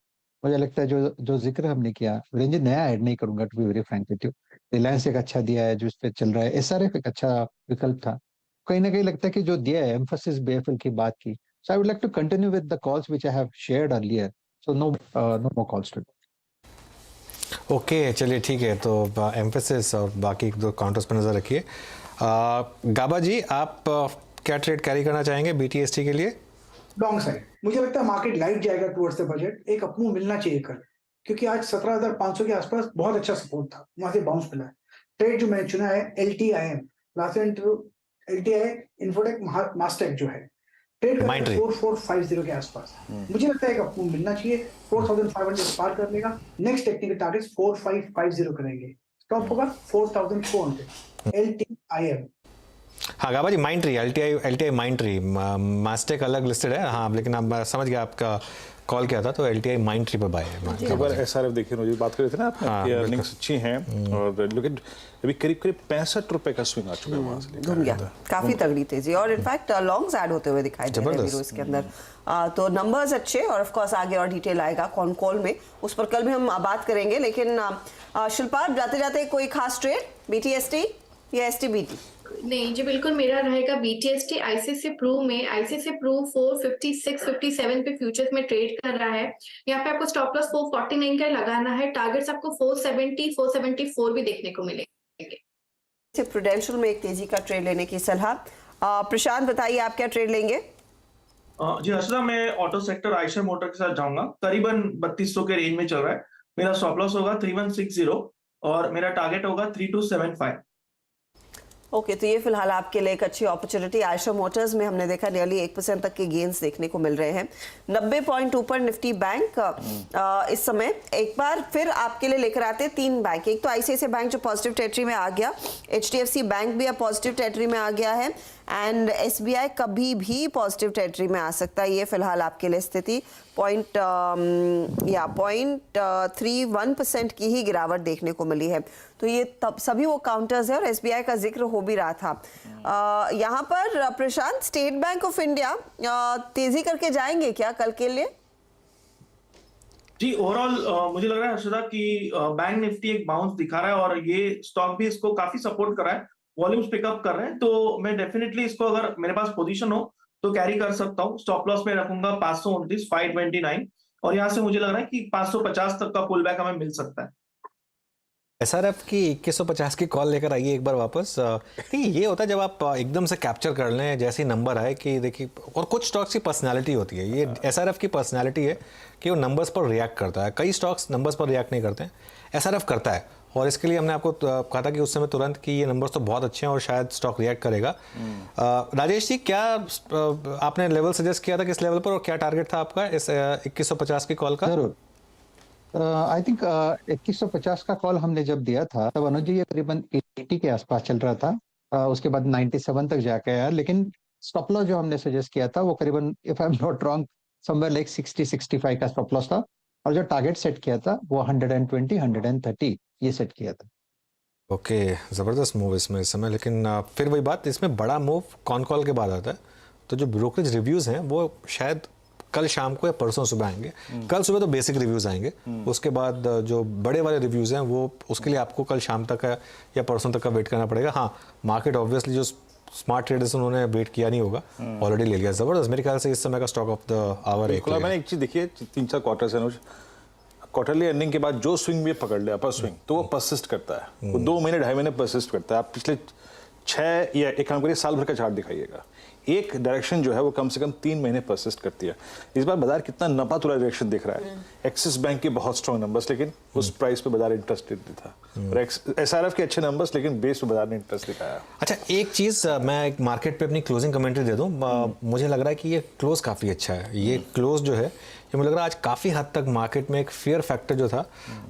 मुझे लगता है जो जो जिक्र हमने किया, वीरेंद्र जी नया ऐड नहीं करूंगा to be very frank with you. Reliance एक अच्छा दिया है जो इस पे चल रहा है, एसआरएफ एक अच्छा विकल्प था। कहीं ना कहीं लगता है कि जो दिया है एम्फोसिस बीएफएल की बात की, so I would like to continue with the calls which I have shared earlier, so no more calls to. Okay चलिए ठीक है, तो एम्फेसिस और बाकी एक दो काउंटर्स पर नज़र रखिए। गाबा जी आप क्या ट्रेड कैरी करना चाहेंगे बीटीएसटी के लिए? लॉन्ग साइड मुझे लगता है मार्केट लाइट जाएगा टुवर्ड्स द बजट, एक अपमूव मिलना चाहिए कल, क्योंकि आज 17,500 के आसपास बहुत अच्छा सपोर्ट था, वहां से बाउंस मिला है। ट्रेड जो मैंने चुना है LTIM, LTI इन्फोटेक मास्टेक जो है, ट्रेड 4450 के आसपास मुझे लगता है एक अपमूव मिलना चाहिए। 4500 पार कर लेगा, नेक्स्ट टेक्निकल टारगेट 4550 करेंगे, स्टॉप होगा 4400 LTIM। हाँ गाबा जी, माइंट्री LTI माइंट्री, मास्टेक अलग लिस्टेड है हाँ, लेकिन आप समझ गया आपका कॉल किया था, तो LTI माइंट्री पर बाय है। एक बार SRF देखिए, मुझे बात कर रहे थे ना आपने, हाँ, अर्निंग्स अच्छी हैं और लेकिन अभी करीब 65 रुपए का स्विंग आ चुका है वहां से, घूम गया काफी तगड़ी तेजी, और इनफैक्ट लॉन्ग्स ऐड होते हुए दिखाई दे रहे हैं इसके अंदर। तो नंबर्स अच्छे, और ऑफ कोर्स आगे और डिटेल आएगा कौन कॉल में, उस पर कल भी हम बात करेंगे। लेकिन शिल्पा जाते जाते कोई खास ट्रेड BTST या STBT? नहीं जी, बिल्कुल मेरा रहेगा BTST। ICICI Pru में ICICI Pru 456-57 पे फ्यूचर्स में ट्रेड कर रहा है। यहाँ पे आपको स्टॉप लॉस 449 का लगाना है, टारगेट्स आपको 470-474 भी देखने को मिलेंगे। प्रूडेंशियल में एक तेजी का ट्रेड लेने की सलाह। प्रशांत बताइए आप क्या ट्रेड लेंगे? जी हर्षदा, मैं ऑटो सेक्टर आयशर मोटर के साथ जाऊंगा, करीबन 3200 के रेंज में चल रहा है। मेरा स्टॉप लॉस होगा 3160 और मेरा टारगेट होगा 3275। ओके, तो ये फिलहाल आपके लिए एक अच्छी अपॉर्चुनिटी। आयशर मोटर्स में हमने देखा नियरली 1% तक के गेन्स देखने को मिल रहे हैं। 90 पॉइंट ऊपर निफ्टी बैंक इस समय। एक बार फिर आपके लिए लेकर आते हैं 3 बैंक। एक तो ICICI बैंक जो पॉजिटिव टेरिटरी में आ गया, HDFC बैंक भी अब पॉजिटिव टेरिटरी में आ गया है, एंड SBI कभी भी पॉजिटिव टेरिटरी में आ सकता है। ये फिलहाल आपके लिए स्थिति 0.31% की ही गिरावट देखने को मिली है। तो ये तब सभी वो काउंटर्स है, और SBI का जिक्र हो भी रहा था। यहाँ पर प्रशांत, स्टेट बैंक ऑफ इंडिया तेजी करके जाएंगे क्या कल के लिए? जी ओवरऑल मुझे लग रहा है हर्षदा कि बैंक निफ्टी एक बाउंस दिखा रहा है और ये स्टॉक भी इसको काफी सपोर्ट कर रहा है, वॉल्यूम्स पिकअप कर रहे हैं, तो मैं डेफिनेटली इसको अगर मेरे पास पोजीशन हो तो कैरी कर सकता हूँ। स्टॉप लॉस में रखूंगा 529 529, और यहाँ से मुझे लग रहा है कि 550 तक का पुल बैक हमें मिल सकता है। SRF की 2150 की कॉल लेकर आइए एक बार वापस। देखिए ये होता है जब आप एकदम से कैप्चर कर लें, जैसे नंबर आए कि देखिए, और कुछ स्टॉक्स की पर्सनालिटी होती है, ये SRF की पर्सनालिटी है कि वो नंबर्स पर रिएक्ट करता है। कई स्टॉक्स नंबर्स पर रिएक्ट नहीं करते हैं, SRF करता है, और इसके लिए हमने आपको कहा था कि उस समय तुरंत कि ये नंबर्स तो बहुत अच्छे हैं और शायद स्टॉक रिएक्ट करेगा। राजेश जी, क्या आपने लेवल सजेस्ट किया था किस लेवल पर, और क्या टारगेट था आपका इस 2150 की कॉल का? जरूर, आई थिंक 2150 का कॉल हमने जब दिया था तब अनुज जी ये करीबन 80 के आसपास चल रहा था, उसके बाद 97 तक जाके आया, लेकिन स्टॉप लॉस जो हमने सजेस्ट किया था वो करीबन, if I am not wrong, somewhere like 60-65 का स्टॉप लॉस था, और जो टारगेट सेट किया था वो 120-130 ये सेट किया था। ओके, ज़बरदस्त मूव इसमें इस समय, लेकिन फिर वही बात, इसमें बड़ा मूव कॉन कॉल के बाद आता है, तो जो ब्रोकरेज रिव्यूज़ हैं वो शायद कल शाम को या परसों सुबह आएंगे। कल सुबह तो बेसिक रिव्यूज़ आएंगे, उसके बाद जो बड़े वाले रिव्यूज़ हैं वो उसके लिए आपको कल शाम तक या परसों तक का वेट करना पड़ेगा। हाँ, मार्केट ऑब्वियसली जो स्मार्ट ट्रेडर्स उन्होंने वेट किया नहीं होगा, ऑलरेडी ले लिया। ज़बरदस्त, मेरे ख्याल से इस समय का स्टॉक ऑफ द आवर है। मैंने एक चीज़ देखी है, 3-4 क्वार्टर्स है, क्वार्टरली अर्निंग के बाद जो स्विंग भी पकड़ ले, अपर स्विंग, तो वो परसिस्ट करता है, वो 2 महीने 2.5 महीने परसिस्ट करता है। आप पिछले 6 या एक काम करिए, साल भर का चार्ट दिखाइएगा, एक डायरेक्शन जो है वो कम से कम 3 महीने परसिस्ट करती है। इस बार बाजार कितना नपा तुला डायरेक्शन दिख रहा है। एक्सिस बैंक के बहुत स्ट्रॉन्ग नंबर्स, लेकिन उस प्राइस पे बाजार इंटरेस्टेड था, और SRF के अच्छे नंबर्स, लेकिन बेस पे बाजार ने इंटरेस्ट दिखाया। अच्छा, एक चीज़ मैं एक मार्केट पे अपनी क्लोजिंग कमेंट्री दे दूं, मुझे लग रहा है कि ये क्लोज काफ़ी अच्छा है। ये क्लोज जो है, ये मुझे लग रहा है आज काफ़ी हद तक मार्केट में एक फियर फैक्टर जो था,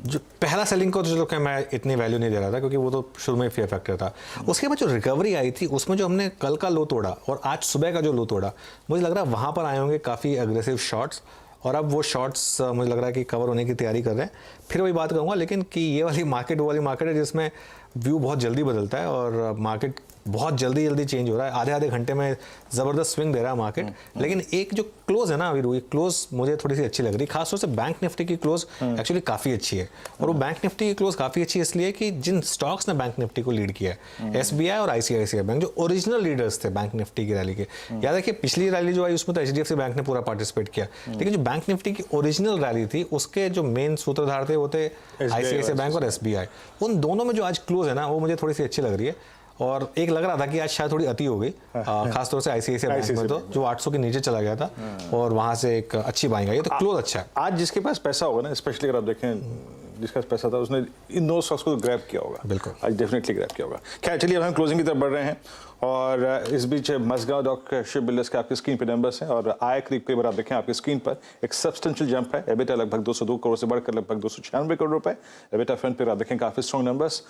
जो पहला सेलिंग को जो मैं इतनी वैल्यू नहीं दे रहा था क्योंकि वो तो शुरू में फियर फैक्टर था, उसके बाद जो रिकवरी आई थी उसमें जो हमने कल का लो तोड़ा और आज सुबह का जो लो तोड़ा, मुझे लग रहा है वहाँ पर आए होंगे काफ़ी अग्रेसिव शॉट्स, और अब वो शॉट्स मुझे लग रहा है कि कवर होने की तैयारी कर रहे हैं। फिर वही बात कहूँगा, लेकिन कि ये वाली मार्केट वो वाली मार्केट है जिसमें व्यू बहुत जल्दी बदलता है, और मार्केट बहुत जल्दी जल्दी चेंज हो रहा है, आधे आधे घंटे में ज़बरदस्त स्विंग दे रहा है मार्केट। लेकिन एक जो क्लोज है ना अभी, क्लोज मुझे थोड़ी सी अच्छी लग रही है, खासतौर से बैंक निफ्टी की क्लोज एक्चुअली काफ़ी अच्छी है। और वो बैंक निफ्टी की क्लोज काफ़ी अच्छी है इसलिए कि जिन स्टॉक्स ने बैंक निफ्टी को लीड किया है, SBI और ICICI बैंक, जो ओरिजिनल लीडर्स थे बैंक निफ्टी की रैली के। याद है कि पिछली रैली जो आई उसमें तो HDFC बैंक ने पूरा पार्टिसिपेट किया, लेकिन जो बैंक निफ्टी की ओरिजिनल रैली थी उसके जो मेन सूत्रधार थे वो थे ICICI बैंक और SBI। उन दोनों में जो आज क्लोज है ना वो मुझे थोड़ी सी अच्छी लग रही है। और एक लग रहा था कि आज शायद थोड़ी अति हो गई, खासतौर से ICICI बैंक में, तो जो 800 के नीचे चला गया था और वहां से एक अच्छी बाइंग आई है, तो क्लोज अच्छा है। आज जिसके पास पैसा होगा ना, स्पेशली अगर आप देखें जिसका पैसा था उसने इन दो स्टॉक्स को ग्रैब किया होगा, बिल्कुल आज डेफिनेटली ग्रैब किया होगा। खैर चलिए अब हम क्लोजिंग की तरफ बढ़ रहे हैं और इस बीच मजगांव डॉक शिप बिल्डर्स के आपकी स्क्रीन पे नंबर्स हैं और आय करीब आप देखें आपकी स्क्रीन पर एक सब्सटेंशियल जंप है। एबिटा लगभग 202 करोड़ से बढ़कर लगभग 296 करोड़ रुपए। एबिटा फ्रंट पे आप देखें काफी स्ट्रॉन्ग नंबर्स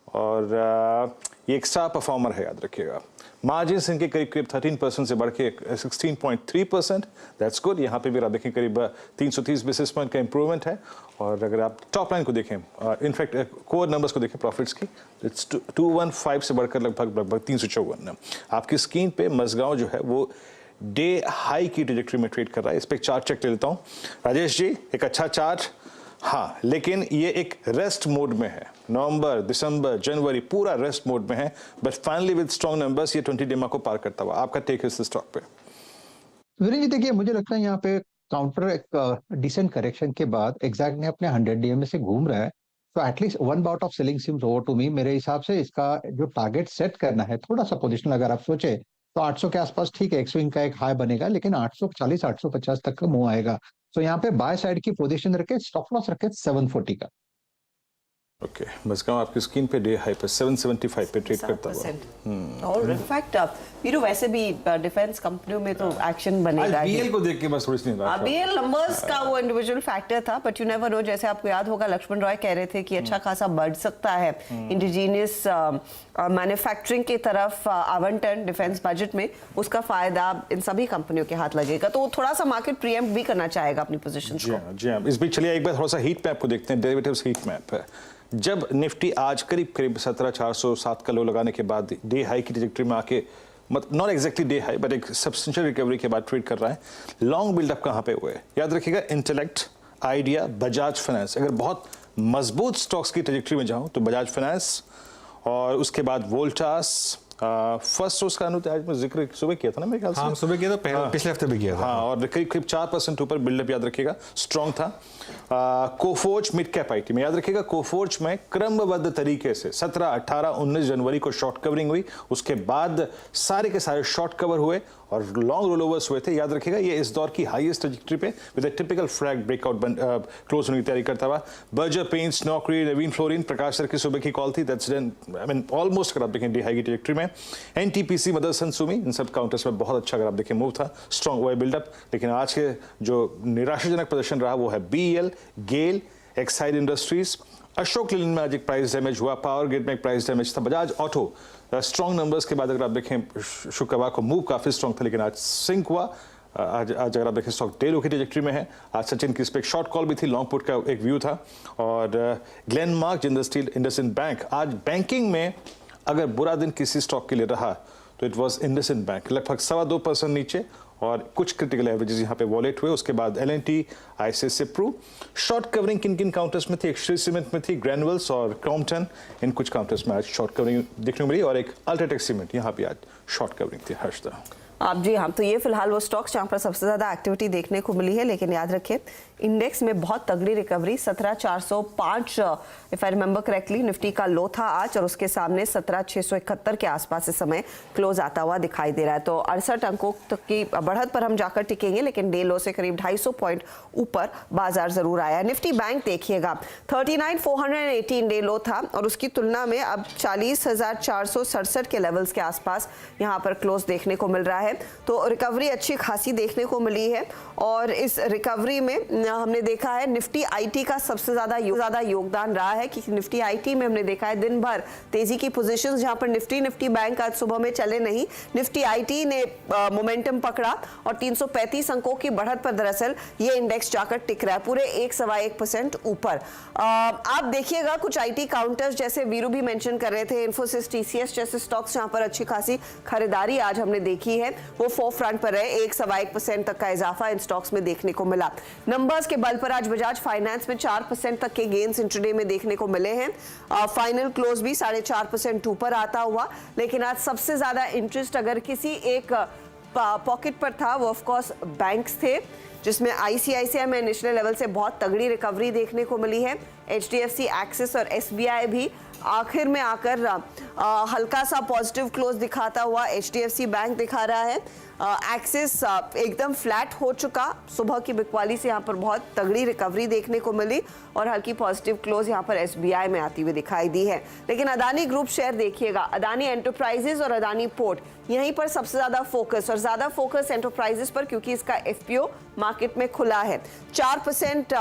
और ये एक स्टार परफॉर्मर है, याद रखिएगा। मार्जिन इनके करीब 13% से बढ़ के 16.3%, दैट्स गुड। यहाँ पे भी आप देखें करीब 330 बेसिस पॉइंट का इंप्रूवमेंट है। और अगर आप टॉप लाइन को देखें, इनफैक्ट कोर नंबर्स को देखें प्रॉफिट्स की, इट्स 215 से बढ़कर लगभग 354। आपकी स्क्रीन पे मजगांव जो है वो डे हाई की ट्रेजेक्टरी में ट्रेड कर रहा है। इस पर एक चार्ट चेक ले लेता हूँ राजेश जी, एक अच्छा चार्ट। हाँ, लेकिन ये एक रेस्ट मोड में है। नवंबर, दिसंबर, जनवरी पूरा रेस्ट मोड में है, but finally with strong numbers ये 20 डेमा को पार करता हुआ। आपका टेक है इस स्टॉक पे? वीरेंद्र जी देखिए, मुझे लगता है यहाँ पे काउंटर एक डिसेंट करेक्शन के बाद एग्जैक्ट ने अपने 100 DMA से घूम रहा है, तो at least one bout of selling seems over to me. मेरे हिसाब से इसका जो टारगेट सेट करना है थोड़ा सा पोजिशनल अगर आप सोचे तो 800 के आसपास ठीक है, एक स्विंग का एक हाई बनेगा, लेकिन 840 850 तक का मूव आएगा। तो यहाँ पे बाय साइड की पोजीशन रखे, स्टॉप लॉस रखे 740 का। ओके, मजगांव आपकी स्क्रीन पे डे हाई पर 775 पे ट्रेड करता हुआ। और इनफैक्ट वीरू वैसे भी डिफेंस कंपनियों में तो एक्शन बनेगा ही। BL को देख के बस थोड़ी सी निराशा। BL नंबर्स का वो इंडिविजुअल फैक्टर था, बट यू नेवर नो। जैसे आपको याद होगा लक्ष्मण रॉय कह रहे थे कि अच्छा खासा बढ़ सकता है इंडिजीनियस मैन्युफैक्चरिंग की तरफ आवंटन डिफेंस बजट में, उसका फायदा इन सभी कंपनियों के हाथ लगेगा, तो थोड़ा सा मार्केट प्रीएम्प्ट भी करना चाहेगा अपनी पोजीशंस को। जी हां, इस बीच चलिए एक बार थोड़ा सा हीट मैप को देखते हैं। डेरिवेटिव्स हीट मैप है। जब निफ्टी आज करीब 17,407 का लो लगाने के बाद डे हाई की ट्रेजेक्टरी में आके, not exactly day high but एक सब्सटेंशियल रिकवरी के बाद ट्रेड कर रहा है, लॉन्ग बिल्डअप कहाँ पे हुए? याद रखिएगा, इंटेलेक्ट, आइडिया, बजाज फाइनेंस। अगर बहुत मजबूत स्टॉक्स की ट्रेजेक्टरी में जाऊं तो बजाज फाइनेंस और उसके बाद वोल्टास, फर्स्ट सोर्स का आज मैं जिक्र सुबह किया था ना मेरे ख्याल से। हाँ, सुबह किया था, पिछले हफ्ते भी किया था। हाँ, और करीब 4% ऊपर बिल्डअप, याद रखिएगा, स्ट्रॉन्ग था। कोफोर्ज मिड कैप आईटी में, याद रखिएगा कोफोर्ज में क्रमबद्ध तरीके से 17, 18, 19 जनवरी को शॉर्ट कवरिंग हुई, उसके बाद सारे के सारे शॉर्ट कवर हुए और लॉन्ग रोलओवर्स हुए थे। याद रखिएगा ये इस दौर की हाईएस्ट ट्रैजेक्टरी पे with a typical flag breakout close होने की तैयारी करता हुआ। बर्जर पेंट्स, नौकरी, नवीन फ्लोरिन, प्रकाश सर की सुबह की कॉल थी, that's done, I mean almost अगर आप देखें डी हाई की ट्रैजेक्टरी में। एनटीपीसी, मदरसन सुमी, इन सब काउंटर्स में बहुत अच्छा अगर आप देखें मूव था, स्ट्रॉन्ग हुआ बिल्डअप। लेकिन आज के जो निराशाजनक प्रदर्शन रहा वो है BL, गेल, एक्साइड इंडस्ट्रीज, अशोक लेलैंड में आज एक प्राइस डैमेज हुआ, पावर ग्रिड में एक प्राइस डैमेज था, बजाज ऑटो स्ट्रॉन्ग नंबर्स के बाद अगर आप देखें शुक्रवार को मूव काफी स्ट्रॉन्ग था, लेकिन आज सिंक हुआ। आज अगर आप देखें स्टॉक डे लो की ट्रैजेक्टरी में है। आज सचिन की इस पर एक शॉर्ट कॉल भी थी, लॉन्ग पुट का एक व्यू था। और Glenmark, Jindal steel, IndusInd bank. आज बैंकिंग में अगर बुरा दिन किसी स्टॉक के लिए रहा तो इट वॉज इंडसइंड बैंक, लगभग 2.25% नीचे और कुछ क्रिटिकल एवरेजेस यहाँ पे वॉलेट हुए। उसके बाद L&T, ICICI Pru। Short covering किन किन काउंटर्स में थी? एक श्री सीमेंट में थी, ग्रैनुअल्स और क्रॉम्पटन, इन कुछ काउंटर्स में आज शॉर्ट कवरिंग देखने को मिली और एक अल्ट्राटेक सीमेंट, यहाँ पे आज शॉर्ट कवरिंग थी। हर्षदा आप जी हाँ, तो ये फिलहाल वो स्टॉक्स जहाँ पर सबसे ज़्यादा एक्टिविटी देखने को मिली है, लेकिन याद रखिए इंडेक्स में बहुत तगड़ी recovery. 17,405 if I remember correctly Nifty का लो था आज, और उसके सामने 17,671 के आसपास इस समय क्लोज आता हुआ दिखाई दे रहा है। तो 68 अंकों तक की बढ़त पर हम जाकर टिकेंगे, लेकिन डे लो से करीब 250 पॉइंट ऊपर बाजार जरूर आया। निफ्टी बैंक देखिएगा 39,418 डे लो था और उसकी तुलना में अब 40,467 के लेवल्स के आसपास यहाँ पर क्लोज देखने को मिल रहा है। तो रिकवरी अच्छी खासी देखने को मिली है और इस रिकवरी में हमने देखा है निफ्टी आईटी का सबसे ज्यादा योगदान रहा है कि निफ्टी आईटी में हमने देखा है दिन भर तेजी की पोजीशंस, जहां पर निफ्टी बैंक आज सुबह में चले नहीं, निफ्टी आईटी ने मोमेंटम पकड़ा और 335 अंकों की बढ़त पर दरअसल ये इंडेक्स जाकर टिक रहा है पूरे 1.25% ऊपर। आप देखिएगा कुछ आईटी काउंटर्स जैसे वीरू भी मेंशन कर रहे थे, इन्फोसिस, टीसीएस जैसे स्टॉक्स जहां पर अच्छी खासी खरीदारी आज हमने देखी है, वो फोर फ्रंट पर है। 1.25% तक का इजाफा इन स्टॉक्स में देखने को मिला। नंबर्स के बल पर आज बजाज फाइनेंस में 4% तक के गेन्स इंट्राडे में देखने को मिले हैं। फाइनल क्लोज भी 4.5% ऊपर आता हुआ, लेकिन आज सबसे ज्यादा इंटरेस्ट अगर किसी एक पॉकेट पर था वो ऑफ कोर्स बैंक्स थे, जिसमें आईसीआईसीआई में नेशनल लेवल से बहुत तगड़ी रिकवरी देखने को मिली है। एचडीएफसी, एक्सिस और एसबीआई भी आखिर में आकर हल्का सा पॉजिटिव क्लोज दिखाता हुआ एचडीएफसी बैंक दिखा रहा है। एक्सिस एकदम फ्लैट हो चुका, सुबह की बिकवाली से यहाँ पर बहुत तगड़ी रिकवरी देखने को मिली और हल्की पॉजिटिव क्लोज यहाँ पर एसबीआई में आती हुई दिखाई दी है। लेकिन अदानी ग्रुप शेयर देखिएगा, अदानी एंटरप्राइजेज और अदानी पोर्ट, यहीं पर सबसे ज्यादा फोकस, और ज्यादा फोकस एंटरप्राइजेज पर क्योंकि इसका एफपीओ मार्केट में खुला है। 4%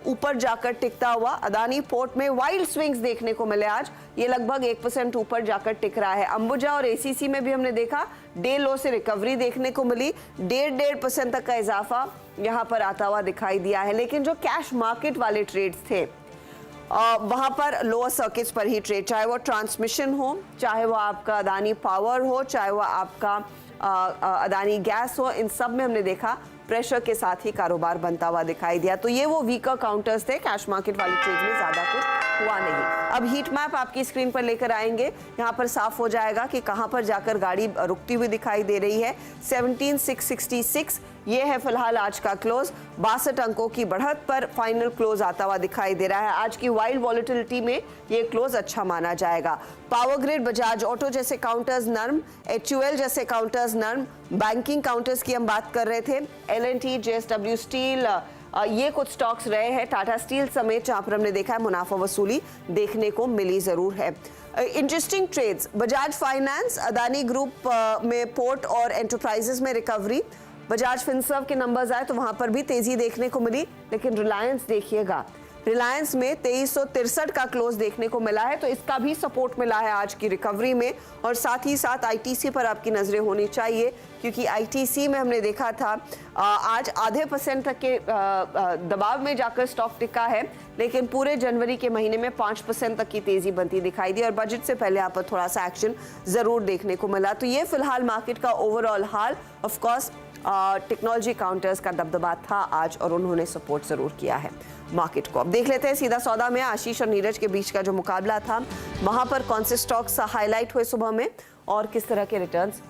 ऊपर जाकर टिकता हुआ अदानी पोर्ट में वाइल्ड स्विंग्स देखने को मिले आज, ये लगभग 1% ऊपर जाकर टिक रहा है। अंबुजा और एसीसी में भी हमने देखा डे लो से रिकवरी देखने को मिली, 1.5% तक का इजाफा यहां पर आता हुआ दिखाई दिया है। लेकिन जो कैश मार्केट वाले ट्रेड्स थे वहां पर लोअर सर्किट्स पर ही ट्रेड, चाहे वो ट्रांसमिशन हो, चाहे वो आपका अदानी पावर हो, चाहे वो आपका अदानी गैस हो, इन सब में हमने देखा प्रेशर के साथ ही कारोबार बनता हुआ दिखाई दिया। तो ये वो वीकर काउंटर्स थे, कैश मार्केट वाली ट्रेड में ज्यादा कुछ हुआ नहीं। अब हीट मैप आपकी स्क्रीन पर लेकर आएंगे, यहाँ पर साफ हो जाएगा कि कहां पर जाकर गाड़ी रुकती हुई दिखाई दे रही है। 17,666 ये है फिलहाल आज का क्लोज, 62 अंकों की बढ़त पर फाइनल क्लोज आता हुआ दिखाई दे रहा है। आज की वाइल्ड वॉलेटिलिटी में ये क्लोज अच्छा माना जाएगा। पावर ग्रिड, बजाज ऑटो जैसे काउंटर्स नर्म, एचयूएल जैसे काउंटर्स नर्म, बैंकिंग काउंटर्स की हम बात कर रहे थे, एलएनटी, जेएसडब्ल्यू स्टील, ये कुछ स्टॉक्स रहे हैं, टाटा स्टील समेत, जहां पर हमने देखा है मुनाफा वसूली देखने को मिली जरूर है। Interesting trades, Bajaj finance, Adani group में पोर्ट और एंटरप्राइजेस में रिकवरी, बजाज फिनसर्व के नंबर्स आए तो वहां पर भी तेजी देखने को मिली। लेकिन रिलायंस देखिएगा, रिलायंस में 2363 का क्लोज देखने को मिला है, तो इसका भी सपोर्ट मिला है आज की रिकवरी में। और साथ ही साथ आईटीसी पर आपकी नजरें होनी चाहिए, क्योंकि आईटीसी में हमने देखा था आज 0.5% तक के दबाव में जाकर स्टॉक टिका है, लेकिन पूरे जनवरी के महीने में 5% तक की तेजी बनती दिखाई दी और बजट से पहले यहाँ पर थोड़ा सा एक्शन जरूर देखने को मिला। तो ये फिलहाल मार्केट का overall hall. Of course technology counters का दबदबा था आज और उन्होंने सपोर्ट जरूर किया है मार्केट को। अब देख लेते हैं सीधा सौदा में आशीष और नीरज के बीच का जो मुकाबला था, वहां पर कौन से स्टॉक्स हाईलाइट हुए सुबह में और किस तरह के रिटर्न्स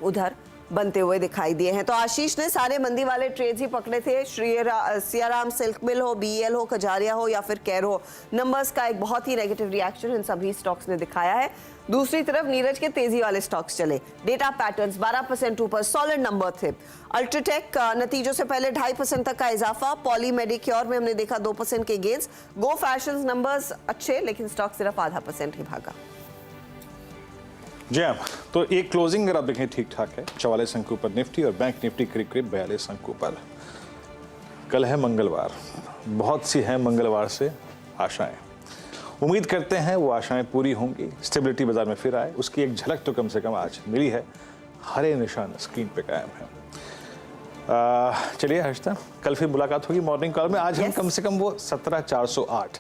उधर बनते हुए दिखाई दिए हैं। तो आशीष ने सारे मंदी वाले ट्रेड्स ही पकड़े थे, सियाराम सिल्क मिल हो, बीएल हो, कजारिया हो या फिर कैर हो। नंबर्स का एक बहुत ही नेगेटिव रिएक्शन इन सभी स्टॉक्स ने दिखाया है। दूसरी तरफ नीरज के तेजी वाले स्टॉक्स चले, डेटा पैटर्न्स 12% ऊपर, सॉलिड नंबर थे। अल्ट्राटेक नतीजों से पहले 2.5% तक का इजाफा, पॉली मेडिक्योर में हमने देखा 2% के गेंस, गो फैशन नंबर्स अच्छे, लेकिन स्टॉक सिर्फ 0.5% ही भागा। जी हाँ, तो एक क्लोजिंग अगर आप देखें ठीक ठाक है, 44 अंक ऊपर निफ्टी और बैंक निफ्टी करीब करीब 42 अंक ऊपर। कल है मंगलवार, बहुत सी हैं मंगलवार से आशाएं, उम्मीद करते हैं वो आशाएं पूरी होंगी, स्टेबिलिटी बाजार में फिर आए, उसकी एक झलक तो कम से कम आज मिली है। हरे निशान स्क्रीन पे कायम है। चलिए हर्षिता, कल फिर मुलाकात होगी मॉर्निंग कॉल में। आज हम कम से कम वो 17,408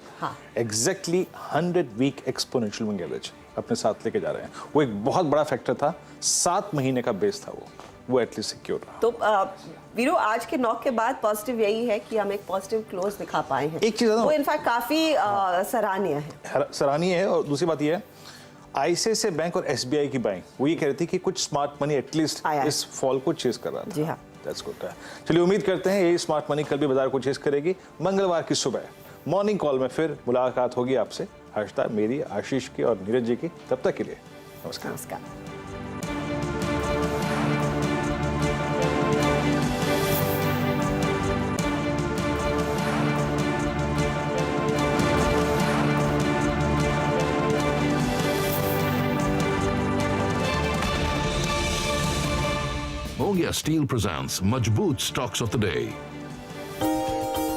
exactly 100 week exponential moving average अपने साथ लेके जा रहे हैं। वो एक बहुत बड़ा फैक्टर था, 7 महीने का बेस था वो एटलीस्ट सिक्योर रहा। तो वीरू, आज के नॉक के बाद पॉजिटिव यही है कि हम एक पॉजिटिव क्लोज दिखा पाए हैं। एक चीज वो इनफैक्ट काफी सराहनीय है। और दूसरी बात ये है, आईसीआईसीआई बैंक और एसबीआई की बाइंग, वो ये कह रही थी कि कुछ स्मार्ट मनी एटलीस्ट इस फॉल को चेस कर रहा था। जी हाँ, दैट्स गुड। चलिए उम्मीद करते हैं यही स्मार्ट मनी कल भी बाजार को चेस करेगी। मंगलवार की सुबह मॉर्निंग कॉल में फिर मुलाकात होगी आपसे, हर्षिता, मेरी, आशीष की और नीरज जी की। तब तक के लिए नमस्कार। नमस्कार। Mongia Steel presents Majboot Stocks of the Day.